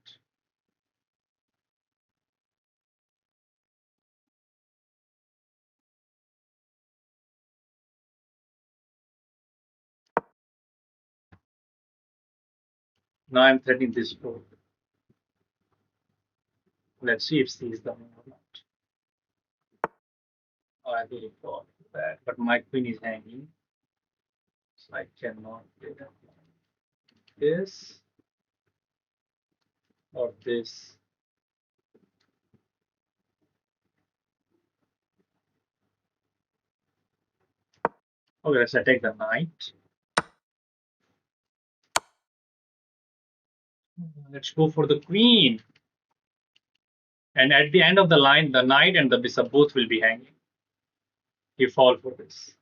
Now I'm threatening this fork. Let's see if C is the move or not. Oh, I really thought that, but my queen is hanging, so I cannot play that. This or this. Okay, let's attack the knight. Let's go for the queen. And at the end of the line, the knight and the bishop both will be hanging. You fall for this.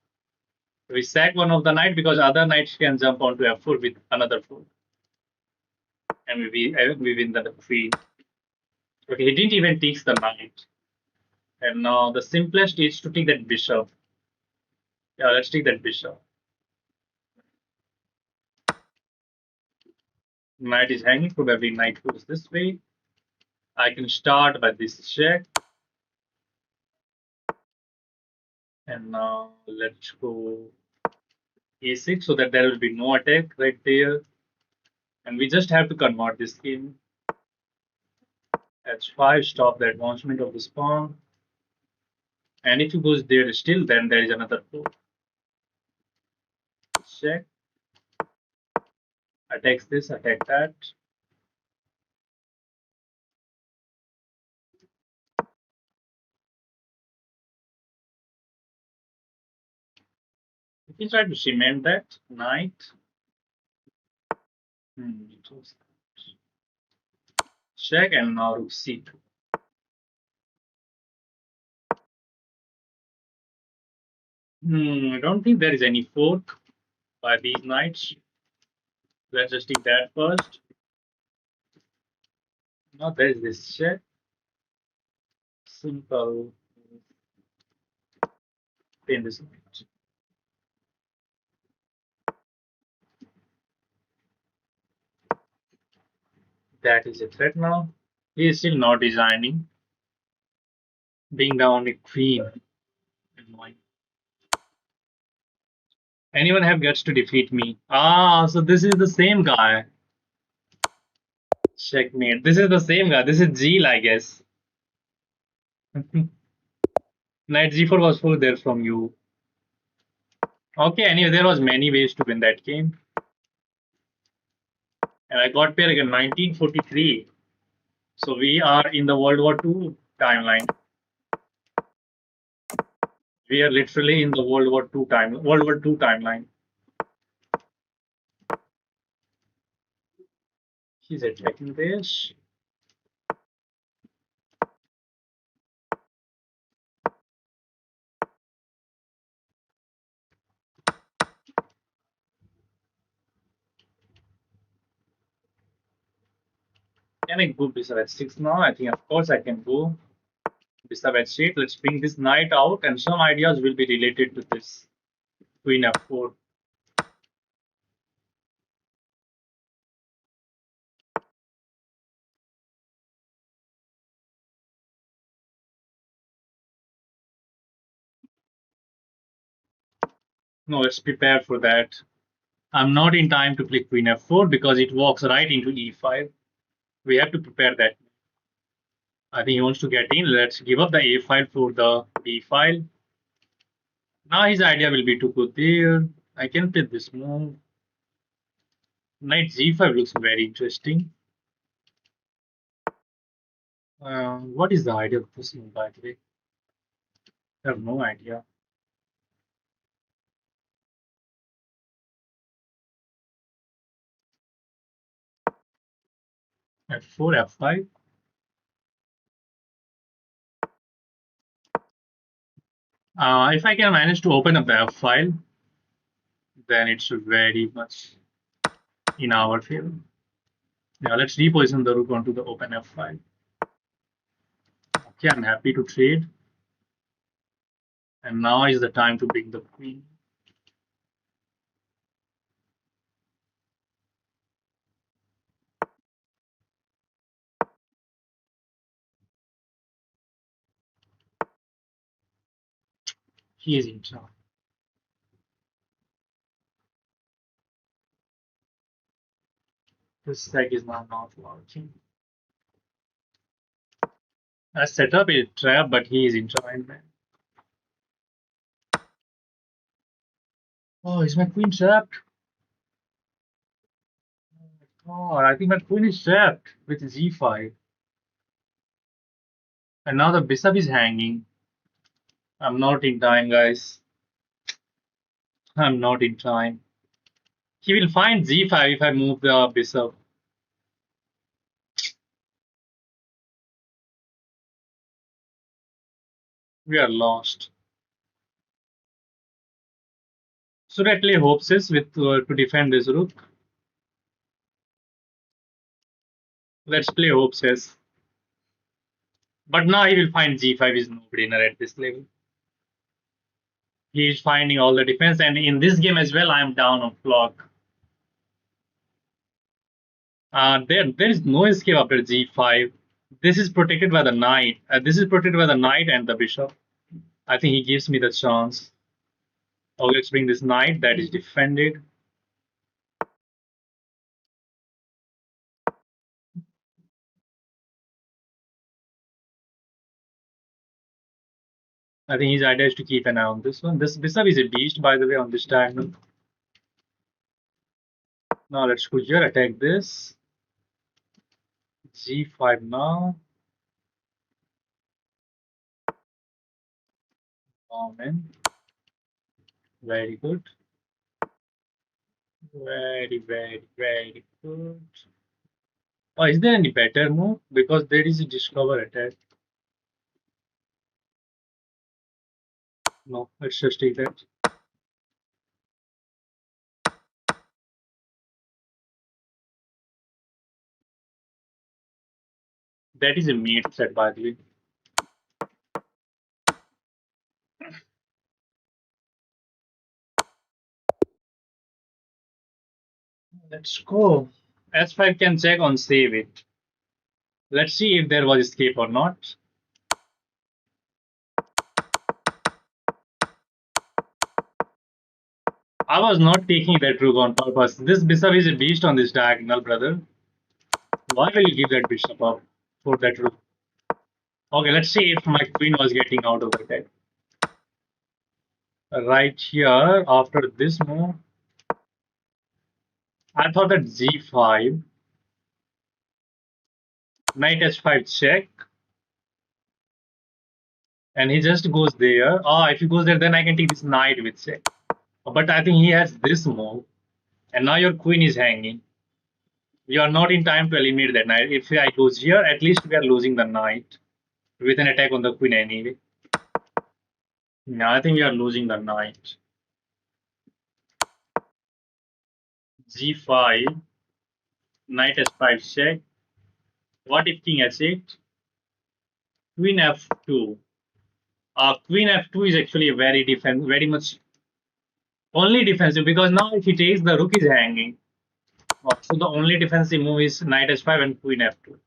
We sack one of the knight because other knights can jump onto f4 with another foot. And we win the queen. Okay, he didn't even take the knight. And now the simplest is to take that bishop. Yeah, let's take that bishop. Knight is hanging, probably knight goes this way. I can start by this check. And now let's go a6 so that there will be no attack right there. And we just have to convert this game. h5, stop the advancement of this pawn. And if he goes there still, then there is another four. Check. Attacks this, attack that. If you try to cement that, knight. Check and now rook c2. I don't think there is any fork by these knights. Let's just take that first. Now there is this check. Simple. In this knight. That is a threat now. He is still not designing. Being down a queen. Annoying. Anyone have guts to defeat me? Ah, so this is the same guy. Checkmate. This is the same guy. This is Gil, I guess. Knight G4 was full there from you. Okay, anyway, there was many ways to win that game. And I got pair again 1943. So we are in the World War II timeline. We are literally in the World War II timeline. He's attacking this. Can I go bishop h6 now? I think of course I can go bishop h8. Let's bring this knight out, and some ideas will be related to this. Queen f4. No, let's prepare for that. I'm not in time to play queen f4 because it walks right into e5. We have to prepare that. I think he wants to get in. Let's give up the a file for the b file. Now his idea will be to go there. I can play this move. Knight g5 looks very interesting. What is the idea of this move, by the way? I have no idea. f4, f5. If I can manage to open up the f file, then it should very much in our favor. Yeah, let's reposition the rook onto the open f file. Okay, I'm happy to trade. And now is the time to bring the queen. He is in charge. This stack is now not working. I set up a trap, but he is in charge, man. Oh, is my queen trapped? Oh, I think my queen is trapped with g5. And now the bishop is hanging. I'm not in time, guys. I'm not in time. He will find g5 if I move the bishop. We are lost. Should I play hopeses with to defend this rook? Let's play hopeses. But now he will find g5 is no brainer at this level. He is finding all the defense, and in this game as well, I am down on clock. There is no escape after g5. This is protected by the knight. This is protected by the knight and the bishop. I think he gives me the chance. Oh, let's bring this knight that is defended. I think his idea is to keep an eye on this one. This bishop is a beast, by the way, on this diagonal. Now let's go here, attack this. g5 now. Oh man. Very good. Very good. Oh, is there any better move? Because there is a discover attack. No, let's just take that. That is a mate set, by the way. Let's go. S5 can check on save it. Let's see if there was escape or not. I was not taking that rook on purpose. This bishop is a beast on this diagonal, brother. Why will you give that bishop up for that rook? Okay, let's see if my queen was getting out of the deck. Right here, after this move, I thought that g5, knight h5 check, and he just goes there. Oh, if he goes there, then I can take this knight with check. But I think he has this move, and now your queen is hanging. You are not in time to eliminate that knight. If I lose here, at least we are losing the knight with an attack on the queen anyway. Yeah, I think we are losing the knight. g5, knight h5 check. What if king h8? Queen f2. Queen f2 is actually a very much only defensive because now if he takes the rook is hanging. So the only defensive move is knight h5 and queen f2.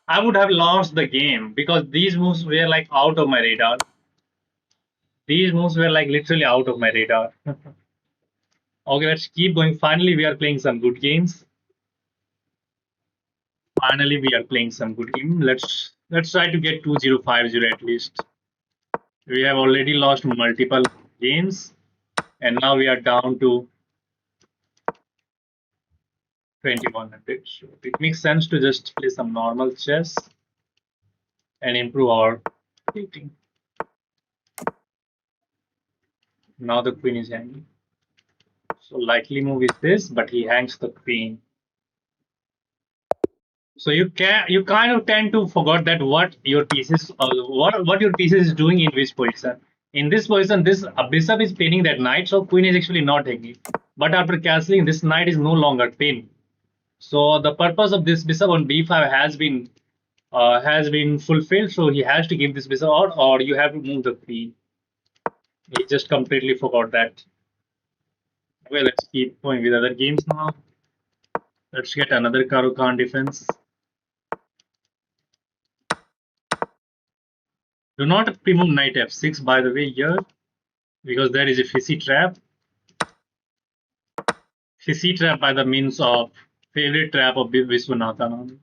I would have lost the game because these moves were like out of my radar. These moves were like literally out of my radar. Okay, let's keep going. Finally, we are playing some good games. Finally, we are playing some good game. Let's try to get 2050 at least. We have already lost multiple games, and now we are down to 2100. So it makes sense to just play some normal chess and improve our rating. Now the queen is hanging. So likely move is this, but he hangs the queen. So you kind of tend to forget that what your pieces what your pieces is doing in which position. In this position, this bishop is pinning that knight, so queen is actually not hanging. But after castling, this knight is no longer pinned. So the purpose of this bishop on b5 has been fulfilled. So he has to give this bishop out, or you have to move the queen. He just completely forgot that. Well, let's keep going with other games now. Let's get another Khan defense. Do not remove knight f6, by the way, here, because there is a fissy trap. Fissy trap by the means of favorite trap of Viswanathan.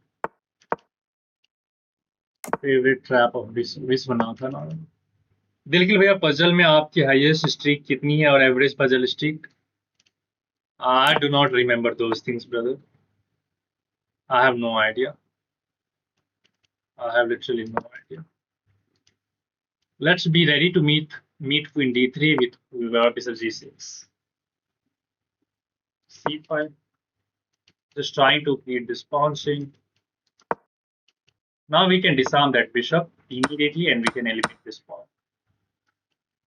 Favorite trap of Viswanathan. दिलगिल भैया puzzle में आपकी highest streak कितनी है और average puzzle streak? I do not remember those things, brother. I have no idea. I have literally no idea. Let's be ready to meet queen d3 with bishop g6. c5. Just trying to create this pawn string. Now we can disarm that bishop immediately and we can eliminate this pawn.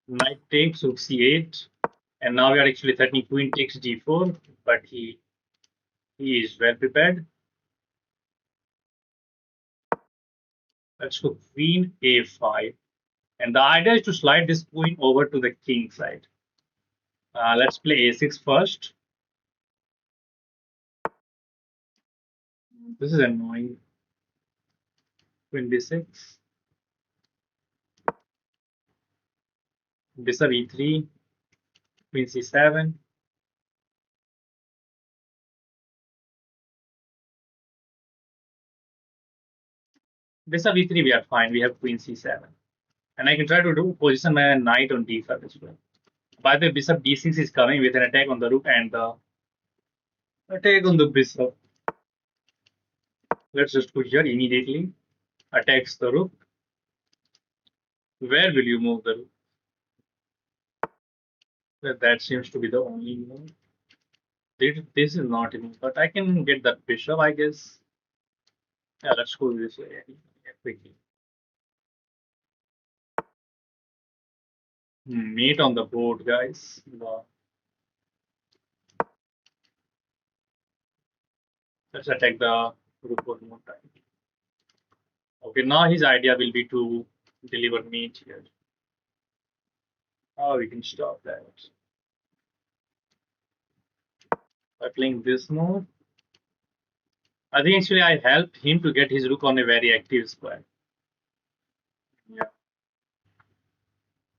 Knight takes, rook c8. And now we are actually threatening queen takes d4, but he is well prepared. Let's go queen a5. And the idea is to slide this queen over to the king side. Let's play a6 first. This is annoying. Queen b6. Bishop e3. Queen c7. Bishop e3 we are fine. We have queen c7. And I can try to do position my knight on d5 as well. By the way, bishop d6 is coming with an attack on the rook and the attack on the bishop. Let's just put here immediately. Attacks the rook. Where will you move the rook? That seems to be the only move. This is not a move, but I can get that bishop, I guess. Yeah, let's go this way quickly. Mate on the board, guys. Wow. Let's attack the rook one more time. Okay, now his idea will be to deliver mate here. Oh, we can stop that. By playing this move, I think actually I helped him to get his rook on a very active square. Yeah,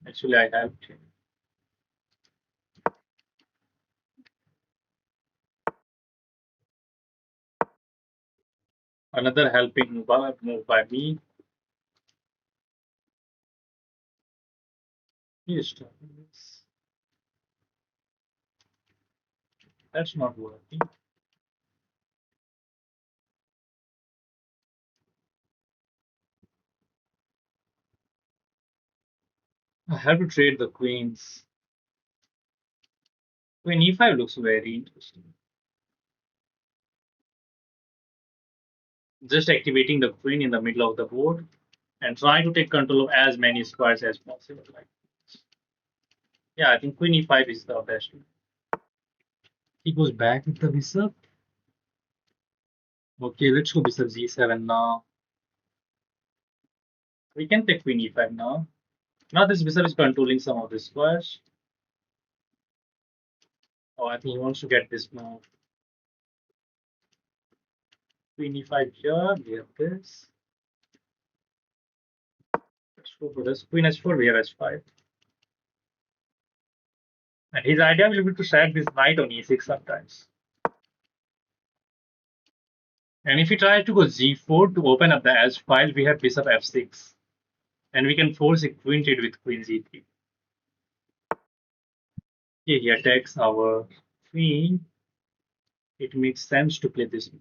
actually I helped him. Another helping move by me. He is starting this. That's not working. I have to trade the queens. Queen e5 looks very interesting. Just activating the queen in the middle of the board and trying to take control of as many squares as possible. Like, yeah, I think queen e5 is the best. He goes back with the bishop. Okay, let's go bishop g7 now. We can take queen e5 now. Now this bishop is controlling some of the squares. Oh, I think he wants to get this move. Queen e5 here, we have this. Let's go for this. Queen h4, we have h5. And his idea will be to sack this knight on e6 sometimes. And if he tries to go g4 to open up the edge file, we have bishop f6. And we can force a queen trade with queen g3. Okay, he attacks our queen. It makes sense to play this.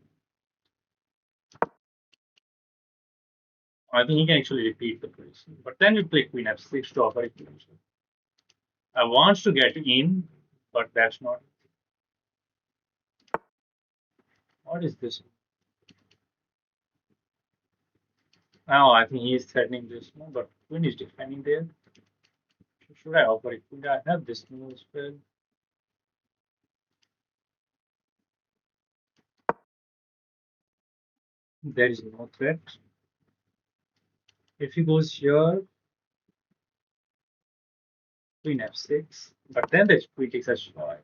I think he can actually repeat the position. But then we play queen f6 to offer a queen. I want to get in, but that's not. What is this? Now I think he is threatening this one, but queen is defending there. Should I offer it? Could I have this move as well? There is no threat. If he goes here, queen f6, but then the queen takes h5,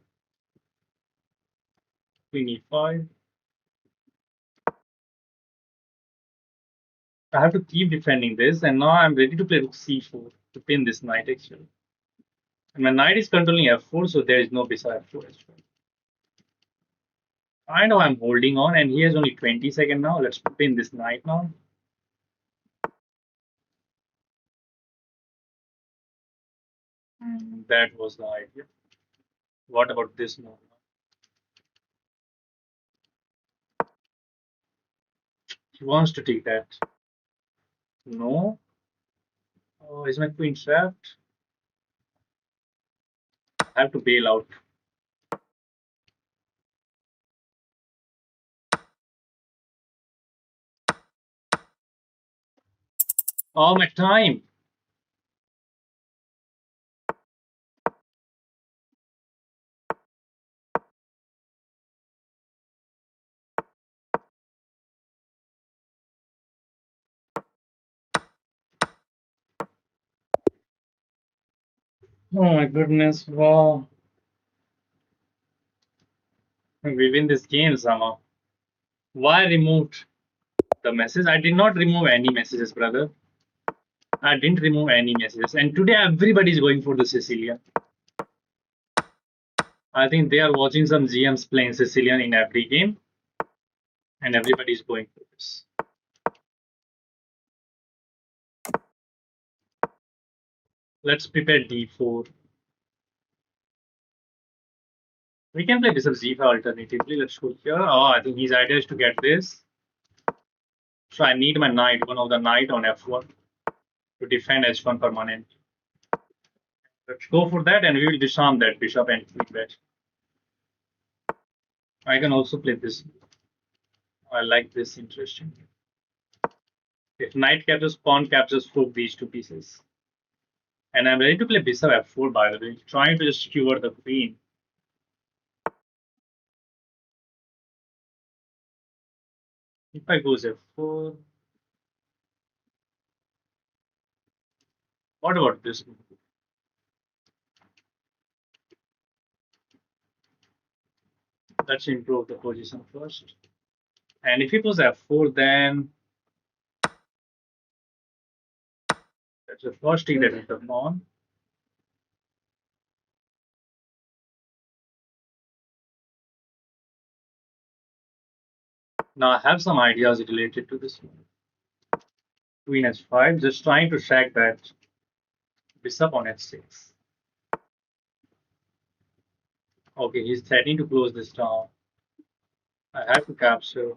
queen e5. I have to keep defending this, and now I'm ready to play rook c4 to pin this knight actually. And my knight is controlling f4, so there is no bishop f4 as well. I know I'm holding on, and he has only 20 seconds now. Let's pin this knight now. That was the idea. What about this move? He wants to take that. No. Oh, is my queen trapped? I have to bail out. Oh, my time. Oh my goodness. Wow. We win this game somehow. Why removed the message? I did not remove any messages, brother. I didn't remove any messages. And today everybody is going for the Sicilian. I think they are watching some GMs playing Sicilian in every game. And everybody is going for this. Let's prepare d4. We can play bishop z5 alternatively. Let's go here. Oh, I think his idea is to get this. So I need my knight, one of the knight on f1 to defend h1 permanent. Let's go for that, and we will disarm that bishop and queen bet. I can also play this. I like this interesting. If knight captures, pawn captures, fork these two pieces. And I'm ready to play bishop f4, by the way, trying to just skewer the queen. If I goes f4, what about this move? Let's improve the position first. And if he goes f4, then that's the first thing that is the pawn. Now I have some ideas related to this one. Queen h5, just trying to track that bishop on h6. Okay, he's threatening to close this down. I have to capture.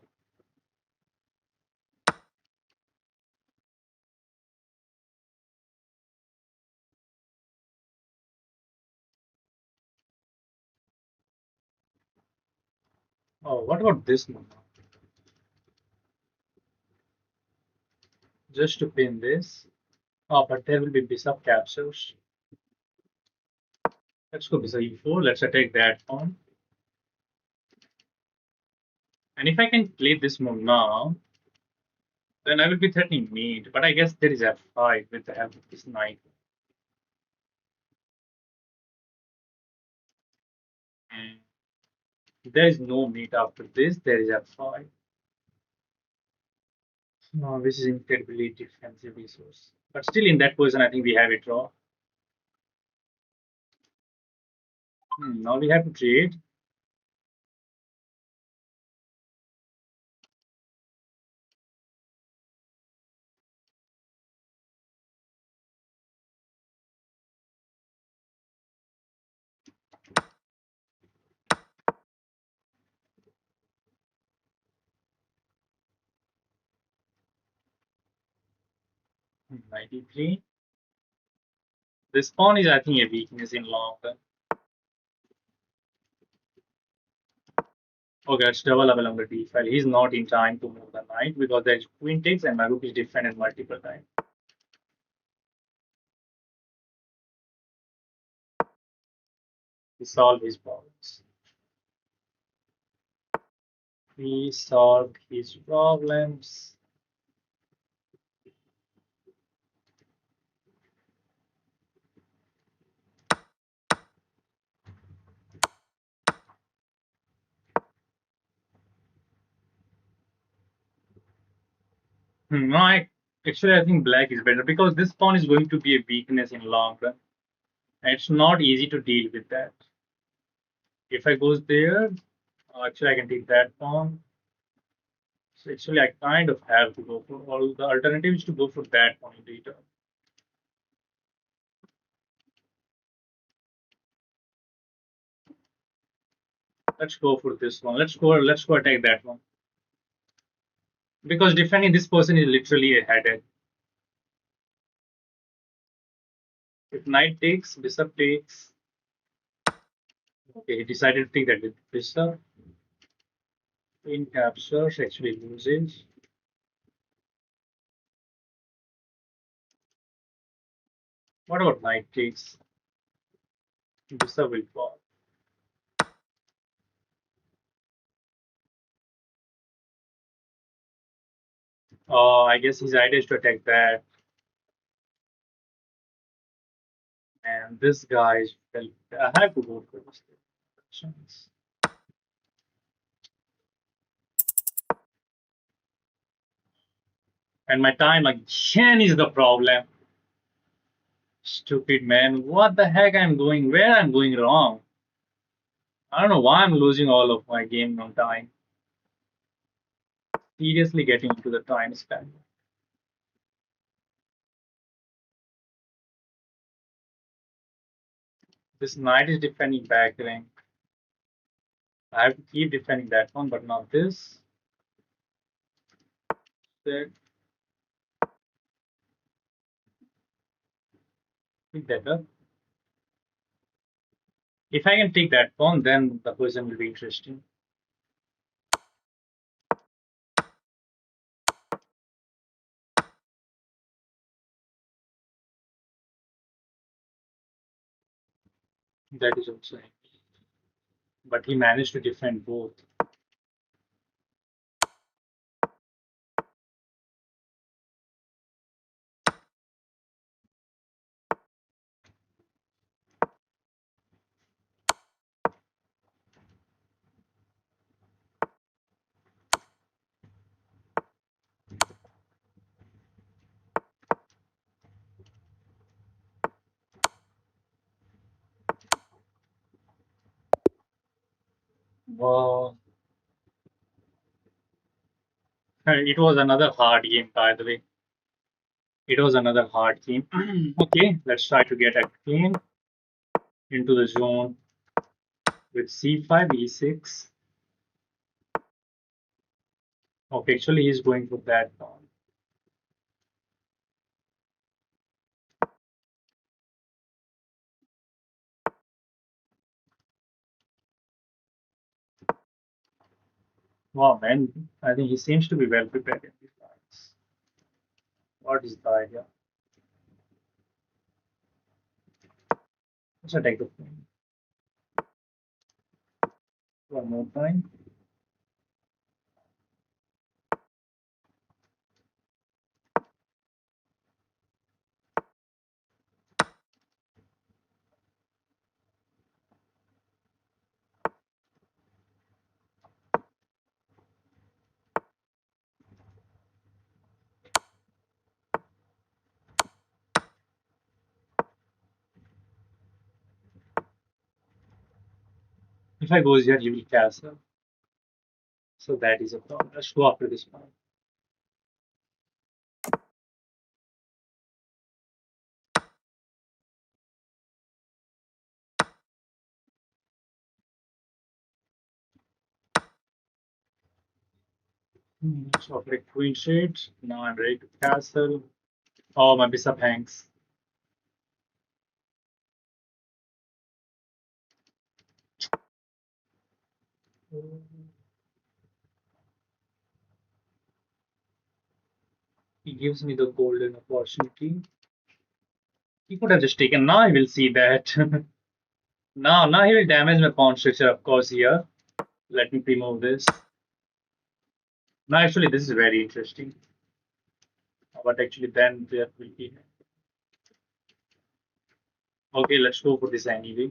Oh, what about this one? Just to pin this. Oh, but there will be bishop captures. Let's go bishop e4. Let's attack that pawn. And if I can play this move now, then I will be threatening mate. But I guess there is f5 with the help of this knight. And there is no mate after this. There is f5. No, this is incredibly defensive resource. But still, in that position, I think we have a draw. Now we have to trade. Hmm, 93. This pawn is, I think, a weakness in long run. Okay, it's double level on the d file. He's not in time to move the knight because there's queen takes and my rook is defended multiple times. He solved his problems. He solved his problems. No, actually, I think black is better because this pawn is going to be a weakness in long run. And it's not easy to deal with that. If I goes there, actually, I can take that pawn. So actually, I kind of have to go for all the alternatives to go for that pawn later. Let's go for this one. Let's go attack that one. Because defending this person is literally a headache. If knight takes, bishop takes. Okay, he decided to take that with bishop. Queen captures, actually loses. What about knight takes? Bishop will fall. I guess his idea is to attack that. And this guy is, well, I have to go for this. Chance. And my time again is the problem. Stupid man. What the heck I'm going? Where I'm going wrong? I don't know why I'm losing all of my game on time. Seriously getting into the time span. This knight is defending back rank. I have to keep defending that one, but not this. That be better. If I can take that pawn, then the position will be interesting. That is also. But he managed to defend both. Wow. It was another hard game, by the way. It was another hard game. Okay, let's try to get a game into the zone with c5, e6. Okay, actually, he's going for that pawn. Wow, man. I think he seems to be well prepared in these cards. What is the idea? Let's take the queen. One more time. If I goes here, he will castle. So that is a problem. Let's go after this one. So after queen shades, now I'm ready to castle. Oh, my bishop hangs. He gives me the golden opportunity. He could have just taken. Now I will see that. Now he will damage my pawn structure, of course, here. Let me remove this. Now, actually, this is very interesting. But actually, then there will be. Okay, let's go for this anyway.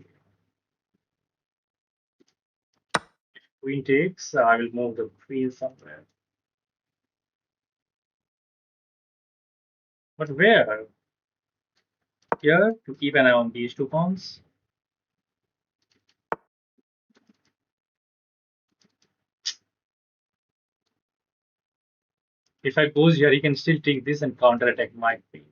Queen takes. I will move the queen somewhere. But where? Here to keep an eye on these two pawns. If I goes here, he can still take this and counter attack my queen.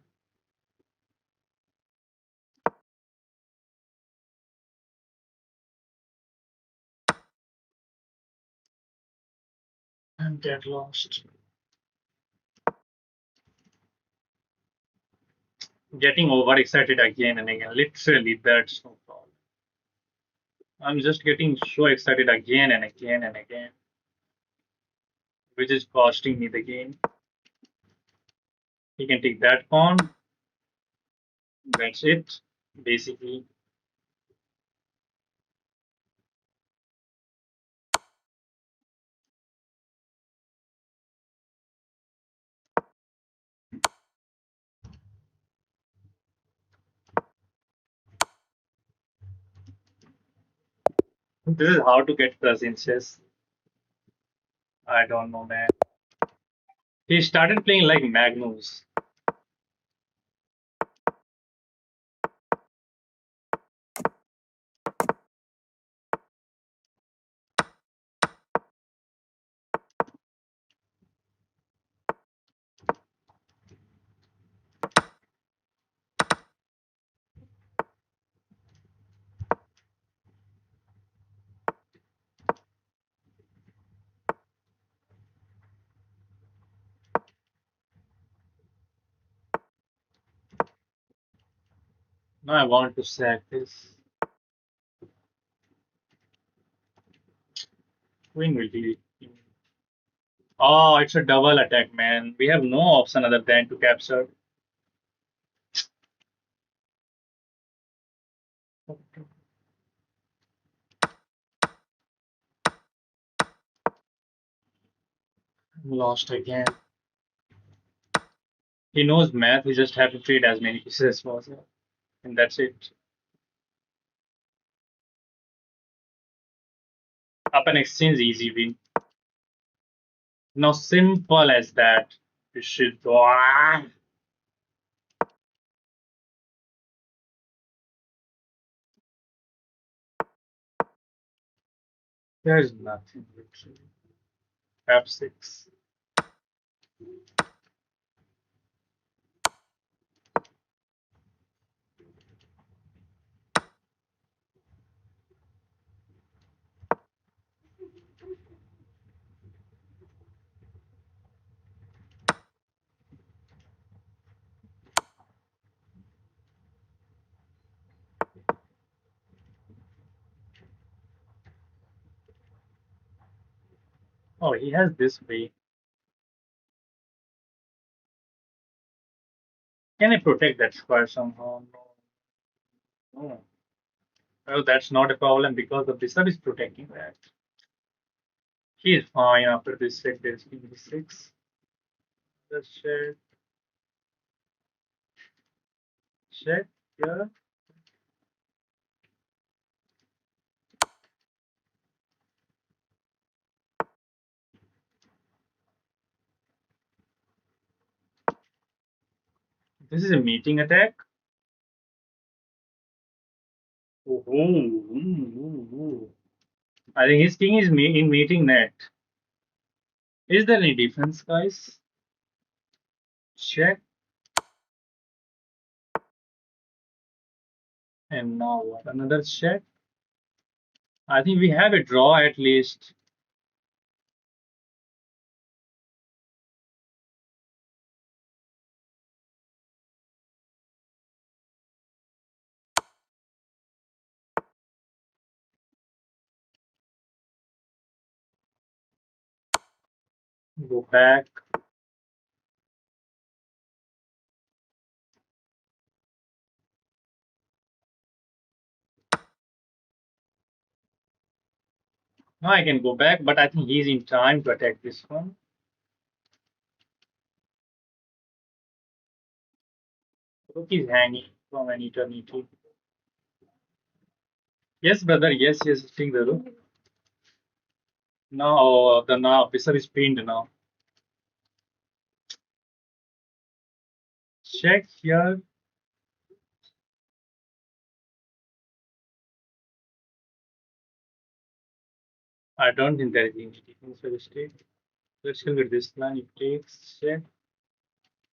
And get lost. Getting overexcited again and again. Literally, that's no problem. I'm just getting so excited again and again and again, which is costing me the game. He can take that pawn. That's it, basically. This is how to get plus in chess. I don't know, man. He started playing like Magnus. Now I want to sack this. Queen will be. Oh, it's a double attack, man. We have no option other than to capture. Lost again. He knows math. We just have to trade as many pieces as possible, and that's it. Up and exchange, easy win. Now simple as that. You should. Ah! There's nothing literally. F6. Oh, he has this way. Can I protect that square somehow? No. No. Well, that's not a problem because the bishop is protecting that. He is fine after this check. There's king d6. Let's check. Check. Yeah. This is a meeting attack. Oh, I think his king is in meeting net. Is there any defense, guys? Check. And now what? Another check. I think we have a draw at least. Go back. Now I can go back, but I think he's in time to attack this one. Rook is hanging from an eternity. Yes, brother. Yes, yes. Take the rook. Now the now bishop is pinned now. Check here. I don't think there is any defense for the state. Let's look at this line. It takes check.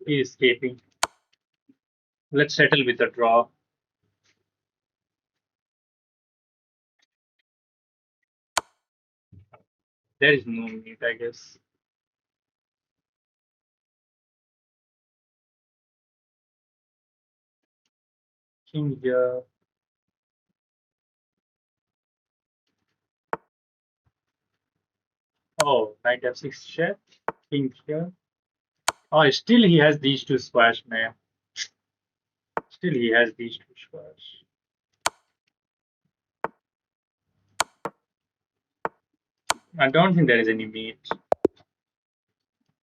He is escaping. Let's settle with a draw. There is no need, I guess. King here. Oh, knight f6 check. King here. Oh, still he has these two squares, man. Still he has these two squares. I don't think there is any meat.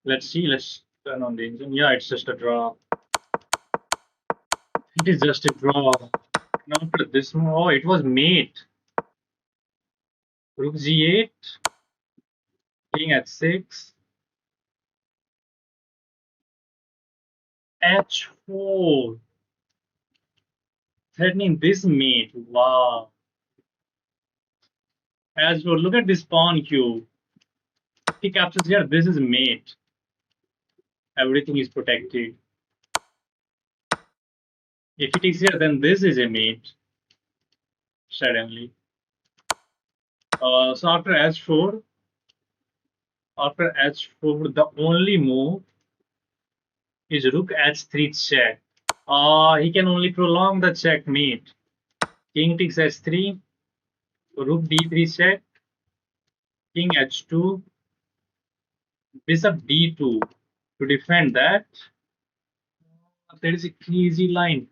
Let's see. Let's turn on the engine. Yeah, it's just a draw. It is just a draw. Now after this move, oh, it was mate. Rook g8, king at 6, h4, threatening this mate. Wow. As well, look at this pawn cube. If he captures here, this is mate. Everything is protected. If he takes here, then this is a mate. Suddenly. So after h4, the only move is rook h3 check. He can only prolong the checkmate. King takes h3, rook d3 check, king h2, bishop d2. To defend that, there is a crazy line.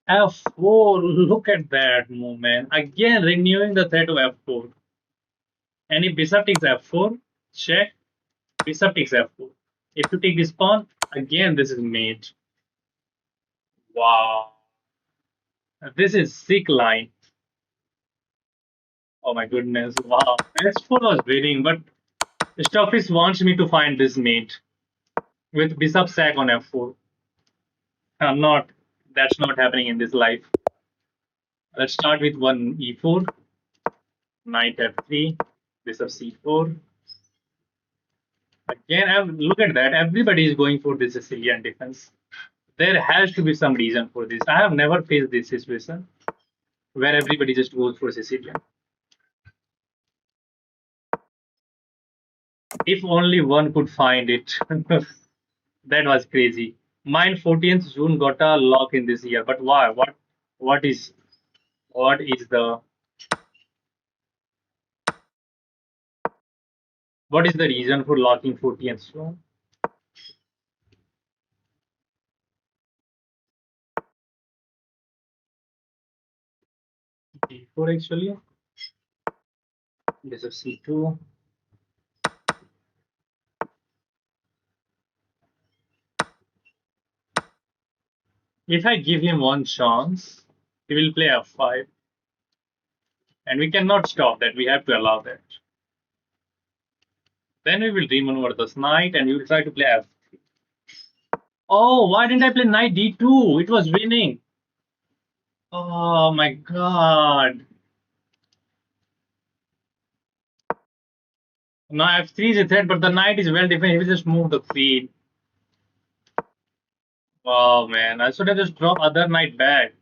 f4, look at that movement. Again, renewing the threat of f4. And if bishop takes f4, check, bishop takes f4. If you take this pawn, again, this is mate. Wow. This is sick line. Oh my goodness. Wow. S4 was winning, but Stoffis wants me to find this mate with bishop sack on f4. I'm not. That's not happening in this life. Let's start with one e4, knight f3, bishop c4. Again, look at that. Everybody is going for this Sicilian defense. There has to be some reason for this. I have never faced this situation where everybody just goes for Sicilian. If only one could find it. That was crazy. Mine 14th June got a lock in this year, but why? What is what is the what is the reason for locking 14th June? D4 actually. Bishop C2. If I give him one chance, he will play F5, and we cannot stop that. We have to allow that. Then we will remaneuver this knight, and we will try to play F3. Oh, why didn't I play knight D2? It was winning. Oh my god. Now F3 is a threat, but the knight is well defended. He will just move the queen. Oh man, I should have just dropped other knight back.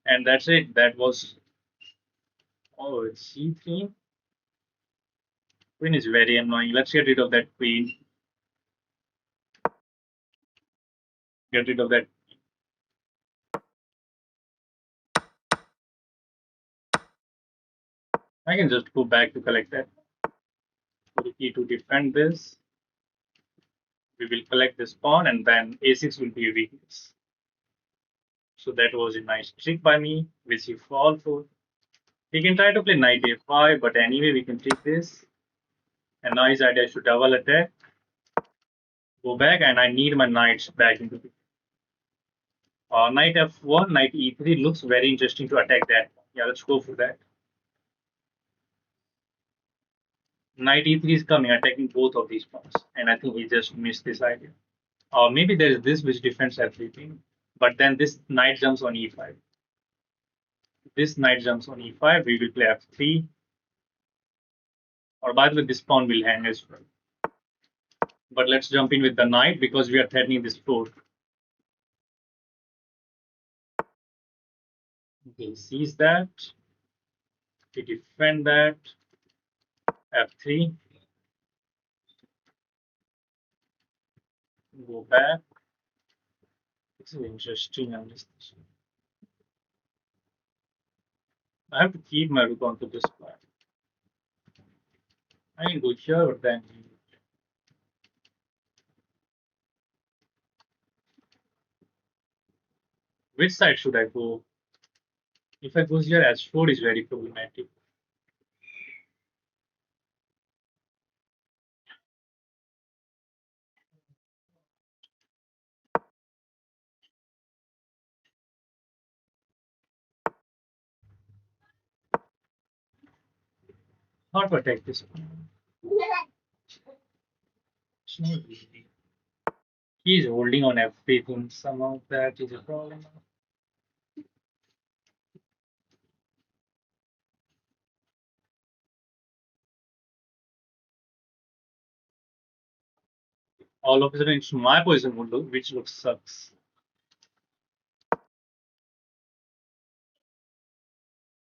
And that's it. That was. Oh, it's C3. Queen is very annoying. Let's get rid of that queen. Get rid of that. I can just go back to collect that. So the key to defend this. We will collect this pawn, and then A6 will be a weakness. So that was a nice trick by me, which he fall for. He can try to play knight A5, but anyway, we can take this. And now his idea is to double attack. Go back, and I need my knights back into the knight f1, knight e3 looks very interesting to attack that. Yeah, let's go for that. Knight e3 is coming, attacking both of these pawns, and I think he just missed this idea. Or maybe there is this which defends everything, but then this knight jumps on e5. This knight jumps on e5, we will play f3. Or by the way, this pawn will hang as well. But let's jump in with the knight because we are threatening this floor. He sees that. We defend that. F3. Go back. This is interesting. I have to keep my rook onto this part. I can go here, but then which side should I go? If I go here, H4 is very problematic. How to attack this one? It's not easy. He is holding on everything. Somehow that is a problem. All of a sudden, it's my position which looks sucks.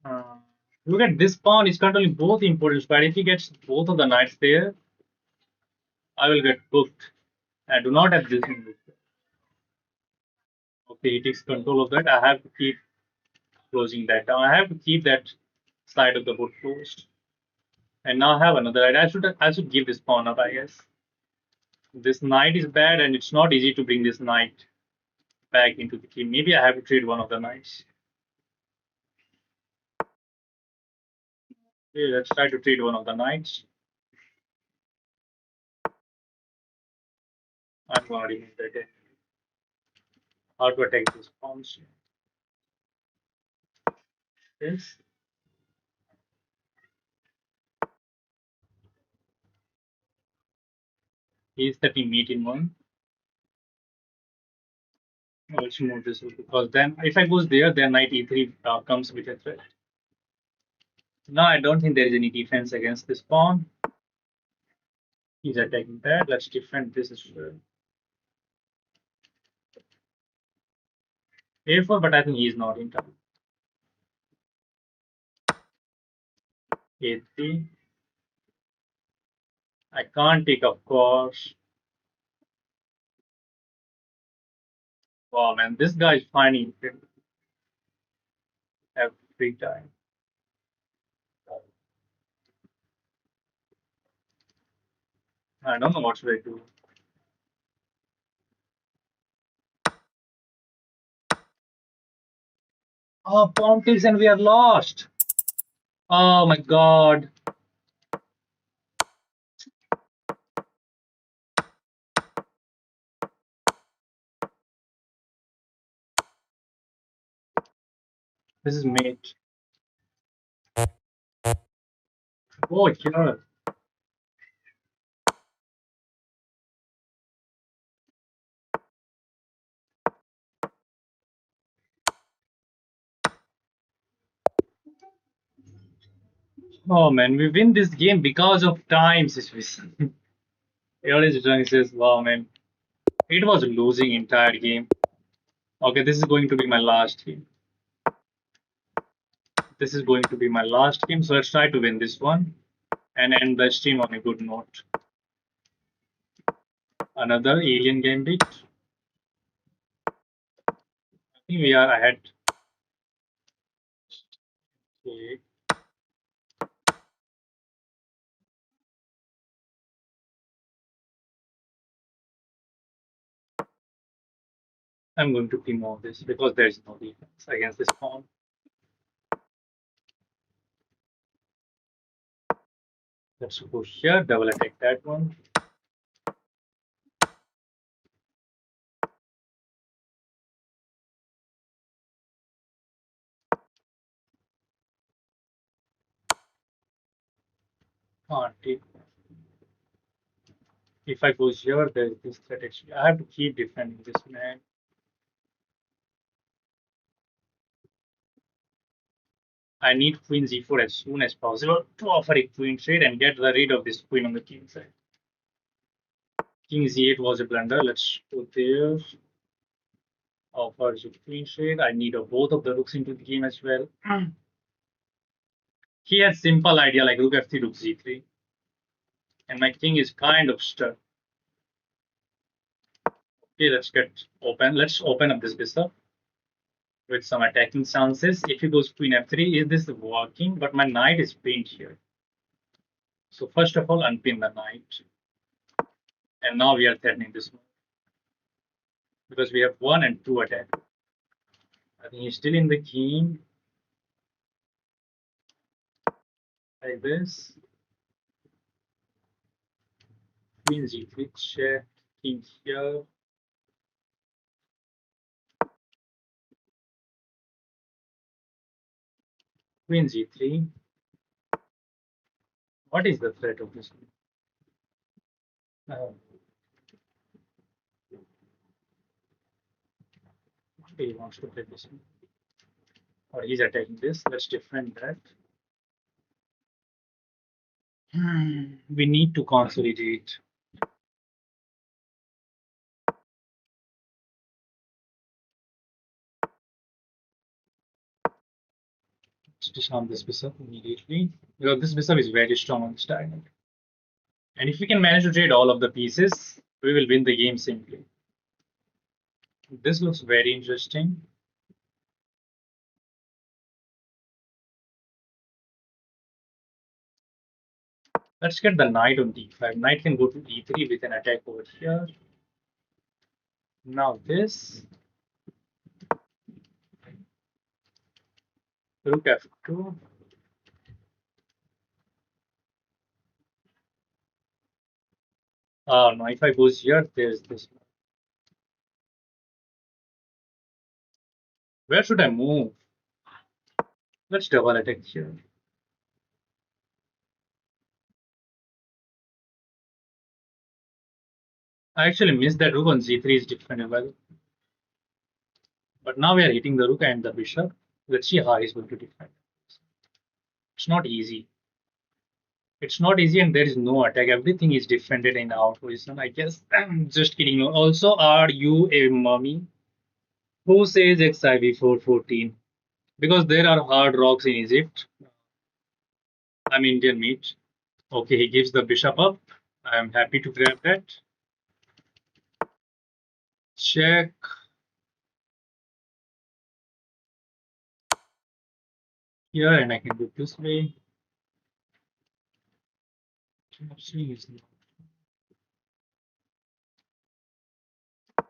Uh, Look at this pawn. It's controlling both important squares. If he gets both of the knights there, I will get cooked. I do not have this in this. Okay, he takes control of that. I have to keep closing that down. I have to keep that side of the board closed. And now I have another idea. I should give this pawn up, I guess. This knight is bad, and it's not easy to bring this knight back into the game. Maybe I have to trade one of the knights. Okay, let's try to trade one of the knights. I'm gonna remove that. How to attack this pawns? Yes. He's setting mate in one. Let's move this because then if I goes there, then knight e3 comes with a threat. No, I don't think there is any defense against this pawn. He's attacking that. Let's defend this as well. A4, but I think he's not in time. A3. I can't take, of course. Wow, man, this guy is finding it every time. I don't know what should I do. Oh, pawn takes and we are lost. Oh my god. This is mate. Oh, here. Oh man, we win this game because of time situation. Here is Jung says, wow man, it was losing entire game. Okay, this is going to be my last game. This is going to be my last game, so let's try to win this one and end the stream on a good note. Another alien game beat. I think we are ahead. Okay. I'm going to remove this because there is no defense against this pawn. Let's push here, double attack that one. Can't take. If I go here, there's this threat actually. I have to keep defending this man. I need queen z4 as soon as possible to offer a queen trade and get rid of this queen on the king side. King z8 was a blunder. Let's go there. Offers a queen trade. I need both of the rooks into the game as well. He has simple idea like rook f3, rook z3. And my king is kind of stuck. Okay, let's get open. Let's open up this bishop with some attacking chances. If he goes queen f3, is this working? But my knight is pinned here. So first of all, unpin the knight. And now we are threatening this move. Because we have 1 and 2 attack. I think he's still in the game. Like this. Queen g3 check. King here. Queen g3. What is the threat of this move? He wants to play this move. Or he's attacking this. Let's defend that. We need to consolidate. Let's disarm this bishop immediately. Because this bishop is very strong on this diamond. And if we can manage to trade all of the pieces, we will win the game simply. This looks very interesting. Let's get the knight on d5. Knight can go to e3 with an attack over here. Now this. Rook f2. No, if I goes here, there's this. Where should I move? Let's double attack here. I actually missed that rook on z3 is defendable. But now we are hitting the rook and the bishop. Let's see how he's going to defend. It's not easy. It's not easy, and there is no attack. Everything is defended in our position. I guess. Just kidding. Also, are you a mummy? Who says XIV 414? Because there are hard rocks in Egypt. I'm Indian meat. Okay, he gives the bishop up. I'm happy to grab that. Check. Here, and I can do this way.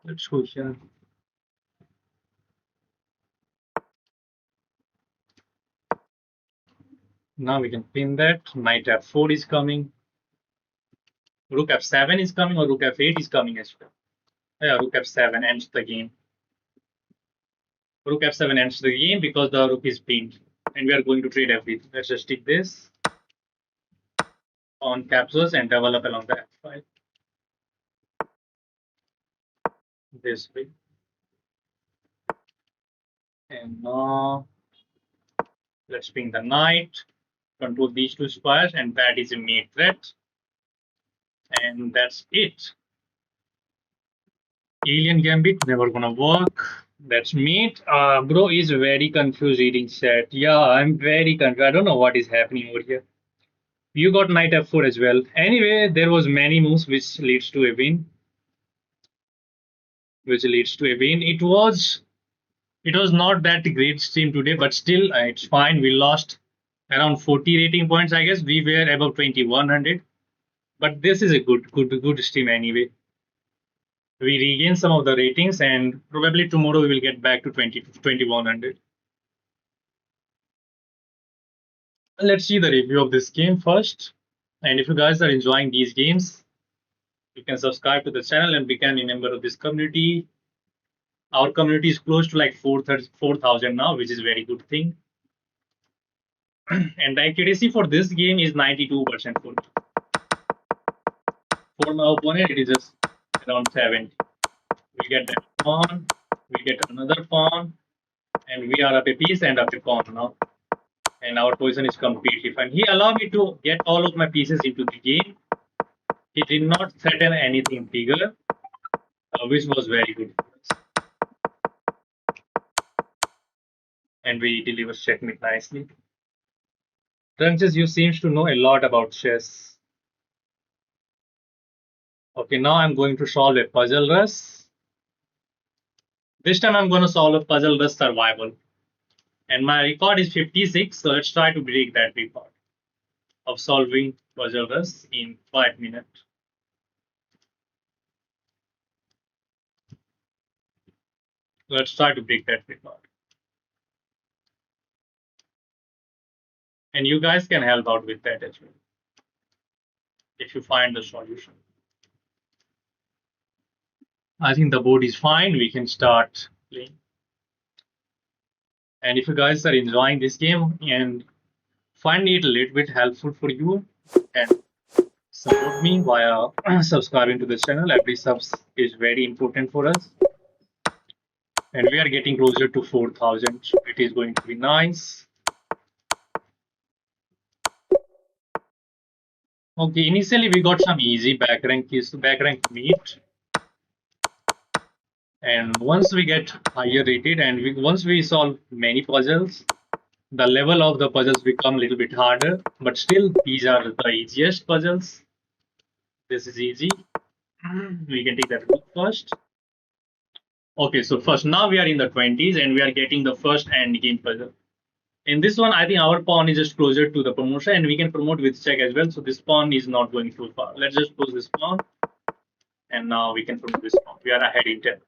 Let's go here. Now we can pin that. Knight f4 is coming. Rook f7 is coming, or rook f8 is coming as well. Yeah, rook f7 ends the game. Rook f7 ends the game because the rook is pinned. And we are going to trade everything. Let's just stick this on capsules and develop along the f5. This way. And now let's ping the knight, control these two squares, and that is a mate threat. And that's it. Alien Gambit never gonna work. That's mate. Bro is very confused reading chat. Yeah, I'm very confused. I don't know what is happening over here. You got knight f4 as well. Anyway, there was many moves which leads to a win. It was not that great stream today, but still it's fine. We lost around 40 rating points. I guess we were above 2100, but this is a good stream anyway. We regain some of the ratings, and probably tomorrow we will get back to 2100. Let's see the review of this game first. And if you guys are enjoying these games, you can subscribe to the channel and become a member of this community. Our community is close to like 4,000 now, which is a very good thing. And the accuracy for this game is 92% for me. For my opponent, it is just around 70. We get that pawn, we get another pawn, and we are up a piece and up a pawn now. And our position is completely fine. He allowed me to get all of my pieces into the game. He did not threaten anything bigger, which was very good for us. And we deliver checkmate nicely. Trunches, you seems to know a lot about chess. Okay, now I'm going to solve a puzzle rush. This time I'm going to solve a puzzle rush survival. And my record is 56, so let's try to break that record of solving puzzle rush in 5 minutes. Let's try to break that record. And you guys can help out with that as well, if you find the solution. I think the board is fine. We can start playing. And if you guys are enjoying this game and find it a little bit helpful for you, and support me via subscribing to this channel. Every subs is very important for us. And we are getting closer to 4,000. So it is going to be nice. Okay, initially we got some easy back rank meat. And once we get higher rated and once we solve many puzzles, the level of the puzzles become a little bit harder, but still these are the easiest puzzles. This is easy. We can take that book first. Okay, so first now we are in the 20s and we are getting the first end game puzzle. In this one, I think our pawn is just closer to the promotion and we can promote with check as well. So this pawn is not going too far. Let's just close this pawn. And now we can promote this pawn. We are ahead in 10.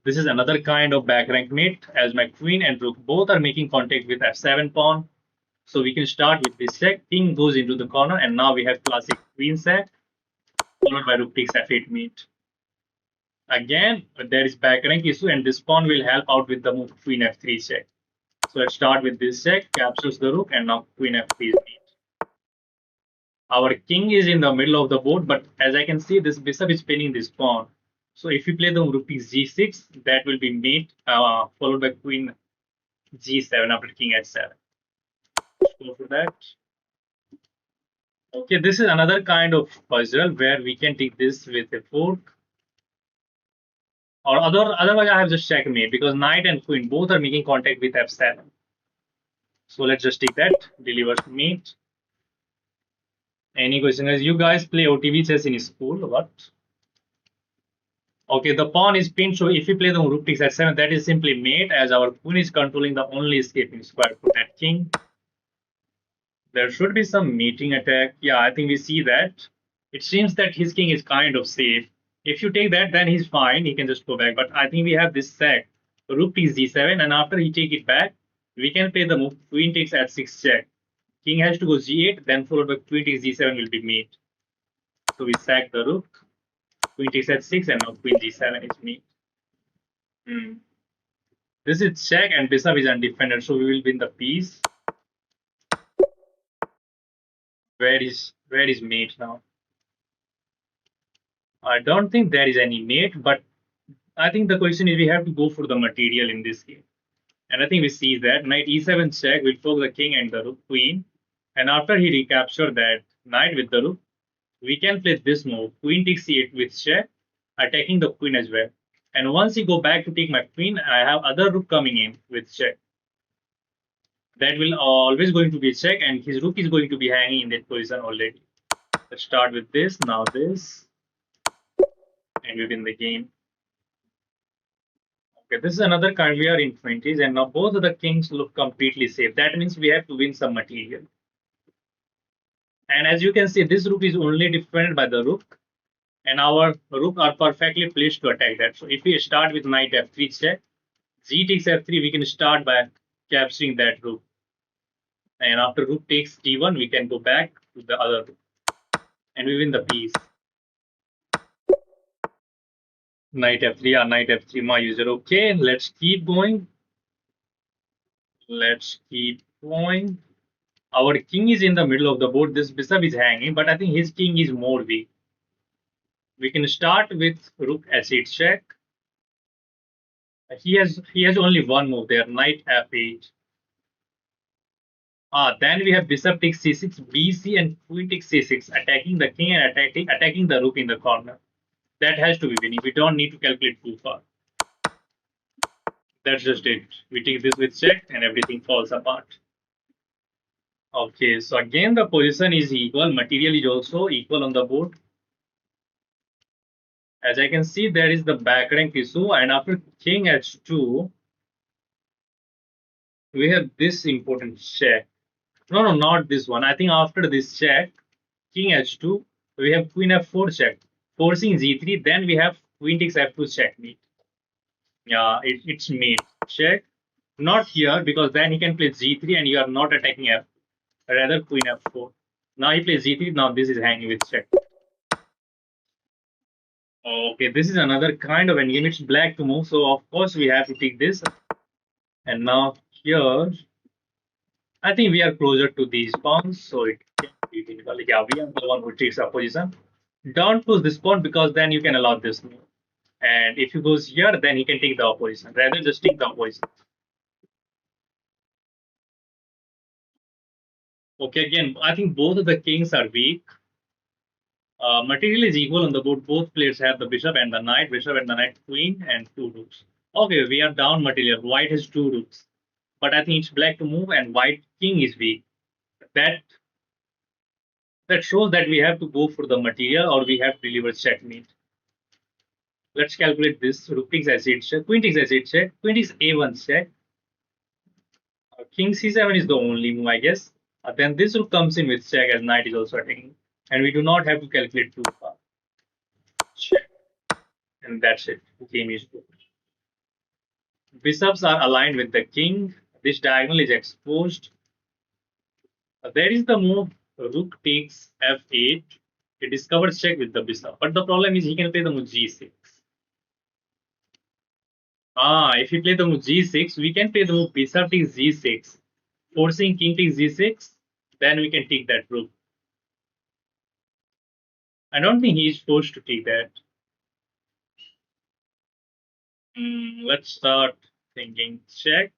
This is another kind of back rank mate, as my queen and rook both are making contact with f7 pawn. So we can start with this check. King goes into the corner, and now we have classic queen sack, followed by rook takes f8 mate. Again, there is back rank issue, and this pawn will help out with the move queen f3 check. So let's start with this check, captures the rook, and now queen f3 is mate. Our king is in the middle of the board, but as I can see, this bishop is pinning this pawn. So if you play the rook takes g6, that will be mate, followed by queen g7 after king h7. Let's go for that. Okay, this is another kind of puzzle where we can take this with a fork. Or otherwise, I have just checkmate because knight and queen both are making contact with f7. So let's just take that, delivers mate. Any question? As you guys play OTV chess in school, what? Okay, the pawn is pinned, so if you play the rook takes h7, that is simply mate, as our queen is controlling the only escaping square for that king. There should be some mating attack. Yeah, I think we see that. It seems that his king is kind of safe. If you take that, then he's fine. He can just go back. But I think we have this sack. Rook takes d7, and after he take it back, we can play the move queen takes h6 check. King has to go g8, then followed by queen takes d7 will be mate. So we sack the rook. Queen takes h6, and now queen g7 is mate. Hmm. This is check, and bishop is undefended, so we will win the piece. Where is mate now? I don't think there is any mate, but I think the question is we have to go for the material in this game. And I think we see that knight e7 check will fork the king and the rook queen. And after he recaptured that knight with the rook, we can play this move, queen takes c8 with check, attacking the queen as well. And once he go back to take my queen, I have other rook coming in with check. That will always going to be check, and his rook is going to be hanging in that position already. Let's start with this, now this, and we win the game. Okay, this is another kind. We are in 20s, and now both of the kings look completely safe. That means we have to win some material. And as you can see, this rook is only defended by the rook, and our rook are perfectly placed to attack that. So if we start with knight f3 check, g takes f3, we can start by capturing that rook. And after rook takes d1, we can go back to the other rook, and we win the piece. Knight f3, yeah, knight f3, my user. Okay, let's keep going. Let's keep going. Our king is in the middle of the board. This bishop is hanging, but I think his king is more weak. We can start with rook h8 check. He has only one move there, knight f8. Then we have bishop takes c6, bc, and queen takes c6, attacking the king and attacking the rook in the corner. That has to be winning. We don't need to calculate too far. That's just it. We take this with check, and everything falls apart. Okay, so again the position is equal. Material is also equal on the board. As I can see, there is the back rank issue, and after king h2, we have this important check. No, not this one. I think after this check, king h2, we have queen f4 check, forcing g3. Then we have queen takes f2 checkmate. Yeah, it's mate check. Not here because then he can play g3 and you are not attacking f. Rather queen f4. Now he plays g3. Now this is hanging with check. Okay, this is another kind of endgame. It's black to move, so of course we have to take this. And now here, I think we are closer to these pawns, so it can be difficult. Yeah, we are the one who takes our position. Don't push this pawn because then you can allow this move. And if he goes here, then he can take the opposition. Rather, just take the opposition. Okay, again, I think both of the kings are weak. Material is equal on the board. Both players have the bishop and the knight, queen, and two rooks. Okay, we are down material. White has two rooks. But I think it's black to move, and white king is weak. That that shows that we have to go for the material or we have to deliver checkmate. Let's calculate this. Rook takes h8 check, queen takes h8 check, queen takes a1 check. King c7 is the only move, I guess. Then this rook comes in with check as knight is also attacking. And we do not have to calculate too far. Check. And that's it. Game is good. Bishops are aligned with the king. This diagonal is exposed. There is the move rook takes f8. He discovers check with the bishop. But the problem is he can play the move g6. If we play the move g6, we can play the move bishop takes g6. Forcing king takes g6. Then we can take that rook. I don't think he is forced to take that. Let's start thinking check.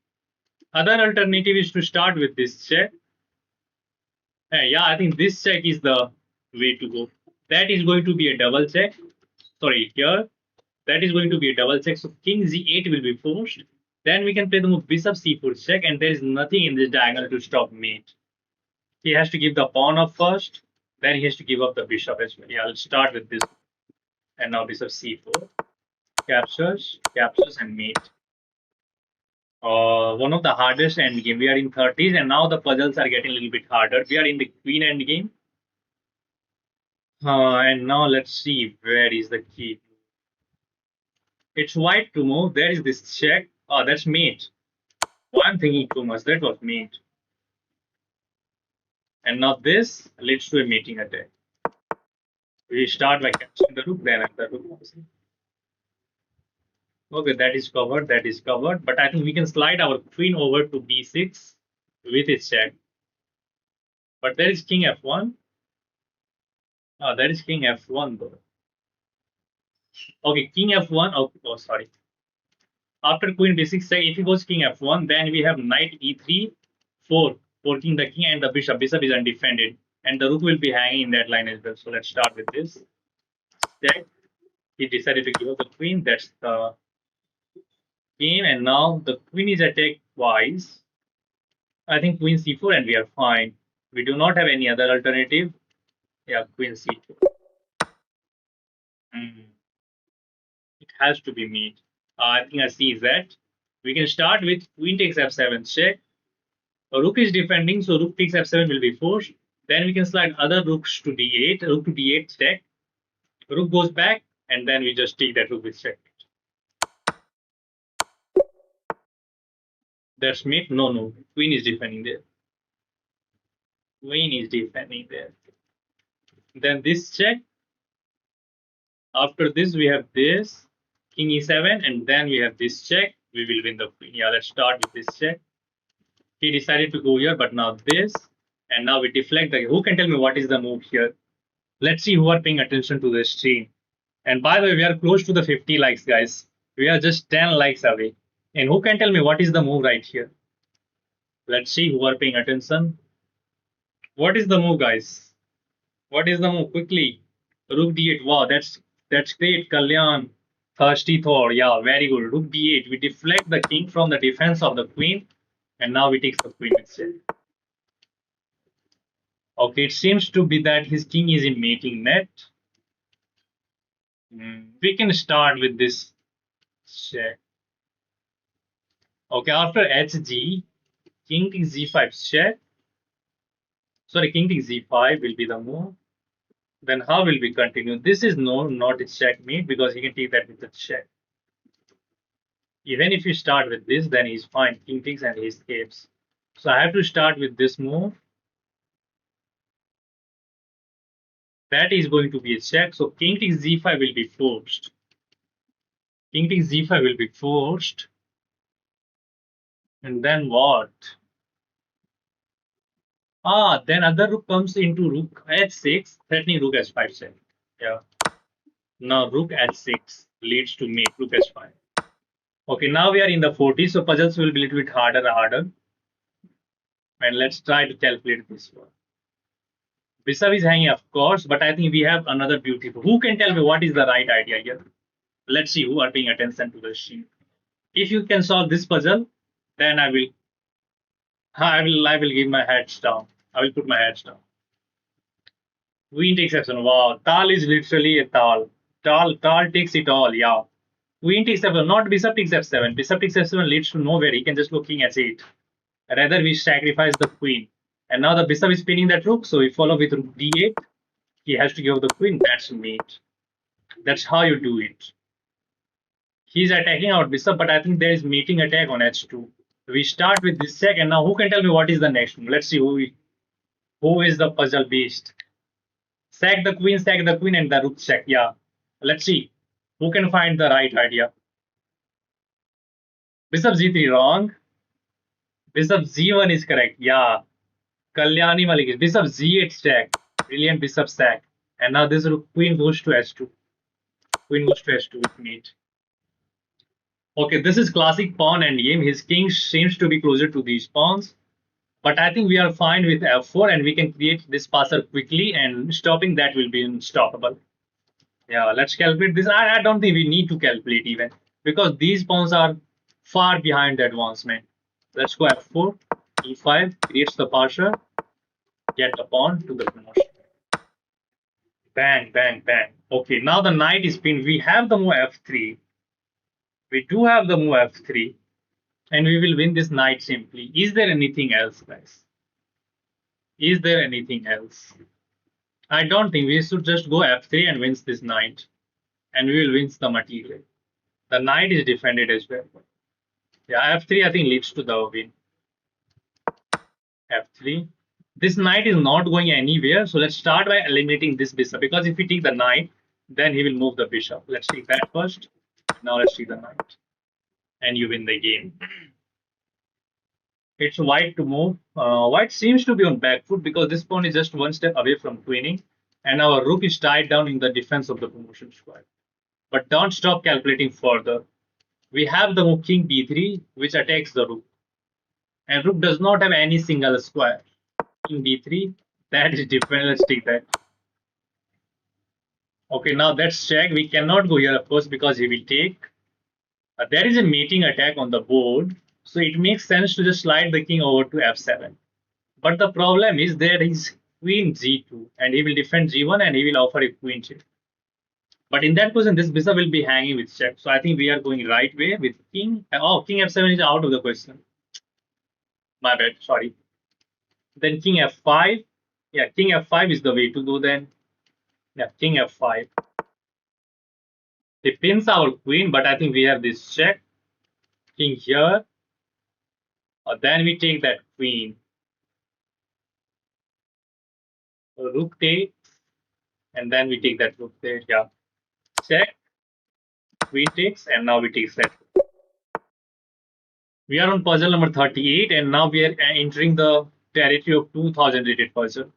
Other alternative is to start with this check. Yeah, I think this check is the way to go. That is going to be a double check. Sorry, here. That is going to be a double check. So king z8 will be forced. Then we can play the move bishop c4 check, and there is nothing in this diagonal to stop mate. He has to give the pawn up first. Then he has to give up the bishop as well. Yeah, I'll start with this. And now bishop c4. Captures, and mate. One of the hardest endgame. We are in 30s, and now the puzzles are getting a little bit harder. We are in the queen endgame. And now let's see where is the key. It's white to move. There is this check. Oh, that's mate. Oh, I'm thinking too much. That was mate. And now this leads to a mating attack. We start by capturing the rook, then the rook. Okay, that is covered. That is covered. But I think we can slide our queen over to b6 with its check. But there is king f1. Oh, that is king f1 though. Okay, king f1. Oh, sorry. After queen b6 check, if he goes king f1, then we have knight e3, 4, forking the king and the bishop. Bishop is undefended. And the rook will be hanging in that line as well. So let's start with this. Check. He decided to give up the queen. That's the game. And now the queen is attacked twice. I think queen c4 and we are fine. We do not have any other alternative. Yeah, queen c4. It has to be mate. I think I see that. We can start with queen takes f7 check. Rook is defending, so rook takes f7 will be forced. Then we can slide other rooks to d8. Rook to d8 check. Rook goes back, and then we just take that rook with check. That's mate. No. Queen is defending there. Queen is defending there. Then this check. After this, we have this king e7, and then we have this check. We will win the queen. Yeah, let's start with this check. He decided to go here, but now this, and now we deflect the. Who can tell me what is the move here? Let's see who are paying attention to the stream. And by the way, we are close to the 50 likes, guys. We are just 10 likes away. And who can tell me what is the move right here? Let's see who are paying attention. What is the move, guys? What is the move? Quickly. Rook d8. Wow, that's great, Kalyan. Thirsty Thor. Yeah, very good. Rook d8. We deflect the king from the defense of the queen. And now we take the queen itself. Okay, it seems to be that his king is in mating net. We can start with this check. Okay, after hg, king takes z5 check. Sorry, king takes z5 will be the move. Then how will we continue? This is not a checkmate because he can take that with the check. Even if you start with this, then he's fine. King takes and he escapes. So I have to start with this move. That is going to be a check. So king takes z5 will be forced. King takes z5 will be forced. And then what? Then other rook comes into rook h6, threatening rook h5 check. Yeah. Now rook h6 leads to mate rook h5. Okay, now we are in the 40s, so puzzles will be a little bit harder. And let's try to calculate this one. Bishop is hanging, of course, but I think we have another beautiful. Who can tell me what is the right idea here? Let's see who are paying attention to the sheet. If you can solve this puzzle, then I will give my heads down. I will put my heads down. Queen takes f7. Wow, Tal is literally a Tal. Tal takes it all. Yeah. Queen takes f7, not bishop takes f7. Bishop takes f7 leads to nowhere. He can just go king h8. Rather, we sacrifice the queen. And now the bishop is pinning that rook, so we follow with rook d8. He has to give the queen. That's mate. That's how you do it. He's attacking our bishop, but I think there is mating attack on h2. We start with this check, and now who can tell me what is the next move? Let's see who is the puzzle beast. Sack the queen, and the rook check. Yeah. Let's see who can find the right idea. Bishop g3 wrong. Bishop z1 is correct. Yeah. Kalyani Malik is bishop z8 stack. Brilliant bishop sack. And now this queen goes to h2. Queen goes to h2 with mate. Okay, this is classic pawn endgame. His king seems to be closer to these pawns. But I think we are fine with f4 and we can create this passer quickly and stopping that will be unstoppable. Yeah, let's calculate this. I don't think we need to calculate even because these pawns are far behind the advancement. Let's go f4, e5, creates the passer, get the pawn to the promotion. Bang, bang, bang. Okay, now the knight is pinned. We have the move f3. We do have the move f3 and we will win this knight simply. Is there anything else, guys? Is there anything else? I don't think we should just go f3 and wins this knight, and we will win the material. The knight is defended as well. Yeah, f3 I think leads to the win. f3. This knight is not going anywhere, so let's start by eliminating this bishop because if we take the knight, then he will move the bishop. Let's take that first. Now let's take the knight, and you win the game. It's white to move. White seems to be on back foot because this pawn is just one step away from queening, and our rook is tied down in the defense of the promotion square. But don't stop calculating further. We have the move king b3, which attacks the rook. And rook does not have any single square. King b3, that is different. Let's take that. Okay, now that's check. We cannot go here, of course, because he will take. There is a mating attack on the board, so it makes sense to just slide the king over to f7. But the problem is there is queen g2, and he will defend g1 and he will offer a queen check. But in that position, this bishop will be hanging with check. So I think we are going right way with king. Oh, king f7 is out of the question. My bad. Sorry. Then king f5. Yeah, king f5 is the way to go then. Yeah, king f5. He pins our queen, but I think we have this check. King here. Then we take that queen. Rook takes. And then we take that rook there. Yeah. Check. Queen takes. And now we take that. We are on puzzle number 38. And now we are entering the territory of 2000 rated puzzle.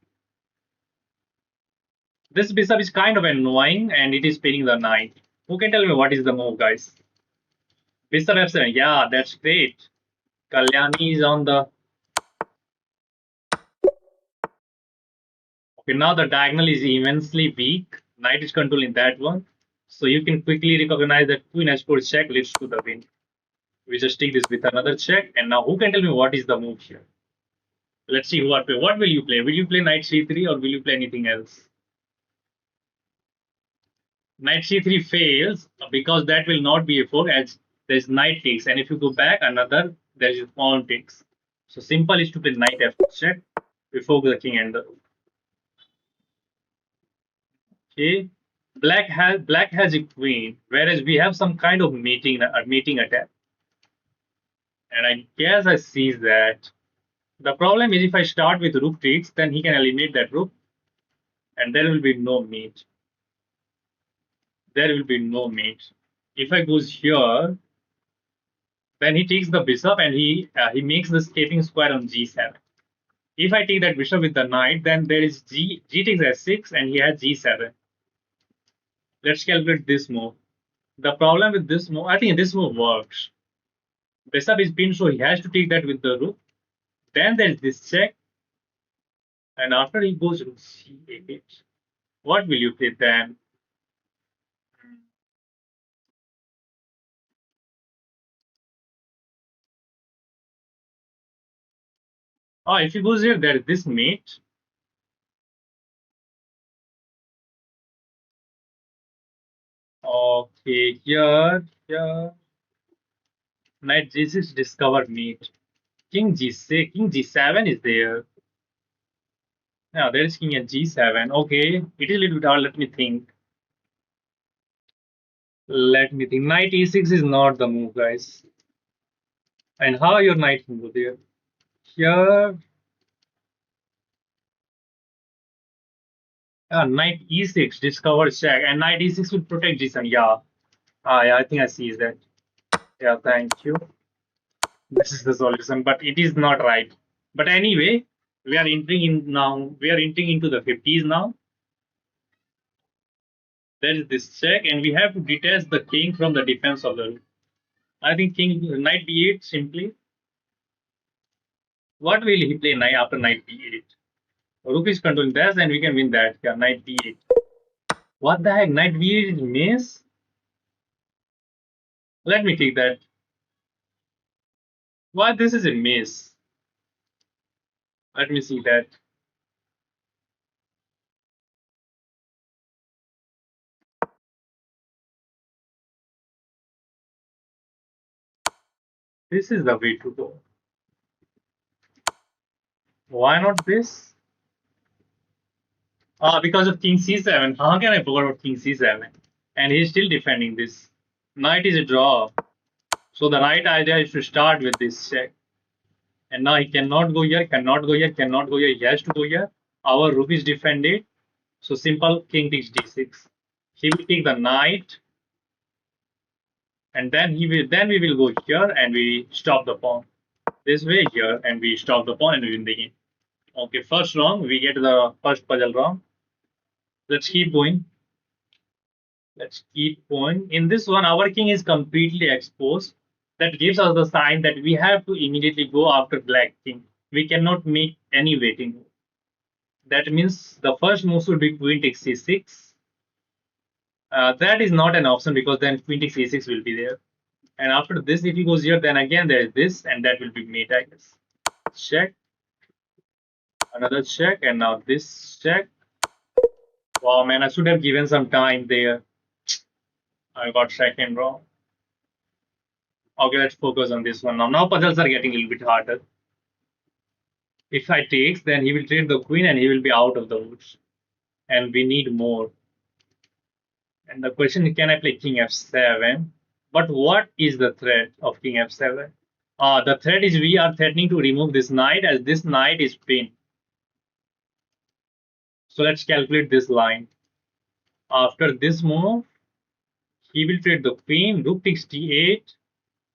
This bishop is kind of annoying and it is pinning the knight. Who can tell me what is the move, guys? Bishop f7. Yeah, that's great. Kalyani is on the. Okay, now the diagonal is immensely weak. Knight is controlling that one. So you can quickly recognize that queen h4 check leads to the win. We just take this with another check. And now who can tell me what is the move here? Let's see what will you play? Will you play knight c3 or will you play anything else? Knight c3 fails because that will not be a fork as there's knight takes. And if you go back, another there is pawn takes. So simple is to play knight f check before the king and the rook. Okay. Black has a queen, whereas we have some kind of mating attack. And I guess I see that. The problem is if I start with rook takes, then he can eliminate that rook, and there will be no mate. There will be no mate. If I goes here, then he takes the bishop and he makes the escaping square on g7. If I take that bishop with the knight, then there is g takes s6 and he has g7. Let's calculate this move. The problem with this move, I think this move works. Bishop is pinned, so he has to take that with the rook. Then there is this check, and after he goes rook c8. What will you play then? Oh, if he goes here, there is this mate. Okay, here. Knight g6 discovered mate. King g6, king g7 is there. Now there is king at g7. Okay, it is a little bit hard. Let me think. Let me think. Knight e6 is not the move, guys. And how your knight can go there? Here, knight e6 discovers check, and knight e6 will protect g7. Yeah, yeah, I think I see that. Yeah, thank you. This is the solution, but it is not right. But anyway, we are entering in now. We are entering into the 50s now. There is this check, and we have to detach the king from the defense of the rook. I think king knight d8 simply. What will he play knight after knight d8? Rook is controlling this, and we can win that. Yeah, knight d8. What the heck? Knight d8 is miss. Let me take that. Why this is a miss? Let me see that. This is the way to go. Why not this? Ah, because of king c7. How can I forget about king c7? And he's still defending this. Knight is a draw. So the right idea is to start with this check. And now he cannot go here, cannot go here, cannot go here. He has to go here. Our rook is defended. So simple king takes d6. He will take the knight, and then we will go here and we stop the pawn. This way here, and we stop the pawn and we win the game. Okay, first wrong. We get the first puzzle wrong. Let's keep going. Let's keep going. In this one, our king is completely exposed. That gives us the sign that we have to immediately go after black king. We cannot make any waiting. That means the first move should be queen takes c6. That is not an option because then queen takes a6 will be there. And after this, if he goes here, then again there is this, and that will be mate, I guess. Check, another check, and now this check. Wow, man, I should have given some time there. I got second wrong. Okay, let's focus on this one now. Now puzzles are getting a little bit harder. If I takes, then he will trade the queen and he will be out of the woods. And we need more. And the question is, can I play king f7? But what is the threat of king f7? The threat is we are threatening to remove this knight as this knight is pinned. So let's calculate this line. After this move, he will trade the queen, rook takes d8.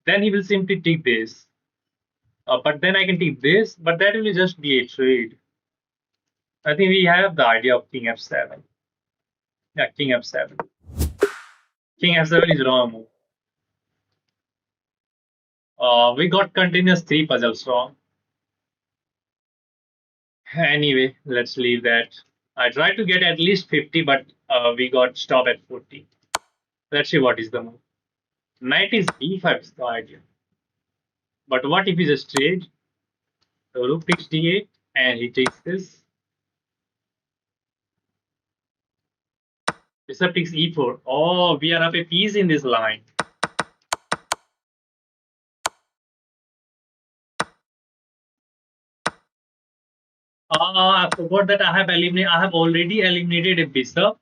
Then he will simply take this. But then I can take this, but that will just be a trade. I think we have the idea of king f7. Yeah, king f7. King f7 is wrong move. We got continuous 3 puzzles wrong. Anyway, let's leave that. I tried to get at least 50, but we got stopped at 40. Let's see what is the move. Knight is b5 is the idea. But what if he just trade? The rook takes d8 and he takes this. Bishop takes e4. Oh, we are up a piece in this line. I forgot that I have already eliminated a bishop.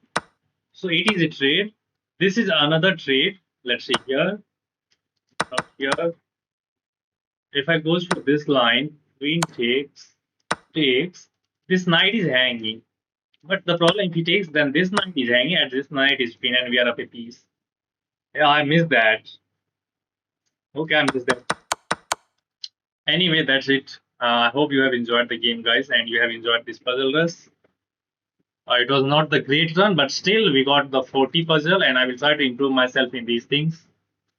So it is a trade. This is another trade. Let's see here. Up here. If I goes for this line, queen takes. This knight is hanging. But the problem if he takes, then this knight is hanging and this knight is pinned and we are up a piece. Yeah, I missed that. Okay, I missed that. Anyway, that's it. I hope you have enjoyed the game, guys, and you have enjoyed this puzzle rush. It was not the great run, but still we got the 40 puzzle, and I will try to improve myself in these things.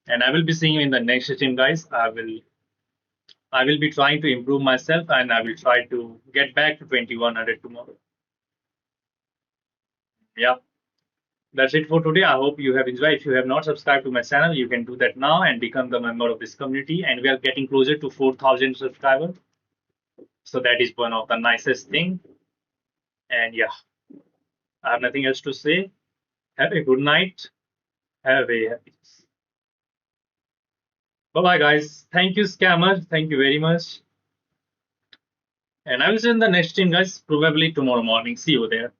And I will be seeing you in the next stream, guys. I will be trying to improve myself, and I will try to get back to 2100 tomorrow. Yeah, that's it for today. I hope you have enjoyed. If you have not subscribed to my channel, you can do that now and become the member of this community. And we are getting closer to 4,000 subscribers. So that is one of the nicest thing. And yeah, I have nothing else to say. Have a good night. Have a happy. Bye bye, guys. Thank you, scammer. Thank you very much. And I will see you in the next stream, guys, probably tomorrow morning. See you there.